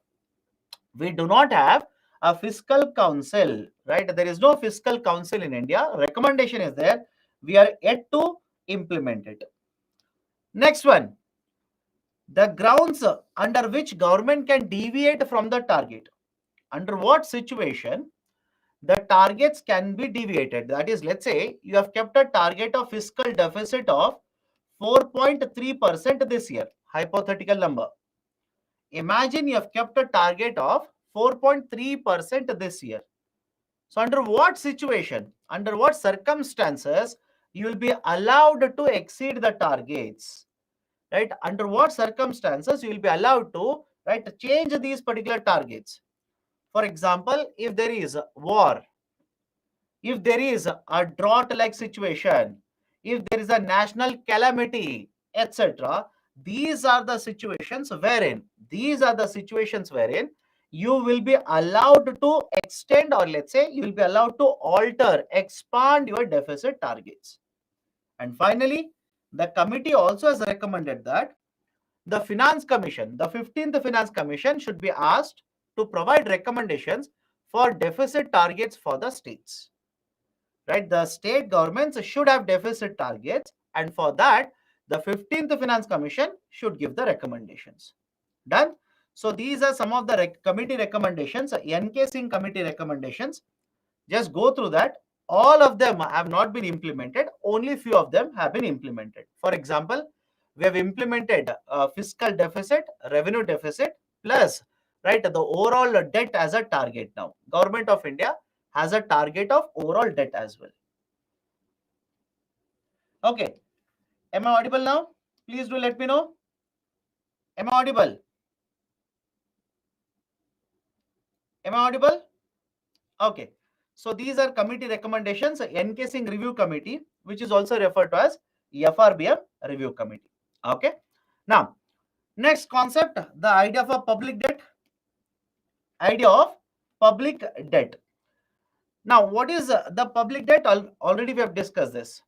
We do not have a fiscal council, right? There is no fiscal council in India. Recommendation is there. We are yet to implement it. Next one, the grounds under which government can deviate from the target. Under what situation the targets can be deviated? That is, let's say you have kept a target of fiscal deficit of 4.3% this year, hypothetical number. Imagine you have kept a target of 4.3% this year. So under what situation, under what circumstances you will be allowed to exceed the targets? Right? Under what circumstances you will be allowed to, right, change these particular targets? For example, if there is war, if there is a drought-like situation, if there is a national calamity, etc., these are the situations wherein you will be allowed to extend, or let's say you will be allowed to alter, expand your deficit targets. And finally, the committee also has recommended that the Finance Commission, the 15th Finance Commission, should be asked to provide recommendations for deficit targets for the states. Right? The state governments should have deficit targets, and for that, the 15th Finance Commission should give the recommendations. Done? So these are some of the committee recommendations, NK Singh committee recommendations. Just go through that. All of them have not been implemented. Only few of them have been implemented. For example, we have implemented fiscal deficit, revenue deficit, plus, right, the overall debt as a target now. Government of India has a target of overall debt as well. Okay. Am I audible now? Please do let me know. Am I audible? Am I audible? Okay. So these are committee recommendations, encasing review committee, which is also referred to as FRBM review committee. Okay. Now, next concept, the idea of a public debt. Idea of public debt. Now, what is the public debt? Already we have discussed this,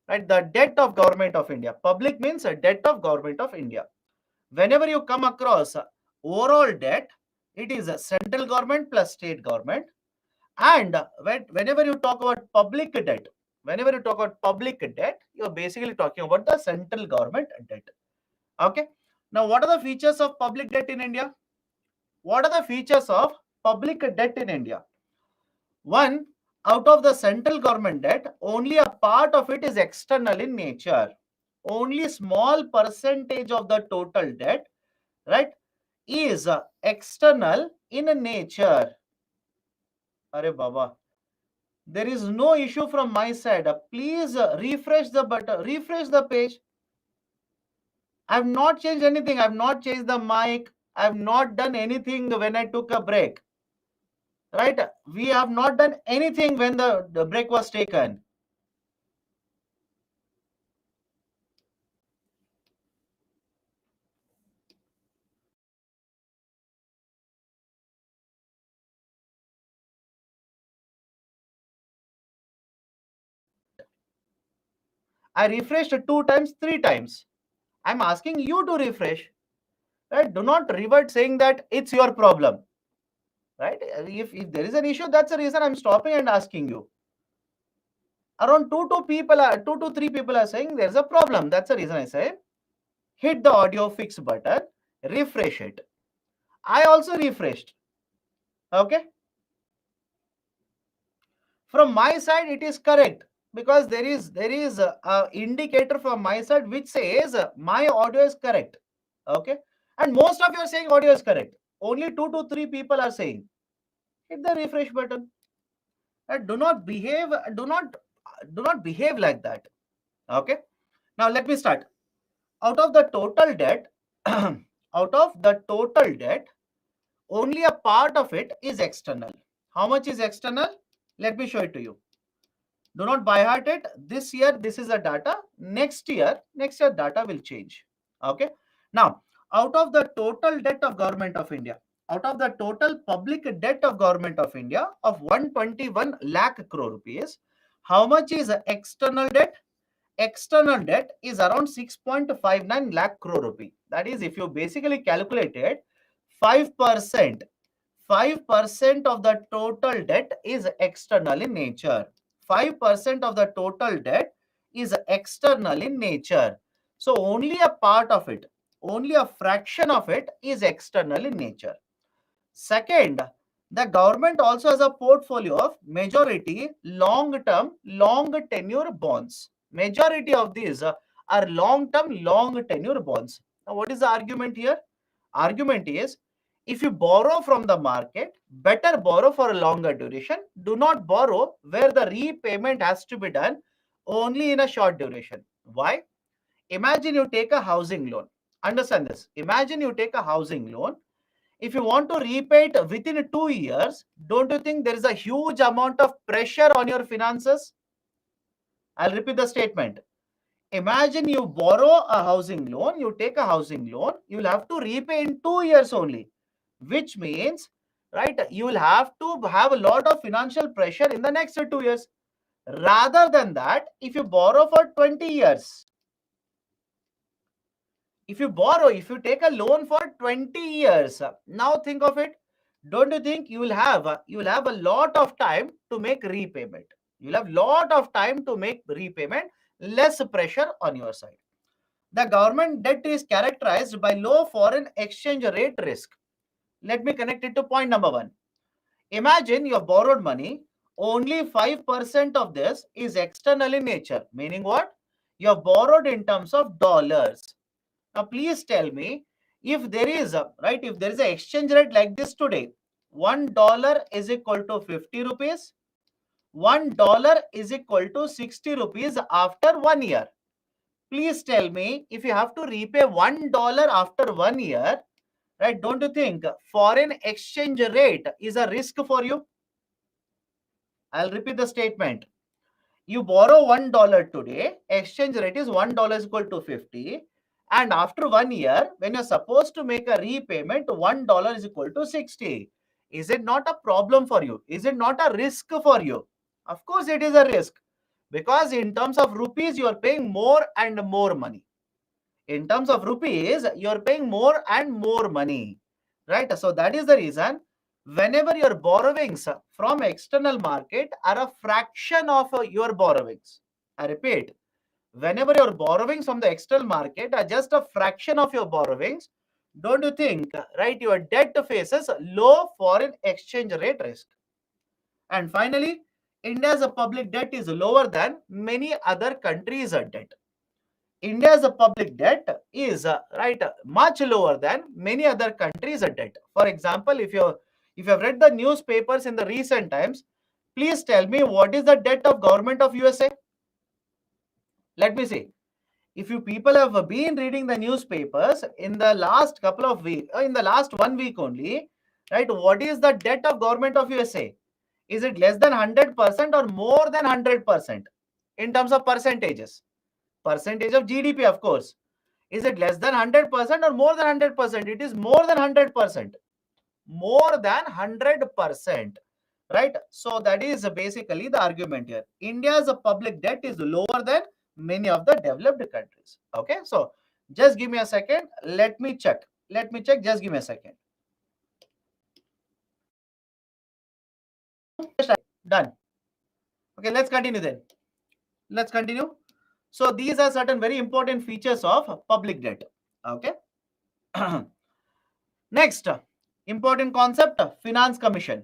right? The debt of government of India. Public means a debt of government of India. Whenever you come across overall debt, it is a central government plus state government. And whenever you talk about public debt, you're basically talking about the central government debt. Okay. Now, what are the features of public debt in India? What are the features of public debt in India? One, out of the central government debt, only a part of it is external in nature. Only small percentage of the total debt, right, is external in nature. Are Baba, there is no issue from my side. Please refresh the button, refresh the page. I have not changed anything. I have not changed the mic. I have not done anything when I took a break. Right? We have not done anything when the break was taken. I refreshed 2 times, 3 times. I'm asking you to refresh. Right? Do not revert saying that it's your problem. Right? If there is an issue, that's the reason I'm stopping and asking you. Around 2 to 3 people are saying there's a problem. That's the reason I say hit the audio fix button, refresh it. I also refreshed. Okay. From my side, it is correct because there is a indicator from my side which says my audio is correct. Okay. And most of you are saying audio is correct. Only 2 to 3 people are saying hit the refresh button. And do not behave like that. Okay. Now let me start. Out of the total debt, only a part of it is external. How much is external? Let me show it to you. Do not by heart it. This year, this is the data. Next year data will change. Okay. Now, out of the total debt of government of India, out of the total public debt of government of India of 121 lakh crore rupees, how much is external debt? External debt is around 6.59 lakh crore rupee. That is, if you basically calculated 5%, 5% of the total debt is external in nature. 5% of the total debt is external in nature. So only a part of it, only a fraction of it is external in nature. Second, the government also has a portfolio of majority long-term, long tenure bonds. Majority of these are long-term, long tenure bonds. Now, what is the argument here? Argument is, if you borrow from the market, better borrow for a longer duration. Do not borrow where the repayment has to be done only in a short duration. Why? Imagine you take a housing loan. Understand this. Imagine you take a housing loan. If you want to repay it within 2 years, don't you think there is a huge amount of pressure on your finances? I'll repeat the statement. Imagine you borrow a housing loan, you take a housing loan, you'll have to repay in 2 years only, which means, right, you will have to have a lot of financial pressure in the next 2 years. Rather than that, if you borrow for 20 years, if you take a loan for 20 years, now think of it. Don't you think you will have a lot of time to make repayment? You'll have lot of time to make repayment, less pressure on your side. The government debt is characterized by low foreign exchange rate risk. Let me connect it to point number 1. Imagine you have borrowed money, only 5% of this is external in nature, meaning what? You have borrowed in terms of dollars. Now, please tell me, if there is a if there is an exchange rate like this today, $1 is equal to 50 rupees, $1 is equal to 60 rupees after 1 year. Please tell me, if you have to repay $1 after 1 year, right? Don't you think foreign exchange rate is a risk for you? I'll repeat the statement. You borrow $1 today, exchange rate is $1 is equal to 50. And after 1 year, when you're supposed to make a repayment, $1 is equal to 60. Is it not a problem for you? Is it not a risk for you? Of course, it is a risk, because in terms of rupees, you are paying more and more money. In terms of rupees, you are paying more and more money, right? So that is the reason whenever your borrowings from external market are a fraction of your borrowings. I repeat, whenever your borrowings from the external market are just a fraction of your borrowings, don't you think, right, your debt faces low foreign exchange rate risk? And finally, India's public debt is lower than many other countries' debt. India's public debt is much lower than many other countries' debt. For example, if you have read the newspapers in the recent times, please tell me what is the debt of government of USA? Let me see. If you people have been reading the newspapers in the last couple of weeks, in the last 1 week only, right? What is the debt of government of USA? Is it less than 100% or more than 100% in terms of percentages? Percentage of GDP, of course. Is it less than 100% or more than 100%? It is more than 100%. More than 100%. Right? So that is basically the argument here. India's public debt is lower than many of the developed countries. Okay, so just give me a second. Let me check. Just give me a second. Done. Okay, let's continue then. Let's continue. So these are certain very important features of public debt. Okay. Next, important concept, finance commission.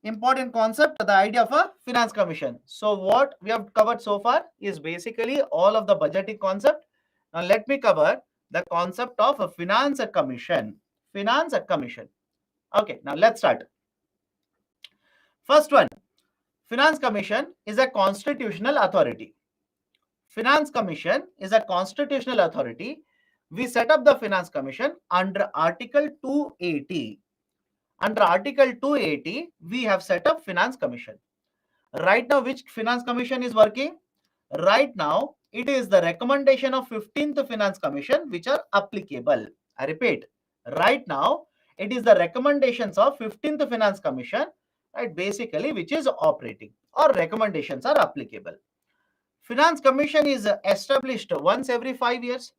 Important concept, the idea of a finance commission. So what we have covered so far is basically all of the budgeting concept. Now let me cover the concept of a finance commission. Finance commission. Okay, now let's start. First one, finance commission is a constitutional authority. Finance commission is a constitutional authority. We set up the finance commission under Article 280. Under Article 280, we have set up finance commission. Right now, which finance commission is working? Right now, it is the recommendation of 15th finance commission which are applicable. I repeat, right now, it is the recommendations of 15th finance commission, right, basically, which is operating, or recommendations are applicable. Finance commission is established once every 5 years,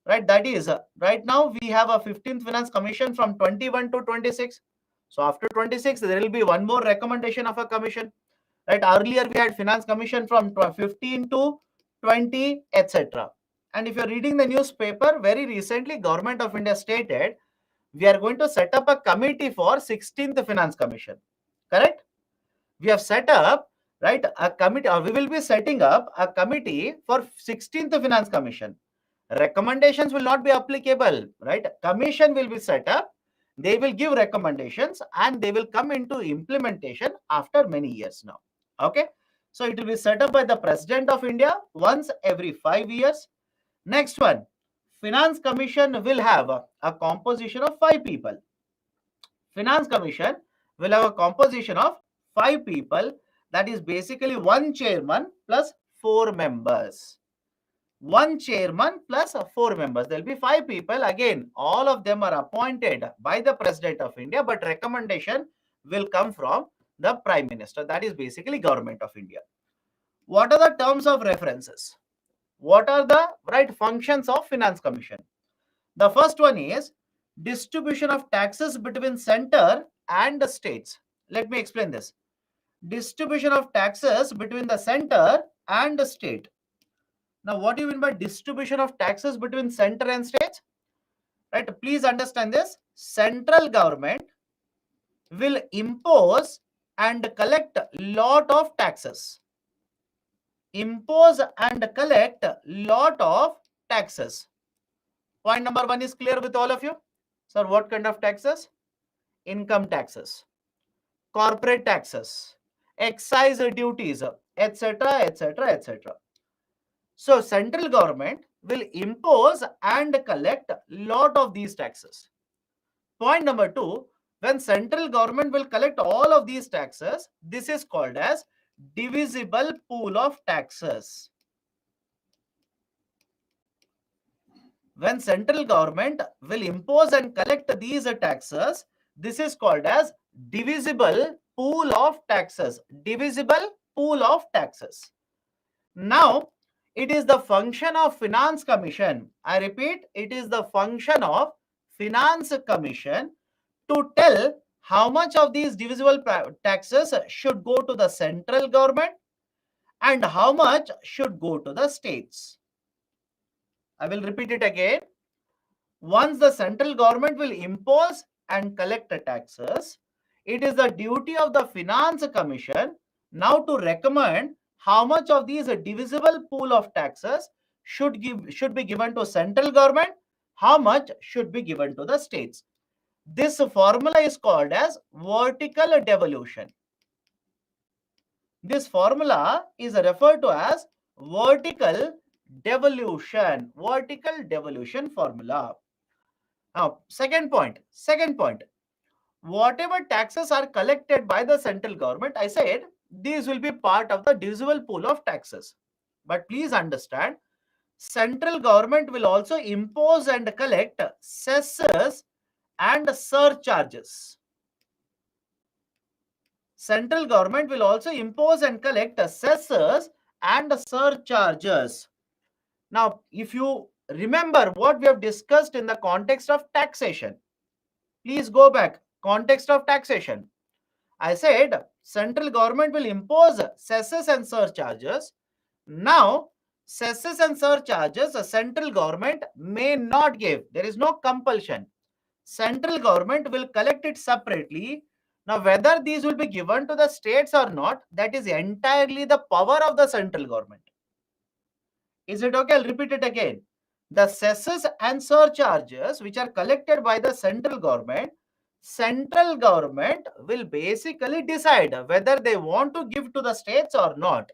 right? That is, right now we have a 15th finance commission from 21 to 26. So after 26, there will be one more recommendation of a commission, right? Earlier we had finance commission from 15 to 20, etc. And if you're reading the newspaper, very recently Government of India stated we are going to set up a committee for 16th finance commission. Correct? We have set up, right, a committee, or we will be setting up a committee for 16th finance commission. Recommendations will not be applicable, right? Commission will be set up, they will give recommendations, and they will come into implementation after many years now. Okay, so it will be set up by the President of India once every 5 years. Next one, finance commission will have a composition of 5 people. Finance commission will have a composition of 5 people, that is basically one chairman plus 4 members. One chairman plus 4 members. There will be 5 people. Again, all of them are appointed by the President of India, but recommendation will come from the Prime Minister. That is basically Government of India. What are the terms of references? What are the right functions of Finance Commission? The first one is distribution of taxes between center and the states. Let me explain this. Distribution of taxes between the center and the state. Now, what do you mean by distribution of taxes between center and states? Right? Please understand this. Central government will impose and collect lot of taxes. Impose and collect lot of taxes. Point number 1 is clear with all of you. Sir, what kind of taxes? Income taxes, corporate taxes, excise duties, etc., etc., etc. So central government will impose and collect lot of these taxes. Point number 2, When central government will collect all of these taxes, this is called as divisible pool of taxes. When central government will impose and collect these taxes, this is called as divisible pool of taxes. Divisible pool of taxes. Now, it is the function of Finance Commission. I repeat, it is the function of Finance Commission to tell how much of these divisible taxes should go to the central government and how much should go to the states. I will repeat it again. Once the central government will impose and collect the taxes, it is the duty of the Finance Commission now to recommend how much of these divisible pool of taxes should be given to central government, how much should be given to the states. This formula is called as vertical devolution. This formula is referred to as vertical devolution. Vertical devolution formula. Now, second point. Whatever taxes are collected by the central government, I said these will be part of the divisible pool of taxes. But please understand, central government will also impose and collect cesses and surcharges. Central government will also impose and collect cesses and surcharges. Now, if you remember what we have discussed in the context of taxation, please go back. Context of taxation. I said central government will impose cesses and surcharges. Now, cesses and surcharges, the central government may not give. There is no compulsion. Central government will collect it separately. Now, whether these will be given to the states or not, that is entirely the power of the central government. Is it okay? I'll repeat it again. The cesses and surcharges which are collected by the central government will basically decide whether they want to give to the states or not.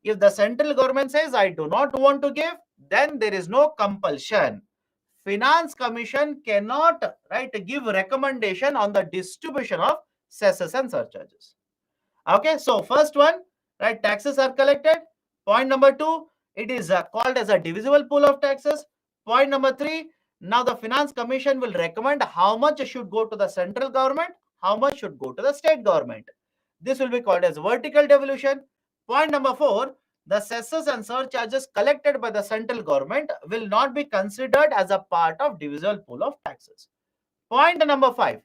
If the central government says, I do not want to give, then there is no compulsion. Finance Commission cannot give recommendation on the distribution of cesses and surcharges. Okay, so first one, taxes are collected. Point number two, it is called as a divisible pool of taxes. Point number three, now the Finance Commission will recommend how much should go to the central government, how much should go to the state government. This will be called as vertical devolution. Point number four, the cesses and surcharges collected by the central government will not be considered as a part of divisible pool of taxes. Point number five,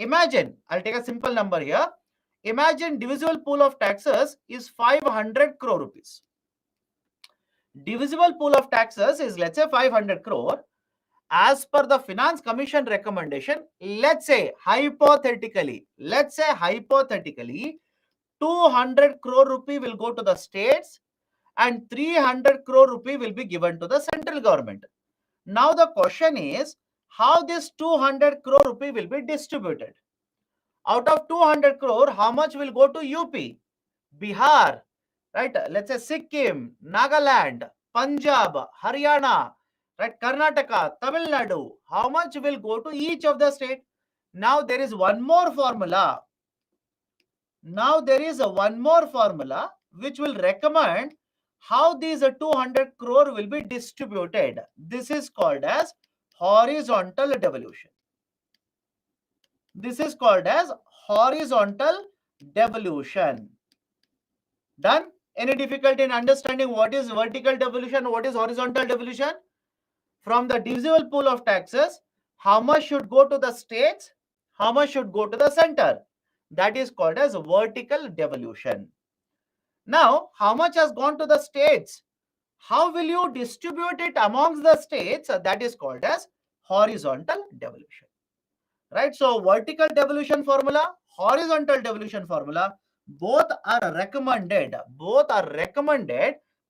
imagine, I'll take a simple number here. Imagine divisible pool of taxes is 500 crore rupees. Divisible pool of taxes is, let's say, 500 crore. As per the Finance Commission recommendation, let's say hypothetically, 200 crore rupee will go to the states and 300 crore rupee will be given to the central government. Now the question is, how this 200 crore rupee will be distributed? Out of 200 crore, how much will go to UP, Bihar, let's say Sikkim, Nagaland, Punjab, Haryana, Karnataka, Tamil Nadu? How much will go to each of the state? Now there is one more formula. Which will recommend how these 200 crore will be distributed. This is called as horizontal devolution. Done? Any difficulty in understanding what is vertical devolution, what is horizontal devolution? From the divisible pool of taxes, how much should go to the states, how much should go to the center? That is called as vertical devolution. Now, how much has gone to the states? How will you distribute it amongst the states? That is called as horizontal devolution. So vertical devolution formula, horizontal devolution formula, both are recommended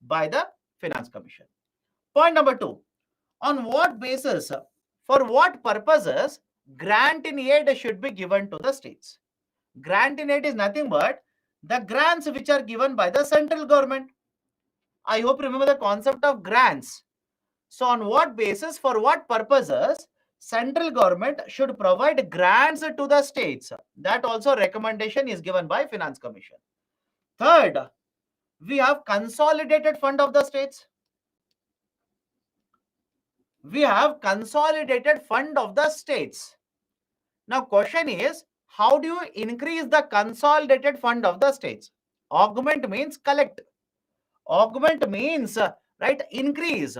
by the Finance Commission. Point number two, on what basis, for what purposes grant in aid should be given to the states? Grant in aid is nothing but the grants which are given by the central government. I hope you remember the concept of grants. So on what basis, for what purposes central government should provide grants to the states. That also recommendation is given by Finance Commission. Third, we have consolidated fund of the states. We have consolidated fund of the states. Now question is, how do you increase the consolidated fund of the states? Augment means collect. Augment means, right, increase.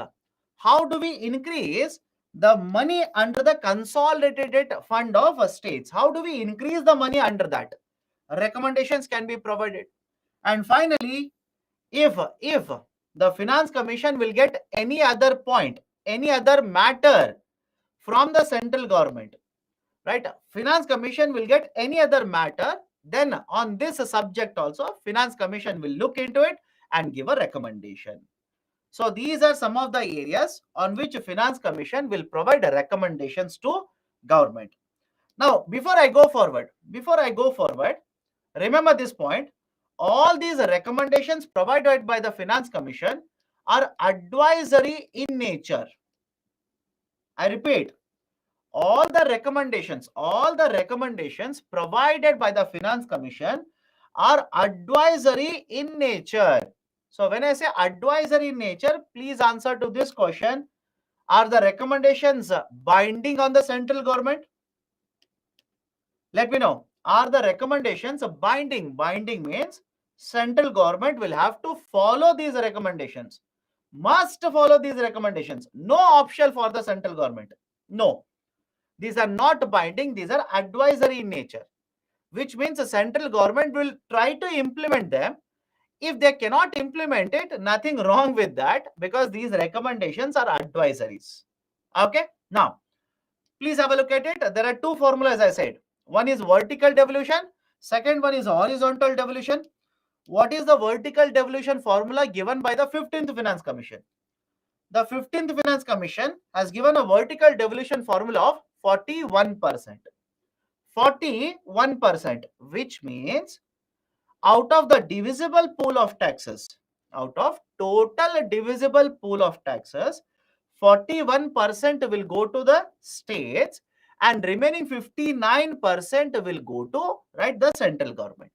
How do we increase the money under the consolidated fund of states? How do we increase the money under that? Recommendations can be provided. And finally, if the Finance Commission will get any other point, any other matter from the central government, right? Finance Commission will get any other matter, then on this subject also, Finance Commission will look into it and give a recommendation. So these are some of the areas on which Finance Commission will provide recommendations to government. Now, before I go forward, remember this point. All these recommendations provided by the Finance Commission are advisory in nature. I repeat, all the recommendations provided by the Finance Commission are advisory in nature. So when I say advisory in nature, please answer to this question. Are the recommendations binding on the central government? Let me know. Are the recommendations binding? Binding means central government will have to follow these recommendations. Must follow these recommendations. No option for the central government. No. These are not binding. These are advisory in nature, which means the central government will try to implement them. If they cannot implement it, nothing wrong with that, because these recommendations are advisories. Okay. Now, please have a look at it. There are two formulas, I said. One is vertical devolution. Second one is horizontal devolution. What is the vertical devolution formula given by the 15th Finance Commission? The 15th Finance Commission has given a vertical devolution formula of 41%. 41%, which means out of the divisible pool of taxes, out of total divisible pool of taxes, 41% will go to the states and remaining 59% will go to, right, the central government.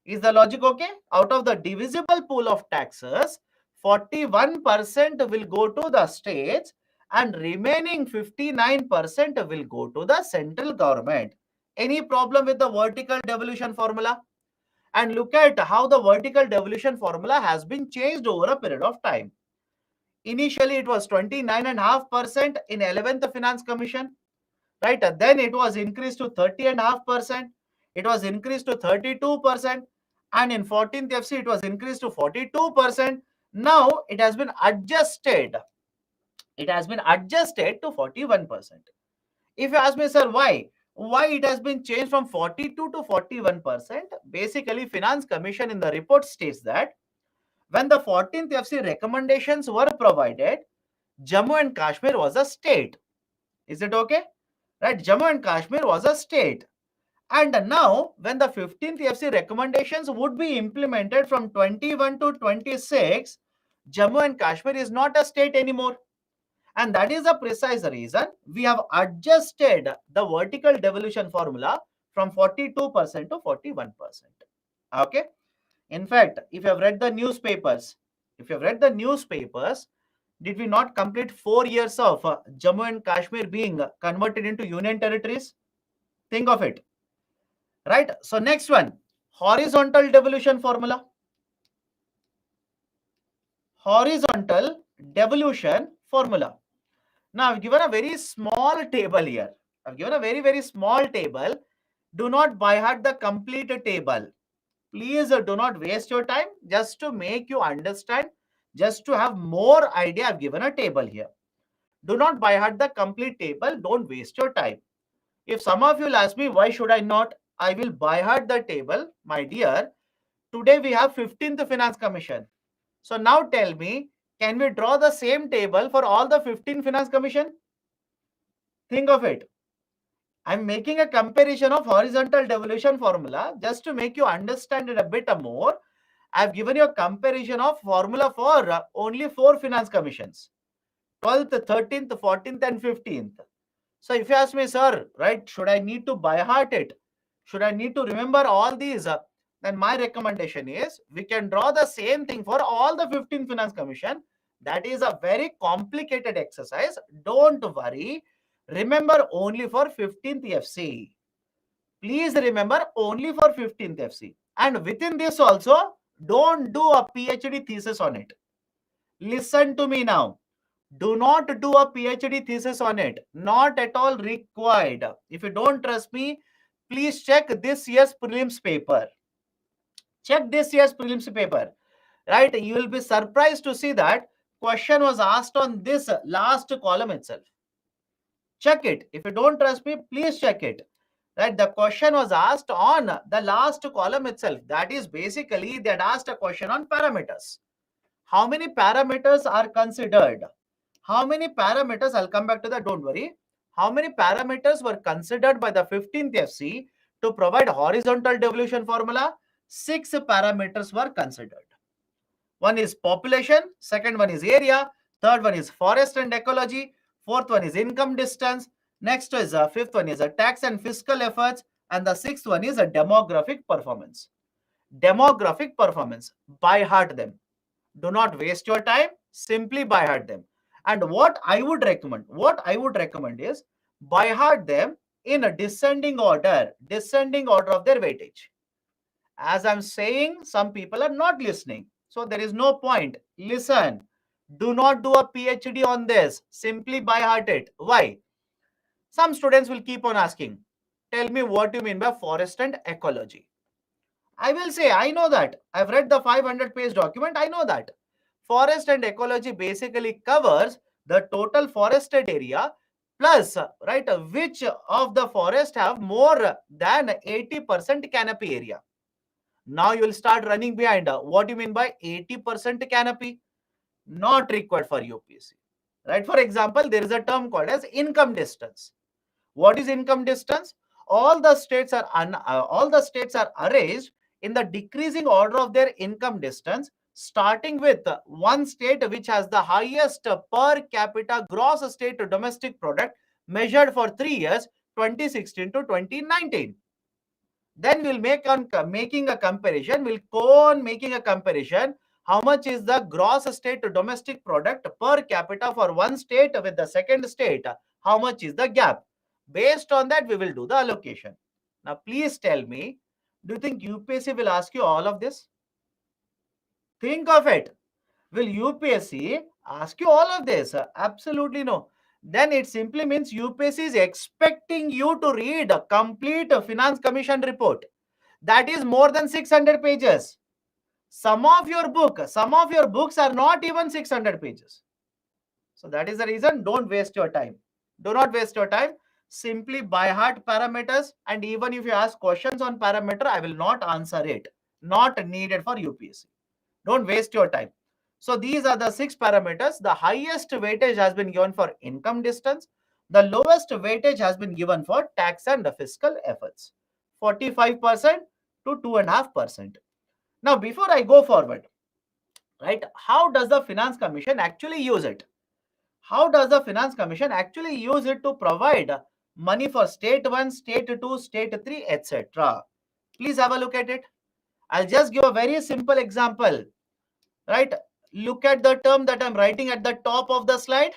Is the logic okay? Out of the divisible pool of taxes, 41% will go to the states and remaining 59% will go to the central government. Any problem with the vertical devolution formula? And look at how the vertical devolution formula has been changed over a period of time. Initially, it was 29.5% in 11th Finance Commission, right? Then it was increased to 30.5%. It was increased to 32%. And in 14th FC, it was increased to 42%. Now it has been adjusted. It has been adjusted to 41%. If you ask me, sir, why it has been changed from 42 to 41%? Basically, Finance Commission in the report states that when the 14th FC recommendations were provided, Jammu and Kashmir was a state. Is it okay? Right? Jammu and Kashmir was a state. And now, when the 15th FC recommendations would be implemented from 21 to 26, Jammu and Kashmir is not a state anymore. And that is the precise reason we have adjusted the vertical devolution formula from 42% to 41%. Okay. In fact, if you have read the newspapers, did we not complete 4 years of Jammu and Kashmir being converted into union territories? Think of it. Right. So next one, horizontal devolution formula. Horizontal devolution formula. Now, I've given a very small table here. I've given a very, very small table. Do not by heart the complete table. Please do not waste your time. Just to make you understand, just to have more idea, I've given a table here. Do not by heart the complete table. Don't waste your time. If some of you will ask me, why should I not? I will by heart the table. My dear, today we have 15th Finance Commission. So now tell me, can we draw the same table for all the 15 Finance Commission? Think of it. I'm making a comparison of horizontal devolution formula just to make you understand it a bit more. I've given you a comparison of formula for only 4 Finance Commissions. 12th, 13th, 14th and 15th. So if you ask me, sir, right, should I need to by heart it? Should I need to remember all these? Then my recommendation is we can draw the same thing for all the 15 Finance Commission. That is a very complicated exercise. Don't worry. Remember only for 15th FC. Please remember only for 15th FC. And within this also, don't do a PhD thesis on it. Listen to me now. Do not do a PhD thesis on it. Not at all required. If you don't trust me, please check this year's prelims paper. Check this year's prelims paper. Right? You will be surprised to see that question was asked on this last column itself. Check it. If you don't trust me, please check it. Right? The question was asked on the last column itself. That is basically they had asked a question on parameters. How many parameters are considered? How many parameters? I'll come back to that, don't worry. How many parameters were considered by the 15th FC to provide horizontal devolution formula? 6 parameters were considered. One is population, second one is area, third one is forest and ecology, fourth one is income distance, next is fifth one is a tax and fiscal efforts, and the sixth one is a demographic performance. Demographic performance, by heart them. Do not waste your time, simply by heart them. And what I would recommend is by heart them in a descending order of their weightage. As I'm saying, some people are not listening. So there is no point. Listen. Do not do a PhD on this. Simply by heart it. Why? Some students will keep on asking, tell me what you mean by forest and ecology. I will say, I know that. I've read the 500-page document. I know that. Forest and ecology basically covers the total forested area plus, right, which of the forest have more than 80% canopy area. Now you will start running behind. What do you mean by 80% canopy? Not required for UPSC. Right? For example, there is a term called as income distance. What is income distance? All the states are arranged in the decreasing order of their income distance, starting with one state which has the highest per capita gross state domestic product measured for 3 years, 2016 to 2019. Then we'll making a comparison. We'll go on making a comparison. How much is the gross state domestic product per capita for one state with the second state? How much is the gap? Based on that, we will do the allocation. Now, please tell me, do you think UPSC will ask you all of this? Think of it. Will UPSC ask you all of this? Absolutely no. Then it simply means UPSC is expecting you to read a complete Finance Commission report. That is more than 600 pages. Some of your books are not even 600 pages. So that is the reason, don't waste your time. Do not waste your time. Simply by heart parameters, and even if you ask questions on parameter, I will not answer it. Not needed for UPSC. Don't waste your time. So these are the 6 parameters. The highest weightage has been given for income distance. The lowest weightage has been given for tax and fiscal efforts. 45% to 2.5%. Now, before I go forward, right, how does the Finance Commission actually use it? How does the Finance Commission actually use it to provide money for state 1, state 2, state 3, etc.? Please have a look at it. I'll just give a very simple example. Right? Look at the term that I'm writing at the top of the slide.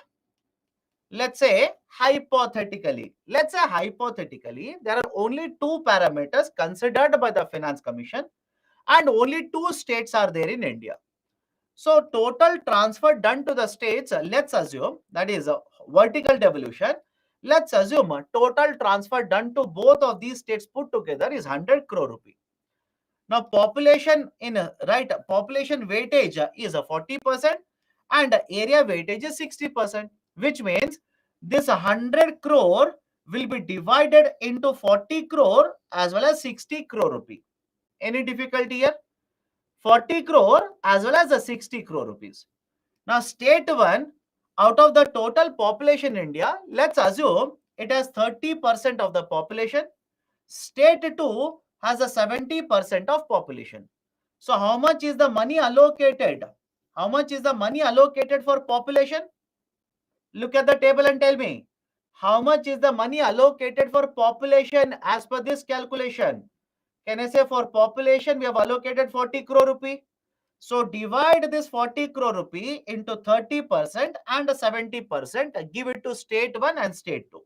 Let's say hypothetically, there are only 2 parameters considered by the Finance Commission and only 2 states are there in India. So total transfer done to the states, let's assume, that is a vertical devolution. Let's assume a total transfer done to both of these states put together is 100 crore rupee. Now population population weightage is a 40% and area weightage is 60%, which means this 100 crore will be divided into 40 crore as well as 60 crore rupee. Any difficulty here? 40 crore as well as the 60 crore rupees. Now state 1, out of the total population in India, let's assume it has 30% of the population. State 2 has a 70% of population. So how much is the money allocated? How much is the money allocated for population? Look at the table and tell me. How much is the money allocated for population as per this calculation? Can I say for population we have allocated 40 crore rupee? So divide this 40 crore rupee into 30% and 70%, give it to state 1 and state 2.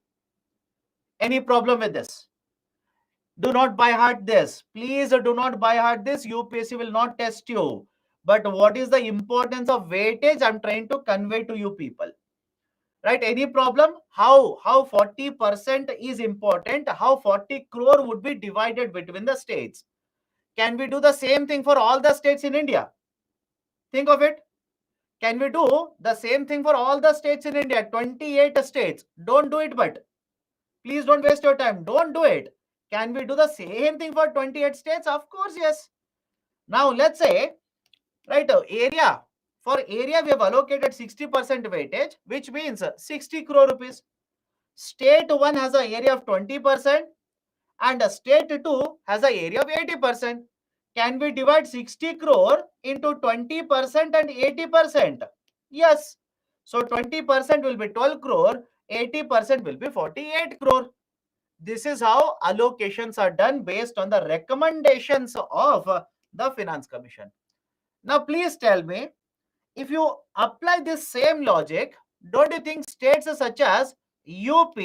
Any problem with this? Do not by heart this. Please do not by heart this. UPSC will not test you. But what is the importance of weightage I'm trying to convey to you people? Right? Any problem? How 40% is important? How 40 crore would be divided between the states? Can we do the same thing for all the states in India? Think of it. Can we do the same thing for all the states in India? 28 states. Don't do it, but please don't waste your time. Don't do it. Can we do the same thing for 28 states? Of course, yes. Now, let's say, right, area. For area, we have allocated 60% weightage, which means 60 crore rupees. State 1 has an area of 20% and state 2 has an area of 80%. Can we divide 60 crore into 20% and 80%? Yes. So 20% will be 12 crore, 80% will be 48 crore. This is how allocations are done based on the recommendations of the Finance Commission. Now, please tell me, if you apply this same logic, don't you think states such as UP,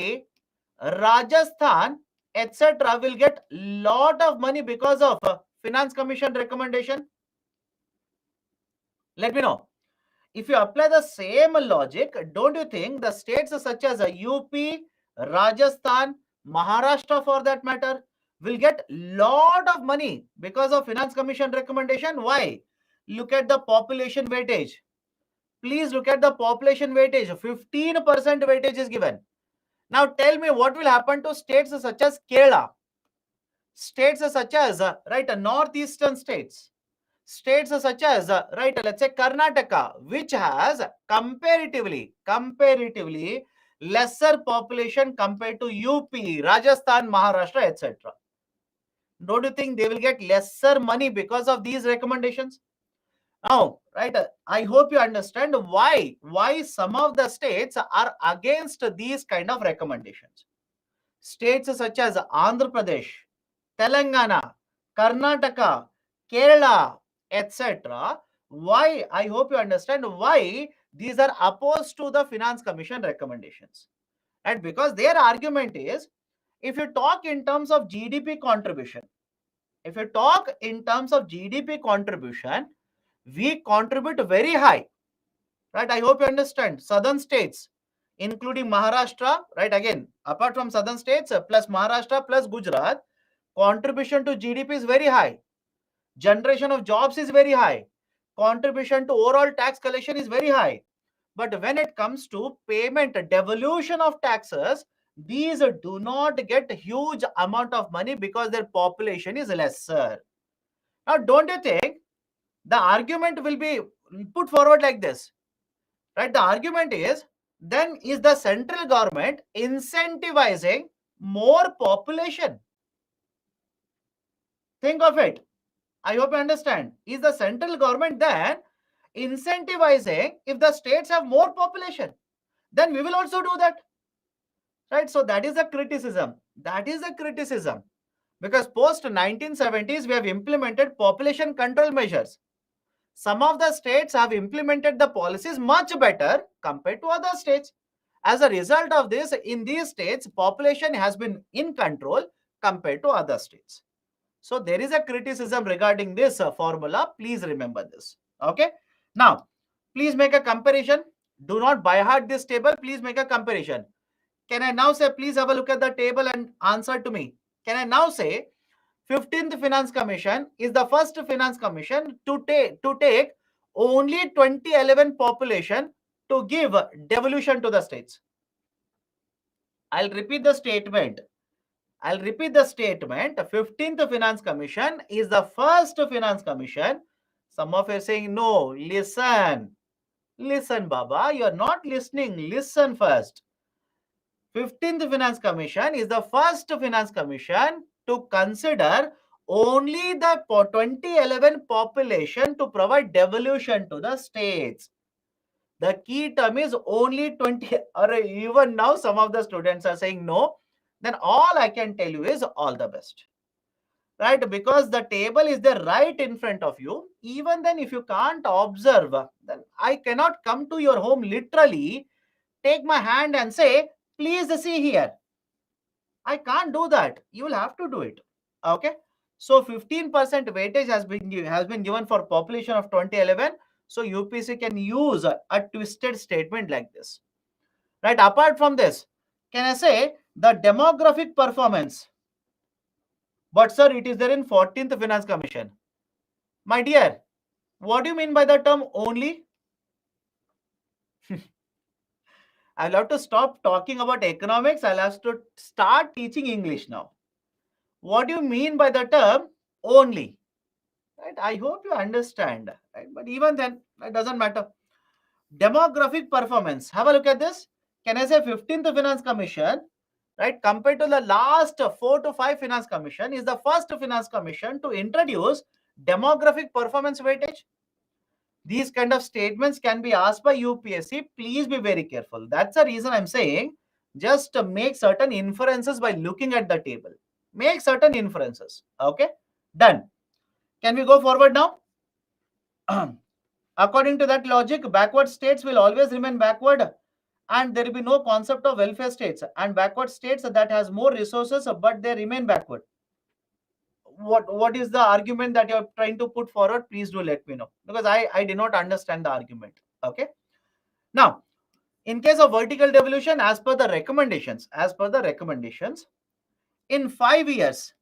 Rajasthan, etc. will get lot of money because of Finance Commission recommendation? Let me know. If you apply the same logic, don't you think the states such as UP, Rajasthan, Maharashtra for that matter, will get lot of money because of Finance Commission recommendation? Why? Look at the population weightage. Please look at the population weightage. 15% weightage is given. Now tell me what will happen to states such as Kerala, states such as northeastern states, states such as let's say Karnataka, which has comparatively lesser population compared to UP, Rajasthan, Maharashtra, etc. Don't you think they will get lesser money because of these recommendations? Now, I hope you understand why some of the states are against these kind of recommendations. States such as Andhra Pradesh, Telangana, Karnataka, Kerala, etc. Why? I hope you understand why these are opposed to the Finance Commission recommendations. And because their argument is, if you talk in terms of GDP contribution, we contribute very high. Right? I hope you understand. Southern states, including Maharashtra, right? Again, apart from southern states, plus Maharashtra, plus Gujarat, contribution to GDP is very high. Generation of jobs is very high. Contribution to overall tax collection is very high. But when it comes to payment, devolution of taxes, these do not get huge amount of money because their population is lesser. Now, don't you think the argument will be put forward like this? Right? The argument is, then is the central government incentivizing more population? Think of it. I hope you understand. Is the central government then incentivizing if the states have more population? Then we will also do that. Right? So that is a criticism. Because post 1970s, we have implemented population control measures. Some of the states have implemented the policies much better compared to other states. As a result of this, in these states, population has been in control compared to other states. So there is a criticism regarding this formula. Please remember this. Okay. Now, please make a comparison. Do not by heart this table. Please make a comparison. Can I now say, please have a look at the table and answer to me. Can I now say 15th Finance Commission is the first Finance Commission to take only 2011 population to give devolution to the states? I'll repeat the statement. 15th Finance Commission is the first Finance Commission. Some of you are saying, no, listen. Listen, Baba, you are not listening. Listen first. 15th Finance Commission is the first Finance Commission to consider only the 2011 population to provide devolution to the states. The key term is only 20, or even now some of the students are saying no. Then all I can tell you is all the best. Right? Because the table is there right in front of you. Even then, if you can't observe, then I cannot come to your home literally, take my hand and say, please see here. I can't do that. You will have to do it. Okay. So 15% weightage has been given for population of 2011. So UPC can use a twisted statement like this. Right. Apart from this, can I say the demographic performance? But sir, it is there in 14th Finance Commission. My dear, what do you mean by the term only? I'll have to stop talking about economics. I'll have to start teaching English now. What do you mean by the term only? Right? I hope you understand. Right? But even then, it doesn't matter. Demographic performance. Have a look at this. Can I say 15th Finance Commission, right, compared to the last 4 to 5 Finance Commission, is the first Finance Commission to introduce demographic performance weightage? These kind of statements can be asked by UPSC. Please be very careful. That's the reason I'm saying just make certain inferences by looking at the table. Make certain inferences. Okay, done. Can we go forward now? According to that logic, backward states will always remain backward, and there will be no concept of welfare states, and backward states that has more resources but they remain backward. What is the argument that you're trying to put forward? Please do let me know, because I did not understand the argument. Okay. Now, in case of vertical devolution, as per the recommendations, in 5 years,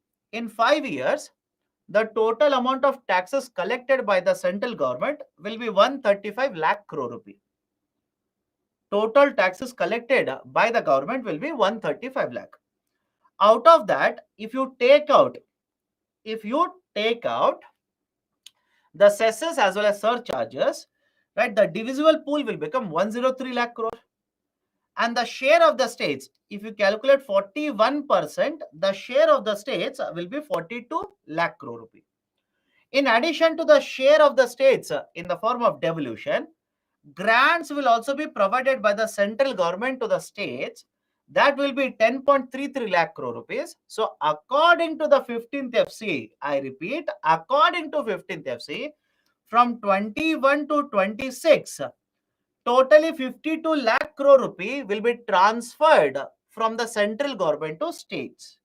the total amount of taxes collected by the central government will be 135 lakh crore rupee. Total taxes collected by the government will be 135 lakh. Out of that, if you take out the cesses as well as surcharges, right, the divisible pool will become 103 lakh crore. And the share of the states, if you calculate 41%, the share of the states will be 42 lakh crore rupee. In addition to the share of the states in the form of devolution, grants will also be provided by the central government to the states. That will be 10.33 lakh crore rupees. So according to the 15th FC, I repeat, according to 15th FC, from 21 to 26, totally 52 lakh crore rupee will be transferred from the central government to states.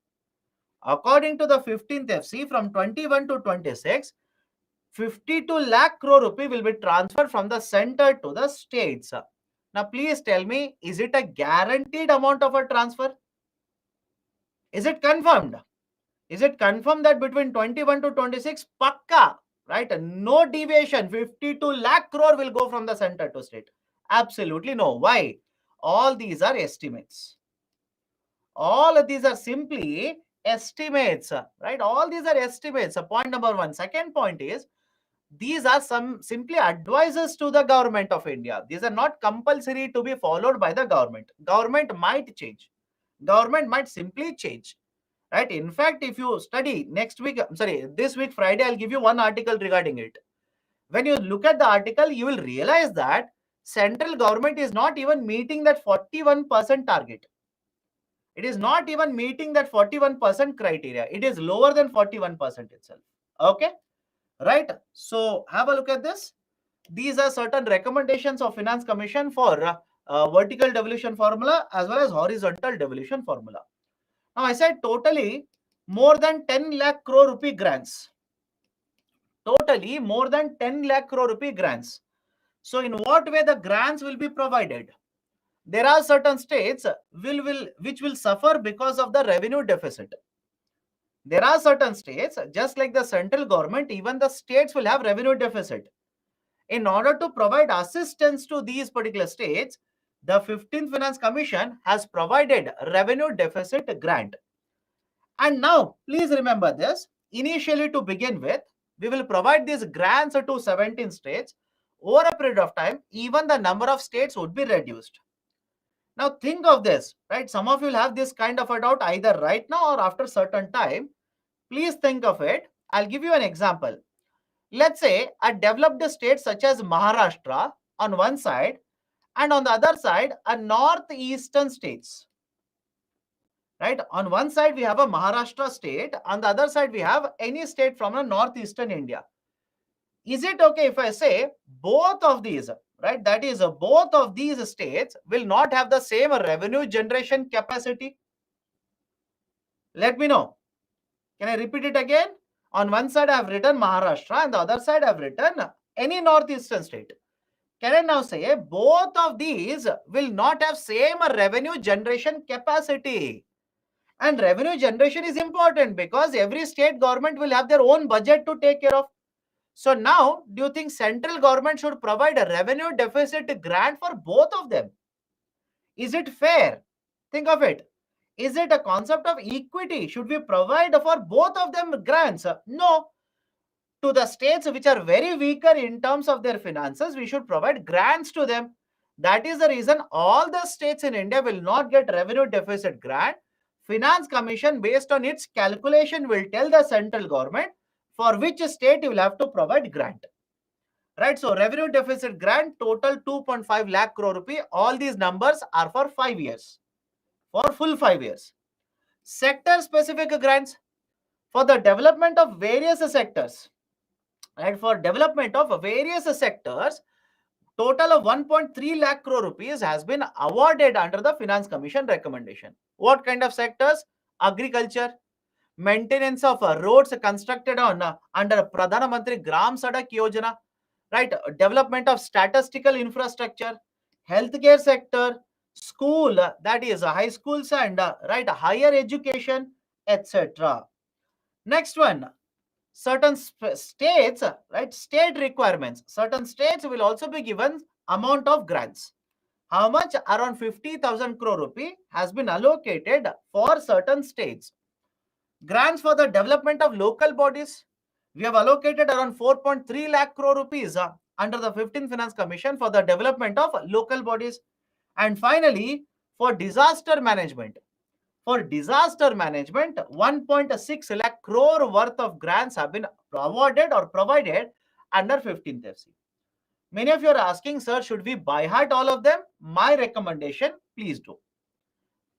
According to the 15th FC, from 21 to 26, 52 lakh crore rupee will be transferred from the center to the states. Now, please tell me, is it a guaranteed amount of a transfer? Is it confirmed? Is it confirmed that between 21 to 26, pakka, right? No deviation, 52 lakh crore will go from the center to state? Absolutely no. Why? All these are estimates. All of these are simply estimates, right? All these are estimates. Point number one. Second point is, these are some simply advices to the government of India. These are not compulsory to be followed by the government. Government might change. Government might simply change. Right? In fact, if you study next week, this week, Friday, I'll give you one article regarding it. When you look at the article, you will realize that central government is not even meeting that 41% target. It is not even meeting that 41% criteria. It is lower than 41% itself. Okay. Right. So have a look at this. These are certain recommendations of Finance Commission for vertical devolution formula as well as horizontal devolution formula. Now I said totally more than 10 lakh crore rupee grants. Totally more than 10 lakh crore rupee grants. So in what way the grants will be provided? There are certain states which will suffer because of the revenue deficit. There are certain states, just like the central government, even the states will have revenue deficit. In order to provide assistance to these particular states, the 15th Finance Commission has provided revenue deficit grant. And now, please remember this, initially to begin with, we will provide these grants to 17 states. Over a period of time, even the number of states would be reduced. Now think of this, right? Some of you will have this kind of a doubt either right now or after certain time. Please think of it. I'll give you an example. Let's say a developed state such as Maharashtra on one side and on the other side, a northeastern states. Right? On one side, we have a Maharashtra state. On the other side, we have any state from a northeastern India. Is it okay if I say both of these, right? That is, both of these states will not have the same revenue generation capacity? Let me know. Can I repeat it again? On one side, I have written Maharashtra, and the other side, I have written any northeastern state. Can I now say both of these will not have same revenue generation capacity? And revenue generation is important because every state government will have their own budget to take care of. So now, do you think central government should provide a revenue deficit grant for both of them? Is it fair? Think of it. Is it a concept of equity? Should we provide for both of them grants? No. To the states which are very weaker in terms of their finances, we should provide grants to them. That is the reason all the states in India will not get revenue deficit grant. Finance Commission, based on its calculation, will tell the central government for which state you will have to provide grant. Right? So revenue deficit grant total 2.5 lakh crore rupee. All these numbers are for 5 years. For full 5 years. Sector specific grants for the development of various sectors. Right? For development of various sectors, total of 1.3 lakh crore rupees has been awarded under the Finance Commission recommendation. What kind of sectors? Agriculture, maintenance of roads constructed on under Pradhana Mantri Gram Sadak Yojana, right? Development of statistical infrastructure, healthcare sector, school, that is high schools and right higher education, etc. Next one, certain states, right? State requirements. Certain states will also be given amount of grants. How much? Around 50,000 crore rupee has been allocated for certain states. Grants for the development of local bodies. We have allocated around 4.3 lakh crore rupees under the 15th Finance Commission for the development of local bodies. And finally, for disaster management. For disaster management, 1.6 lakh crore worth of grants have been awarded or provided under 15th FC. Many of you are asking, sir, should we buy heart all of them? My recommendation, please do.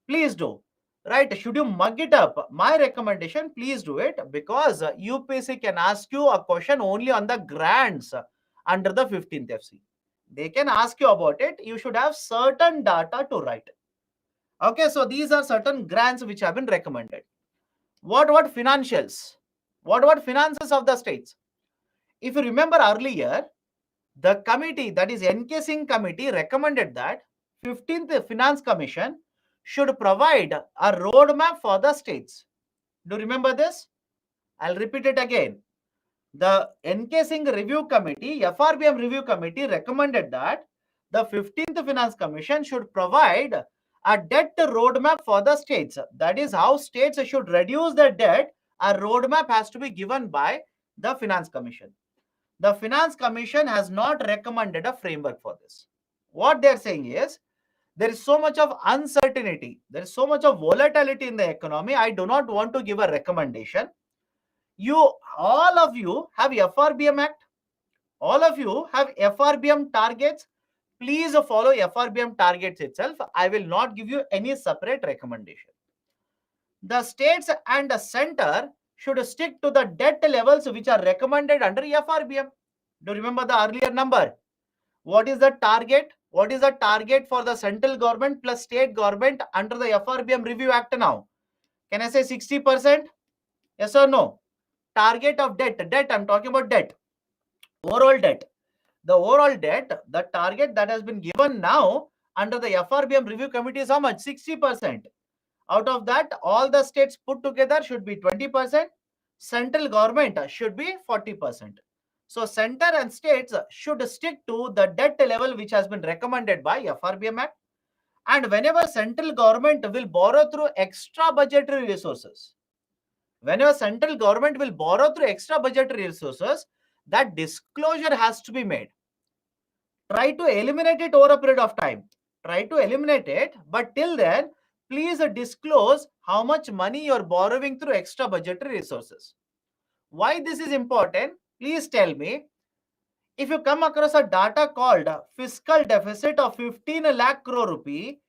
Please do. Right? Should you mug it up? My recommendation, please do it, because UPSC can ask you a question only on the grants under the 15th FC. They can ask you about it. You should have certain data to write. Okay, so these are certain grants which have been recommended. What financials? What finances of the states? If you remember earlier, the committee, that is NK Singh committee, recommended that 15th Finance Commission should provide a roadmap for the states. Do you remember this? I'll repeat it again. The NK Singh Review Committee, FRBM Review Committee, recommended that the 15th Finance Commission should provide a debt roadmap for the states. That is how states should reduce their debt. A roadmap has to be given by the Finance Commission. The Finance Commission has not recommended a framework for this. What they're saying is, there is so much of uncertainty, there is so much of volatility in the economy. I do not want to give a recommendation. All of you have FRBM Act. All of you have FRBM targets. Please follow FRBM targets itself. I will not give you any separate recommendation. The states and the center should stick to the debt levels which are recommended under FRBM. Do you remember the earlier number? What is the target? What is the target for the central government plus state government under the FRBM Review Act now? Can I say 60%? Yes or no? Target of debt. I'm talking about debt. Overall debt. The overall debt, the target that has been given now under the FRBM Review Committee is how much? 60%. Out of that, all the states put together should be 20%. Central government should be 40%. So center and states should stick to the debt level which has been recommended by FRBM Act. And whenever central government will borrow through extra budgetary resources, whenever central government will borrow through extra budgetary resources, that disclosure has to be made. Try to eliminate it over a period of time. Try to eliminate it, but till then, please disclose how much money you are borrowing through extra budgetary resources. Why this is important? Please tell me. if you come across a data called fiscal deficit of 15 lakh crore rupee,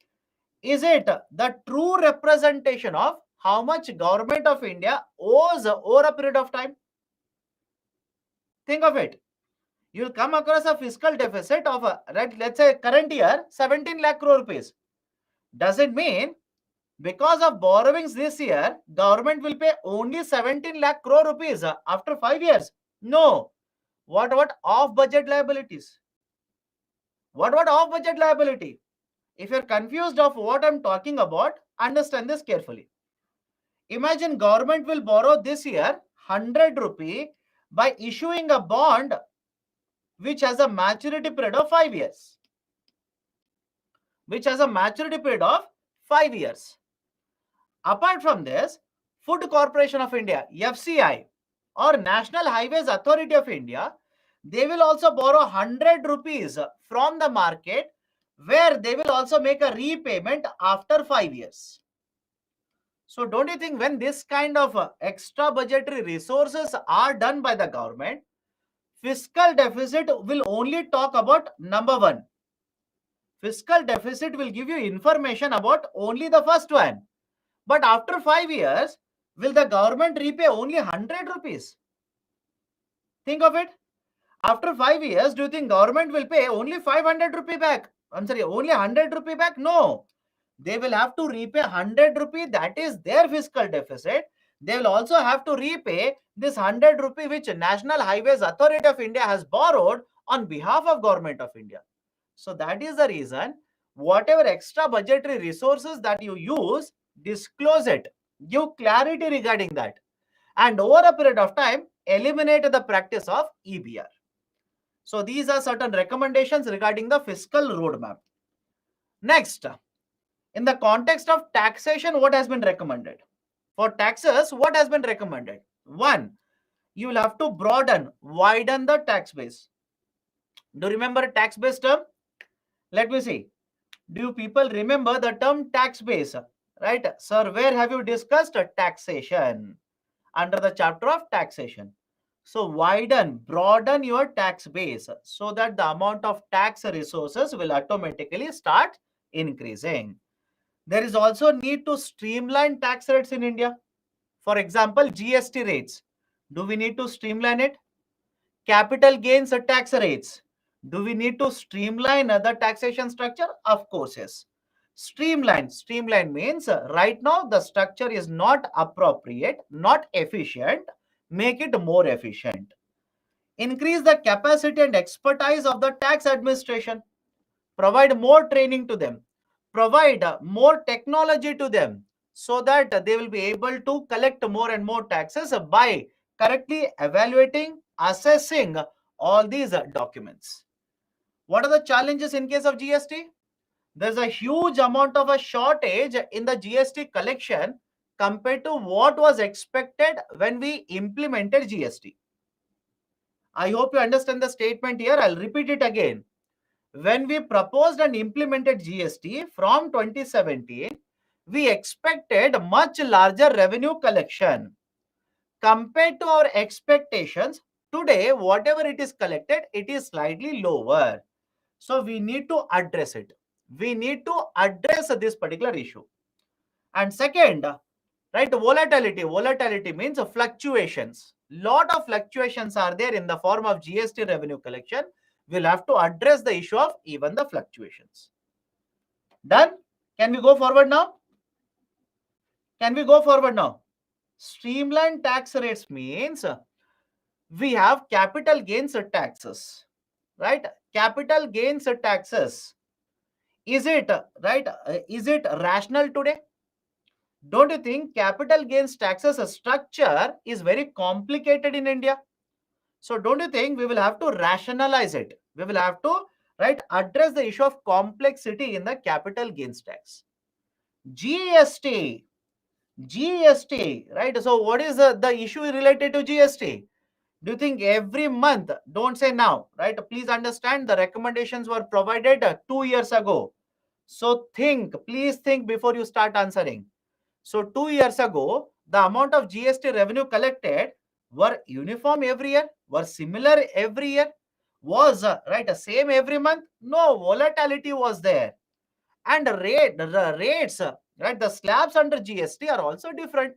is it the true representation of how much government of India owes over a period of time? Think of it. You'll come across a fiscal deficit of, right, let's say current year, 17 lakh crore rupees. Does it mean because of borrowings this year, government will pay only 17 lakh crore rupees after 5 years? No. What about off-budget liabilities? What about off-budget liability? If you're confused of what I'm talking about, understand this carefully. Imagine government will borrow this year 100 rupee by issuing a bond which has a maturity period of 5 years. Which has a maturity period of 5 years. Apart from this, Food Corporation of India, FCI, or National Highways Authority of India, they will also borrow 100 rupees from the market, where they will also make a repayment after 5 years. So don't you think when this kind of extra budgetary resources are done by the government, fiscal deficit will only talk about number one. Fiscal deficit will give you information about only the first one. But after 5 years, will the government repay only 100 rupees? Think of it. After 5 years, do you think government will pay only 500 rupee back? I'm sorry, only 100 rupee back? No. They will have to repay 100 rupee. That is their fiscal deficit. They will also have to repay this 100 rupee which National Highways Authority of India has borrowed on behalf of Government of India. So that is the reason whatever extra budgetary resources that you use, disclose it. Give clarity regarding that. And over a period of time, eliminate the practice of EBR. So these are certain recommendations regarding the fiscal roadmap. Next, in the context of taxation, what has been recommended? For taxes, what has been recommended? One, you will have to widen the tax base. Do you remember tax base term? Let me see. Do people remember the term tax base? Right? Sir, where have you discussed taxation? Under the chapter of taxation. So broaden your tax base so that the amount of tax resources will automatically start increasing. There is also need to streamline tax rates in India. For example, GST rates. Do we need to streamline it? Capital gains tax rates. Do we need to streamline the taxation structure? Of course, yes. Streamline means right now the structure is not appropriate, not efficient. Make it more efficient. Increase the capacity and expertise of the tax administration. Provide more training to them. Provide more technology to them so that they will be able to collect more and more taxes by correctly evaluating, assessing all these documents. What are the challenges in case of GST? There's a huge amount of a shortage in the GST collection compared to what was expected when we implemented GST. I hope you understand the statement here. I'll repeat it again. When we proposed and implemented GST from 2017, we expected much larger revenue collection. Compared to our expectations, today, whatever it is collected, it is slightly lower. So we need to address it. We need to address this particular issue. And second, right, volatility. Volatility means fluctuations. Lot of fluctuations are there in the form of GST revenue collection. We'll have to address the issue of even the fluctuations. Done? Can we go forward now? Can we go forward now? Streamlined tax rates means we have capital gains taxes, right? Capital gains taxes. Is it right? Is it rational today? Don't you think capital gains taxes structure is very complicated in India? So don't you think we will have to rationalize it? We will have to, right, address the issue of complexity in the capital gains tax. GST, right? So what is the issue related to GST? Do you think every month, don't say now, right? Please understand the recommendations were provided 2 years ago. So please think before you start answering. So 2 years ago, the amount of GST revenue collected were uniform every year, were similar every year. was same every month? No, volatility was there. And the rates, the slabs under GST are also different.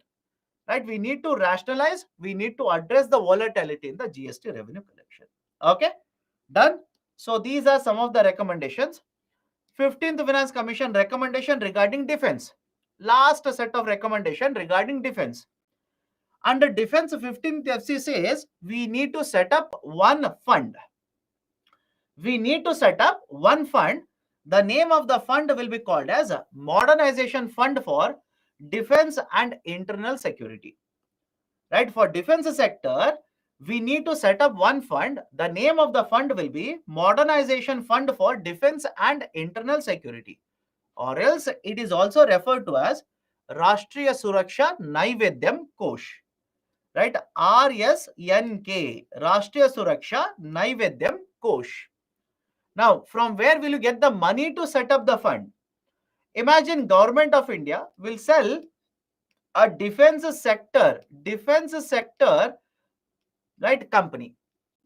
Right? We need to rationalize, we need to address the volatility in the GST revenue collection. Okay, done. So these are some of the recommendations. 15th Finance Commission recommendation regarding defense. Last set of recommendation regarding defense. Under defense, 15th FC says we need to set up one fund. We need to set up one fund. The name of the fund will be called as a Modernization Fund for Defense and Internal Security. Right? For defense sector, we need to set up one fund. The name of the fund will be Modernization Fund for Defense and Internal Security, or else it is also referred to as Rashtriya Suraksha Naivedyam Kosh. Right? RSNK, Rashtriya Suraksha Naivedyam Kosh. Now, from where will you get the money to set up the fund? Imagine Government of India will sell a defense sector, right, company.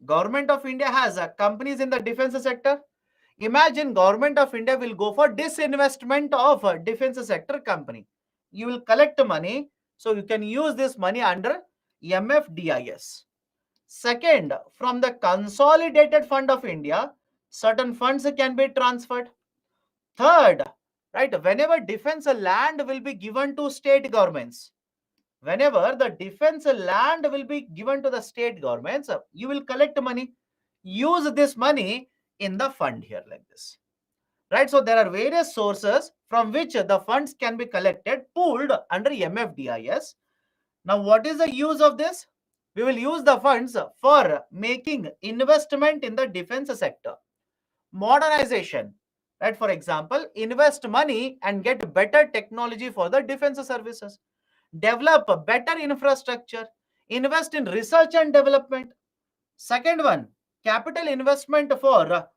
Government of India has companies in the defense sector. Imagine Government of India will go for disinvestment of a defense sector company. You will collect money, so you can use this money under MFDIS. Second, from the Consolidated Fund of India, certain funds can be transferred. Third, right, whenever defense land will be given to state governments, whenever the defense land will be given to the state governments, you will collect money. Use this money in the fund here like this. Right? So there are various sources from which the funds can be collected, pooled under MFDIS. Now, what is the use of this? We will use the funds for making investment in the defense sector. Modernization, right? For example, invest money and get better technology for the defense services. Develop a better infrastructure. Invest in research and development. Second one, capital investment for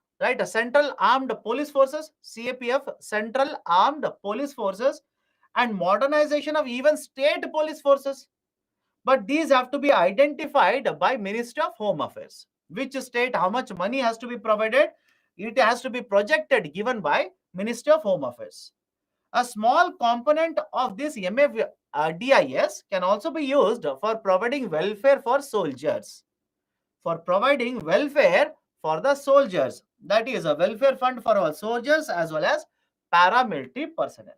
Central Armed Police Forces, CAPF, Central Armed Police Forces, and modernization of even state police forces. But these have to be identified by Ministry of Home Affairs. Which state, how much money has to be provided? It has to be projected, given by Ministry of Home Affairs. A small component of this MFDIS can also be used for providing welfare for soldiers. For providing welfare for the soldiers. That is a welfare fund for our soldiers as well as paramilitary personnel.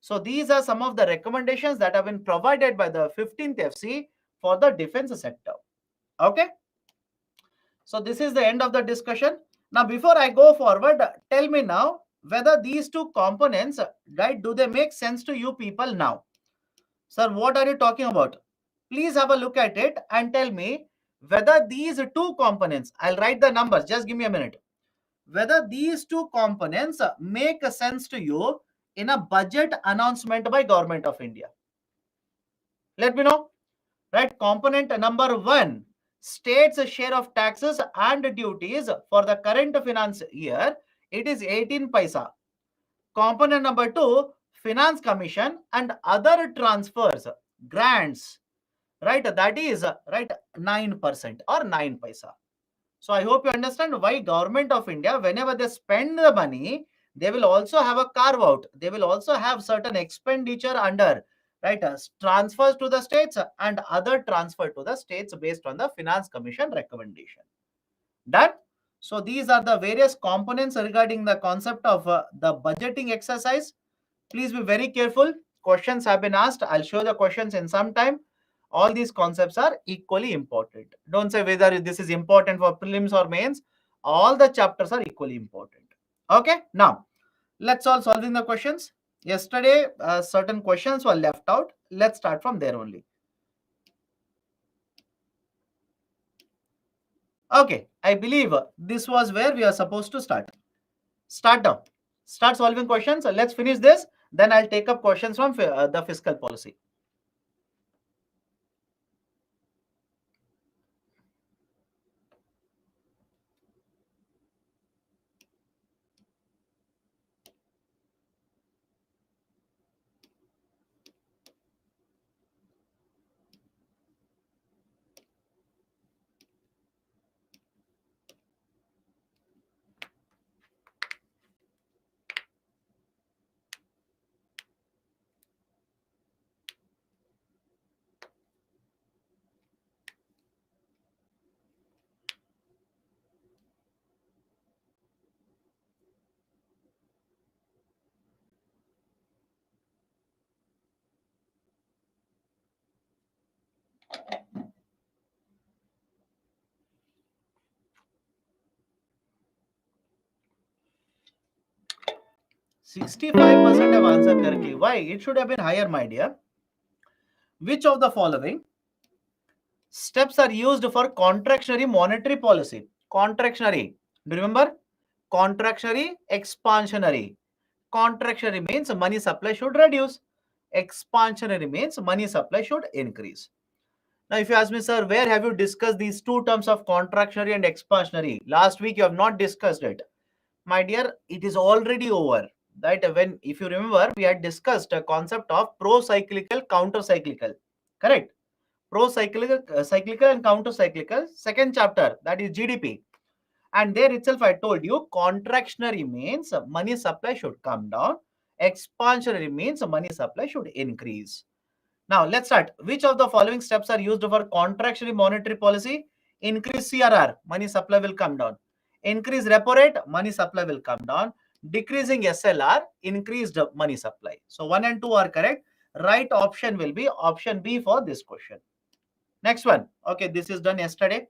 So these are some of the recommendations that have been provided by the 15th FC for the defense sector. Okay. So this is the end of the discussion. Now, before I go forward, tell me now whether these two components, right, do they make sense to you people now? Sir, what are you talking about? Please have a look at it and tell me whether these two components, I'll write the numbers, just give me a minute. Whether these two components make sense to you in a budget announcement by Government of India. Let me know. Right? Component number 1, state's share of taxes and duties for the current finance year, it is 18 paisa. Component number 2, Finance Commission and other transfers, grants, right? That is 9% or 9 paisa. So I hope you understand why Government of India, whenever they spend the money, they will also have a carve out. They will also have certain expenditure under transfers to the states and other transfer to the states based on the Finance Commission recommendation. Done. So these are the various components regarding the concept of the budgeting exercise. Please be very careful. Questions have been asked. I'll show the questions in some time. All these concepts are equally important. Don't say whether this is important for prelims or mains. All the chapters are equally important. Okay. Now, let's all solving the questions. Yesterday, certain questions were left out. Let's start from there only. Okay. I believe this was where we are supposed to start. Start now. Start solving questions. Let's finish this. Then I'll take up questions from the fiscal policy. 65% have answered correctly. Why? It should have been higher, my dear. Which of the following steps are used for contractionary monetary policy? Contractionary. Do you remember? Contractionary, expansionary. Contractionary means money supply should reduce. Expansionary means money supply should increase. Now, if you ask me, sir, where have you discussed these two terms of contractionary and expansionary? Last week you have not discussed it. My dear, it is already over. Right? When, if you remember, we had discussed a concept of pro-cyclical, counter-cyclical. Correct? Pro-cyclical, cyclical and counter-cyclical. Second chapter, that is GDP. And there itself, I told you, contractionary means money supply should come down. Expansionary means money supply should increase. Now, let's start. Which of the following steps are used for contractionary monetary policy? Increase CRR, money supply will come down. Increase repo rate, money supply will come down. Decreasing SLR, increased money supply. So 1 and 2 are correct. Right option will be option B for this question. Next one. Okay, this is done yesterday.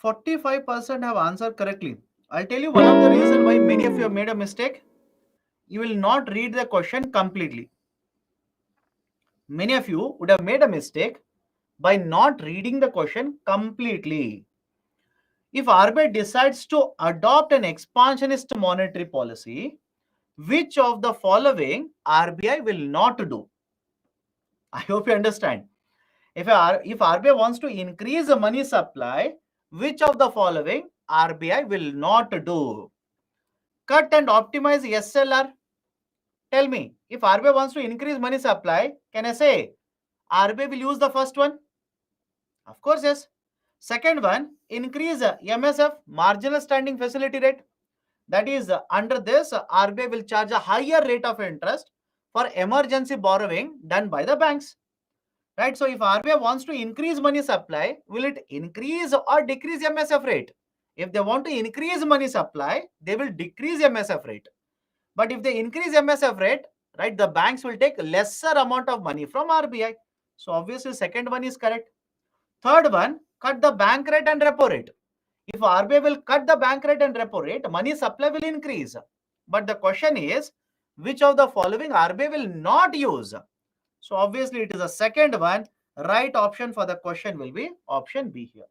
45% have answered correctly. I'll tell you one of the reasons why many of you have made a mistake. You will not read the question completely. Many of you would have made a mistake by not reading the question completely. If RBI decides to adopt an expansionist monetary policy, which of the following RBI will not do? I hope you understand. If RBI wants to increase the money supply, which of the following RBI will not do? Cut and optimize SLR. Tell me, if RBI wants to increase money supply, can I say RBI will use the first one? Of course, yes. Second one, increase MSF, marginal standing facility rate. That is, under this, RBI will charge a higher rate of interest for emergency borrowing done by the banks. Right? So, if RBI wants to increase money supply, will it increase or decrease MSF rate? If they want to increase money supply, they will decrease MSF rate. But if they increase MSF rate, right, the banks will take lesser amount of money from RBI. So, obviously, second one is correct. Third one, cut the bank rate and repo rate. If RBI will cut the bank rate and repo rate, money supply will increase. But the question is, which of the following RBI will not use? So obviously it is the second one. Right option for the question will be option B here.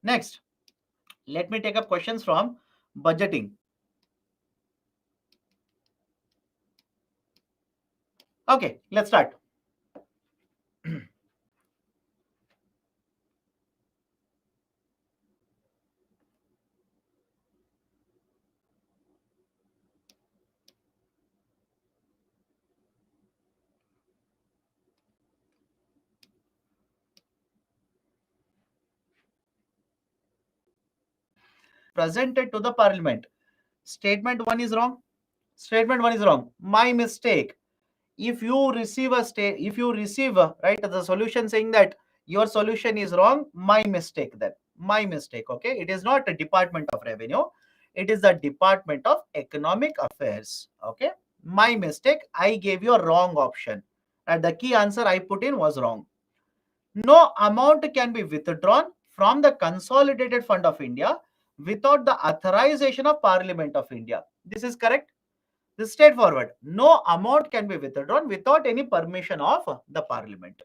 Next, let me take up questions from budgeting. Okay, let's start. Presented to the parliament. Statement 1 is wrong. Statement 1 is wrong. My mistake. If you receive right the solution saying that your solution is wrong, my mistake then. My mistake. Okay. It is not a Department of Revenue. It is the Department of Economic Affairs. Okay. My mistake. I gave you a wrong option. And the key answer I put in was wrong. No amount can be withdrawn from the Consolidated Fund of India without the authorization of Parliament of India. This is correct. This is straightforward. No amount can be withdrawn without any permission of the Parliament.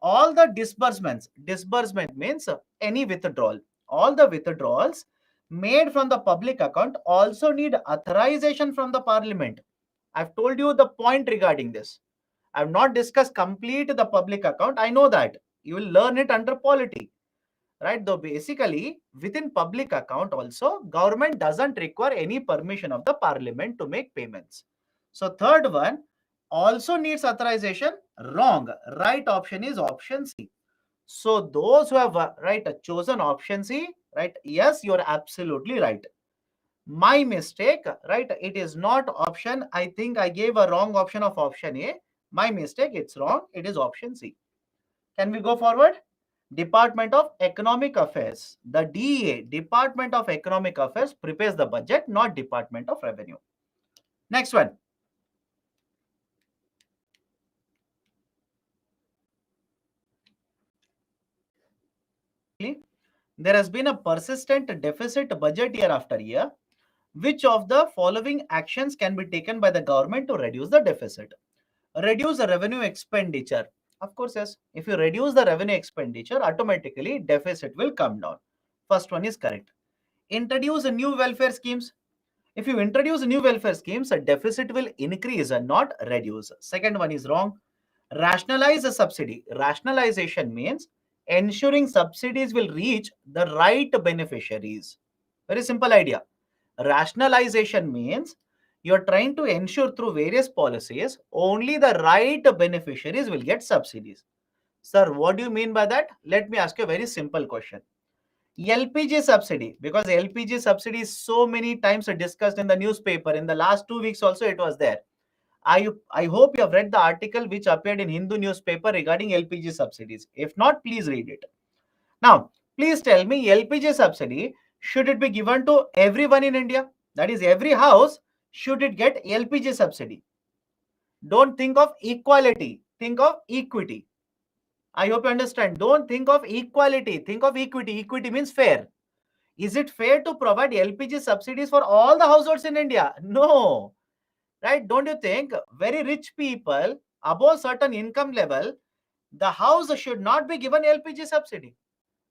All the disbursement means any withdrawal. All the withdrawals made from the public account also need authorization from the Parliament. I've told you the point regarding this. I've not discussed complete the public account. I know that. You will learn it under polity. right? Though basically within public account also, government doesn't require any permission of the parliament to make payments. So third one also needs authorization. Wrong. Right option is option C. So those who have chosen option C, right? Yes, you're absolutely right. My mistake, right? It is not option. I think I gave a wrong option of option A. My mistake. It's wrong. It is option C. Can we go forward? Department of Economic Affairs. The DEA, Department of Economic Affairs, prepares the budget, not Department of Revenue. Next one. There has been a persistent deficit budget year after year. Which of the following actions can be taken by the government to reduce the deficit? Reduce the revenue expenditure. Of course, yes. If you reduce the revenue expenditure, automatically deficit will come down. First one is correct. Introduce new welfare schemes. If you introduce new welfare schemes, a deficit will increase and not reduce. Second one is wrong. Rationalize a subsidy. Rationalization means ensuring subsidies will reach the right beneficiaries. Very simple idea. Rationalization means you're trying to ensure through various policies only the right beneficiaries will get subsidies. Sir, what do you mean by that? Let me ask you a very simple question. LPG subsidy, because LPG subsidy is so many times discussed in the newspaper. In the last 2 weeks also it was there. I hope you have read the article which appeared in Hindu newspaper regarding LPG subsidies. If not, please read it. Now, please tell me, LPG subsidy, should it be given to everyone in India? That is, every house, should it get LPG subsidy? Don't think of equality, think of equity. I hope you understand. Don't think of equality, think of equity. Equity means fair. Is it fair to provide LPG subsidies for all the households in India? No. Right? Don't you think very rich people above certain income level, the house should not be given LPG subsidy?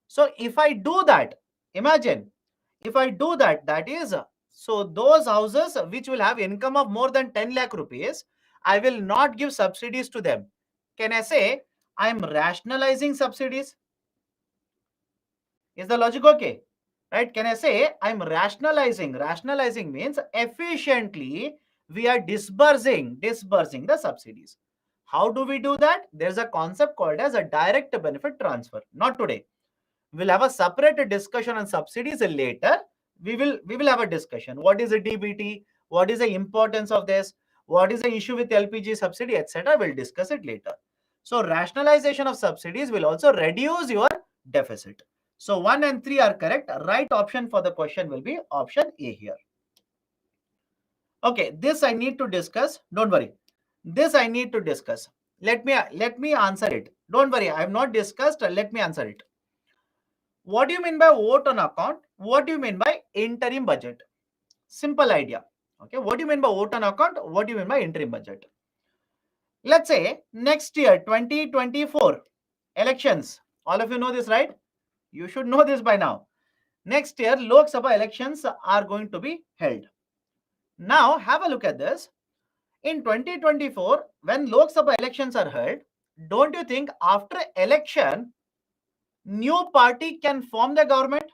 So if I do that, imagine, if I do that, that is, so those houses which will have income of more than 10 lakh rupees, I will not give subsidies to them. Can I say I am rationalizing subsidies? Is the logic okay? Right? Can I say I'm rationalizing? Rationalizing means efficiently we are disbursing the subsidies. How do we do that? There's a concept called as a direct benefit transfer. Not today. We'll have a separate discussion on subsidies later. We will have a discussion. What is a DBT? What is the importance of this? What is the issue with LPG subsidy, etc.? We'll discuss it later. So rationalization of subsidies will also reduce your deficit. So 1 and 3 are correct. Right option for the question will be option A here. Okay, this I need to discuss. Don't worry. This I need to discuss. Let me answer it. Don't worry. I have not discussed. Let me answer it. What do you mean by vote on account? What do you mean by interim budget? Simple idea. Okay. What do you mean by vote on account? What do you mean by interim budget? Let's say next year, 2024 elections. All of you know this, right? You should know this by now. Next year, Lok Sabha elections are going to be held. Now, have a look at this. In 2024, when Lok Sabha elections are held, don't you think after election, new party can form the government?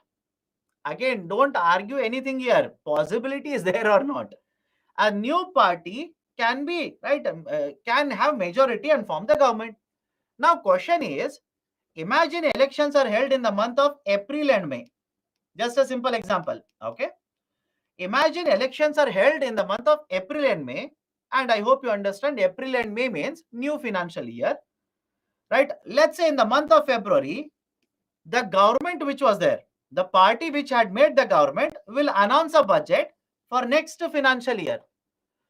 Again, don't argue anything here. Possibility is there or not. A new party can be, right, can have majority and form the government. Now, question is, imagine elections are held in the month of April and May. Just a simple example, okay? Imagine elections are held in the month of April and May, and I hope you understand April and May means new financial year, right? Let's say in the month of February, the government which was there, the party which had made the government will announce a budget for next financial year.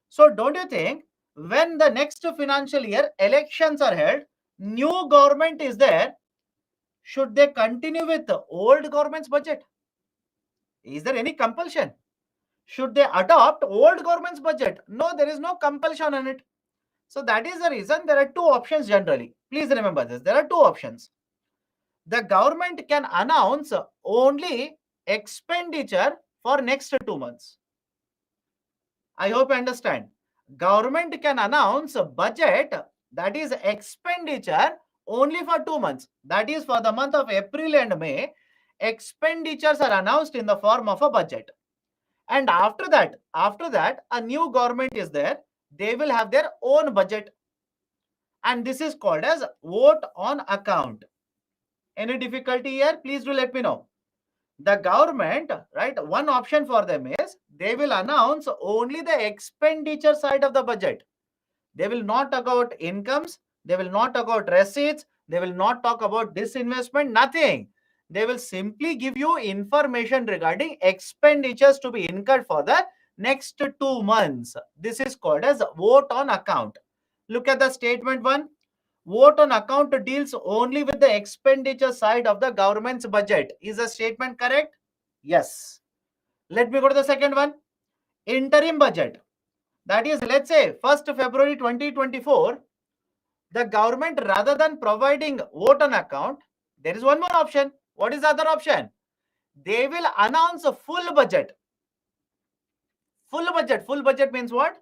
So don't you think when the next financial year elections are held, new government is there, should they continue with the old government's budget? Is there any compulsion? Should they adopt old government's budget? No, there is no compulsion on it. So that is the reason there are two options generally. Please remember this. There are two options. The government can announce only expenditure for next 2 months. I hope you understand. Government can announce a budget, that is expenditure, only for 2 months. That is for the month of April and May. expenditures are announced in the form of a budget. And after that, a new government is there. They will have their own budget. And this is called as vote on account. Any difficulty here? Please do let me know. The government, right, one option for them is they will announce only the expenditure side of the budget. They will not talk about incomes. They will not talk about receipts. They will not talk about disinvestment, nothing. They will simply give you information regarding expenditures to be incurred for the next 2 months. This is called as vote on account. Look at the statement 1. Vote on account deals only with the expenditure side of the government's budget. Is the statement correct? Yes. Let me go to the second one. Interim budget. That is, let's say 1st February 2024, the government, rather than providing vote on account, there is one more option. What is the other option? They will announce a full budget. Full budget. Full budget means what?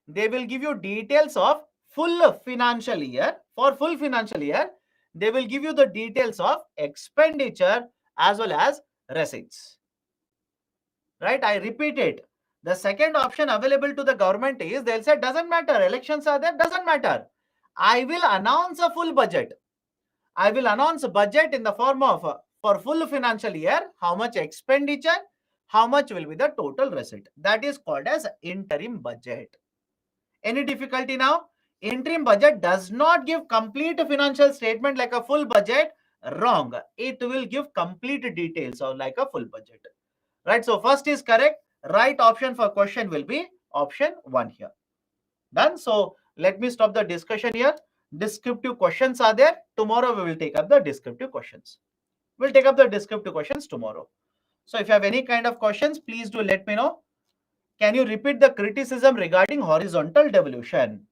They will give you details of full financial year. For full financial year, they will give you the details of expenditure as well as receipts. Right? I repeat it. The second option available to the government is they'll say, doesn't matter, elections are there, doesn't matter. I will announce a full budget. I will announce a budget in the form of for full financial year, how much expenditure, how much will be the total receipt. That is called as interim budget. Any difficulty now? Interim budget does not give complete financial statement like a full budget. Wrong. It will give complete details of like a full budget. Right? So first is correct. Right option for question will be option 1 here. Done. So let me stop the discussion here. Descriptive questions are there. Tomorrow we will take up the descriptive questions. We'll take up the descriptive questions tomorrow. So if you have any kind of questions, please do let me know. Can you repeat the criticism regarding horizontal devolution?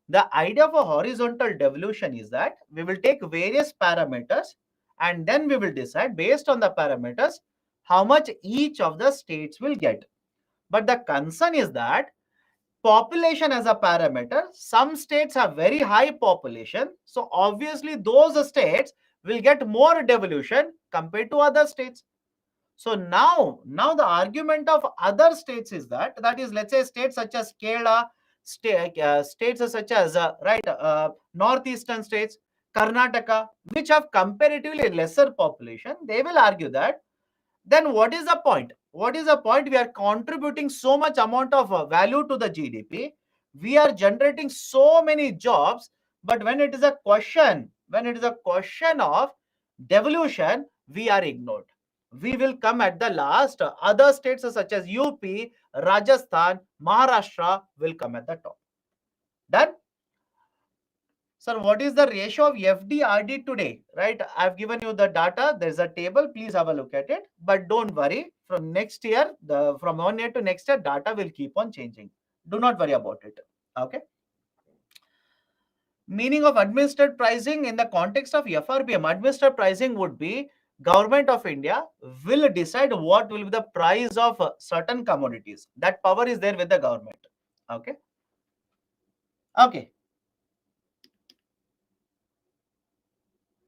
The idea of a horizontal devolution is that we will take various parameters and then we will decide based on the parameters how much each of the states will get. But the concern is that population as a parameter, some states have very high population. So obviously those states will get more devolution compared to other states. So now the argument of other states is that is, let's say states such as Kerala, states such as northeastern states, Karnataka, which have comparatively lesser population, they will argue that then what is the point? What is the point? We are contributing so much amount of value to the GDP. We are generating so many jobs, but when it is a question of devolution, we are ignored. We will come at the last. Other states such as UP, Rajasthan, Maharashtra will come at the top. Done? Sir, what is the ratio of FD/RD today? Right? I've given you the data. There's a table. Please have a look at it. But don't worry. From next year, from 1 year to next year, data will keep on changing. Do not worry about it. Okay. Meaning of administered pricing in the context of FRBM. Administered pricing would be Government of India will decide what will be the price of certain commodities. That power is there with the government. Okay. Okay.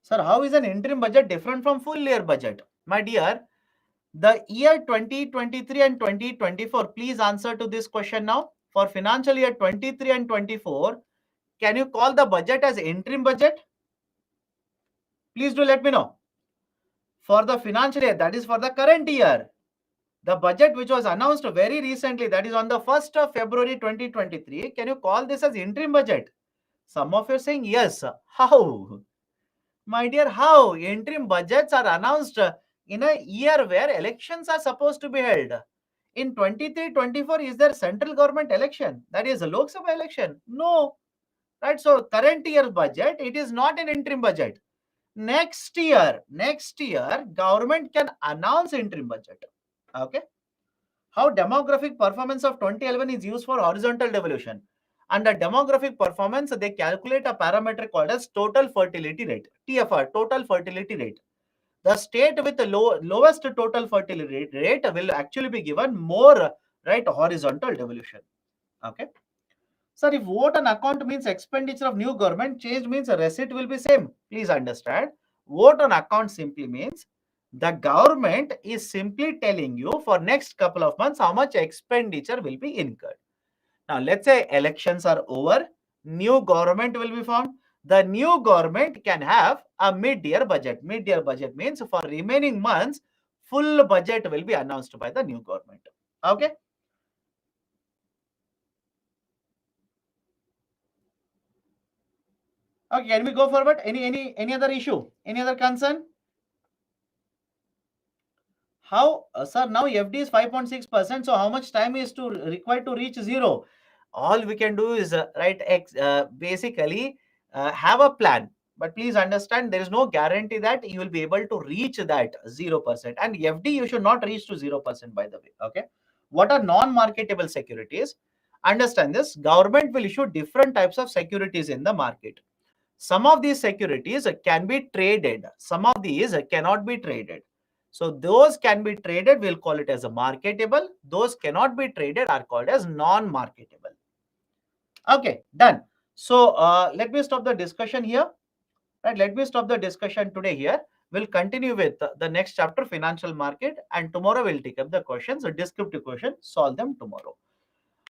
Sir, how is an interim budget different from full year budget? My dear, the year 2023 and 2024, please answer to this question now. For financial year 23 and 24, can you call the budget as interim budget? Please do let me know. For the financial year, that is for the current year, the budget which was announced very recently, that is on the 1st of February 2023, can you call this as interim budget? Some of you are saying yes. How? My dear, how? Interim budgets are announced in a year where elections are supposed to be held. In 23-24, is there central government election? That is a Lok Sabha election? No. Right? So current year budget, it is not an interim budget. Next year, government can announce interim budget. Okay. How demographic performance of 2011 is used for horizontal devolution. Under demographic performance, they calculate a parameter called as total fertility rate, TFR, total fertility rate. The state with the lowest total fertility rate will actually be given more, right, horizontal devolution. Okay. Sir, if vote on account means expenditure of new government, change means a receipt will be same. Please understand. Vote on account simply means The government is simply telling you for next couple of months how much expenditure will be incurred. Now, let's say elections are over, new government will be formed. The new government can have a mid-year budget. Mid-year budget means for remaining months, full budget will be announced by the new government. Okay. Okay, can we go forward? Any other issue? Any other concern? How, sir? Now FD is 5.6%. So how much time is to required to reach zero? All we can do is basically have a plan. But please understand, there is no guarantee that you will be able to reach that 0%. And FD you should not reach to 0%, by the way. Okay. What are non-marketable securities? Understand this. Government will issue different types of securities in the market. Some of these securities can be traded. Some of these cannot be traded. So those can be traded, we'll call it as a marketable. Those cannot be traded are called as non-marketable. Okay, done. So let me stop the discussion here. Right, let me stop the discussion today here. We'll continue with the next chapter, financial market, and tomorrow we'll take up the questions, a descriptive question, solve them tomorrow.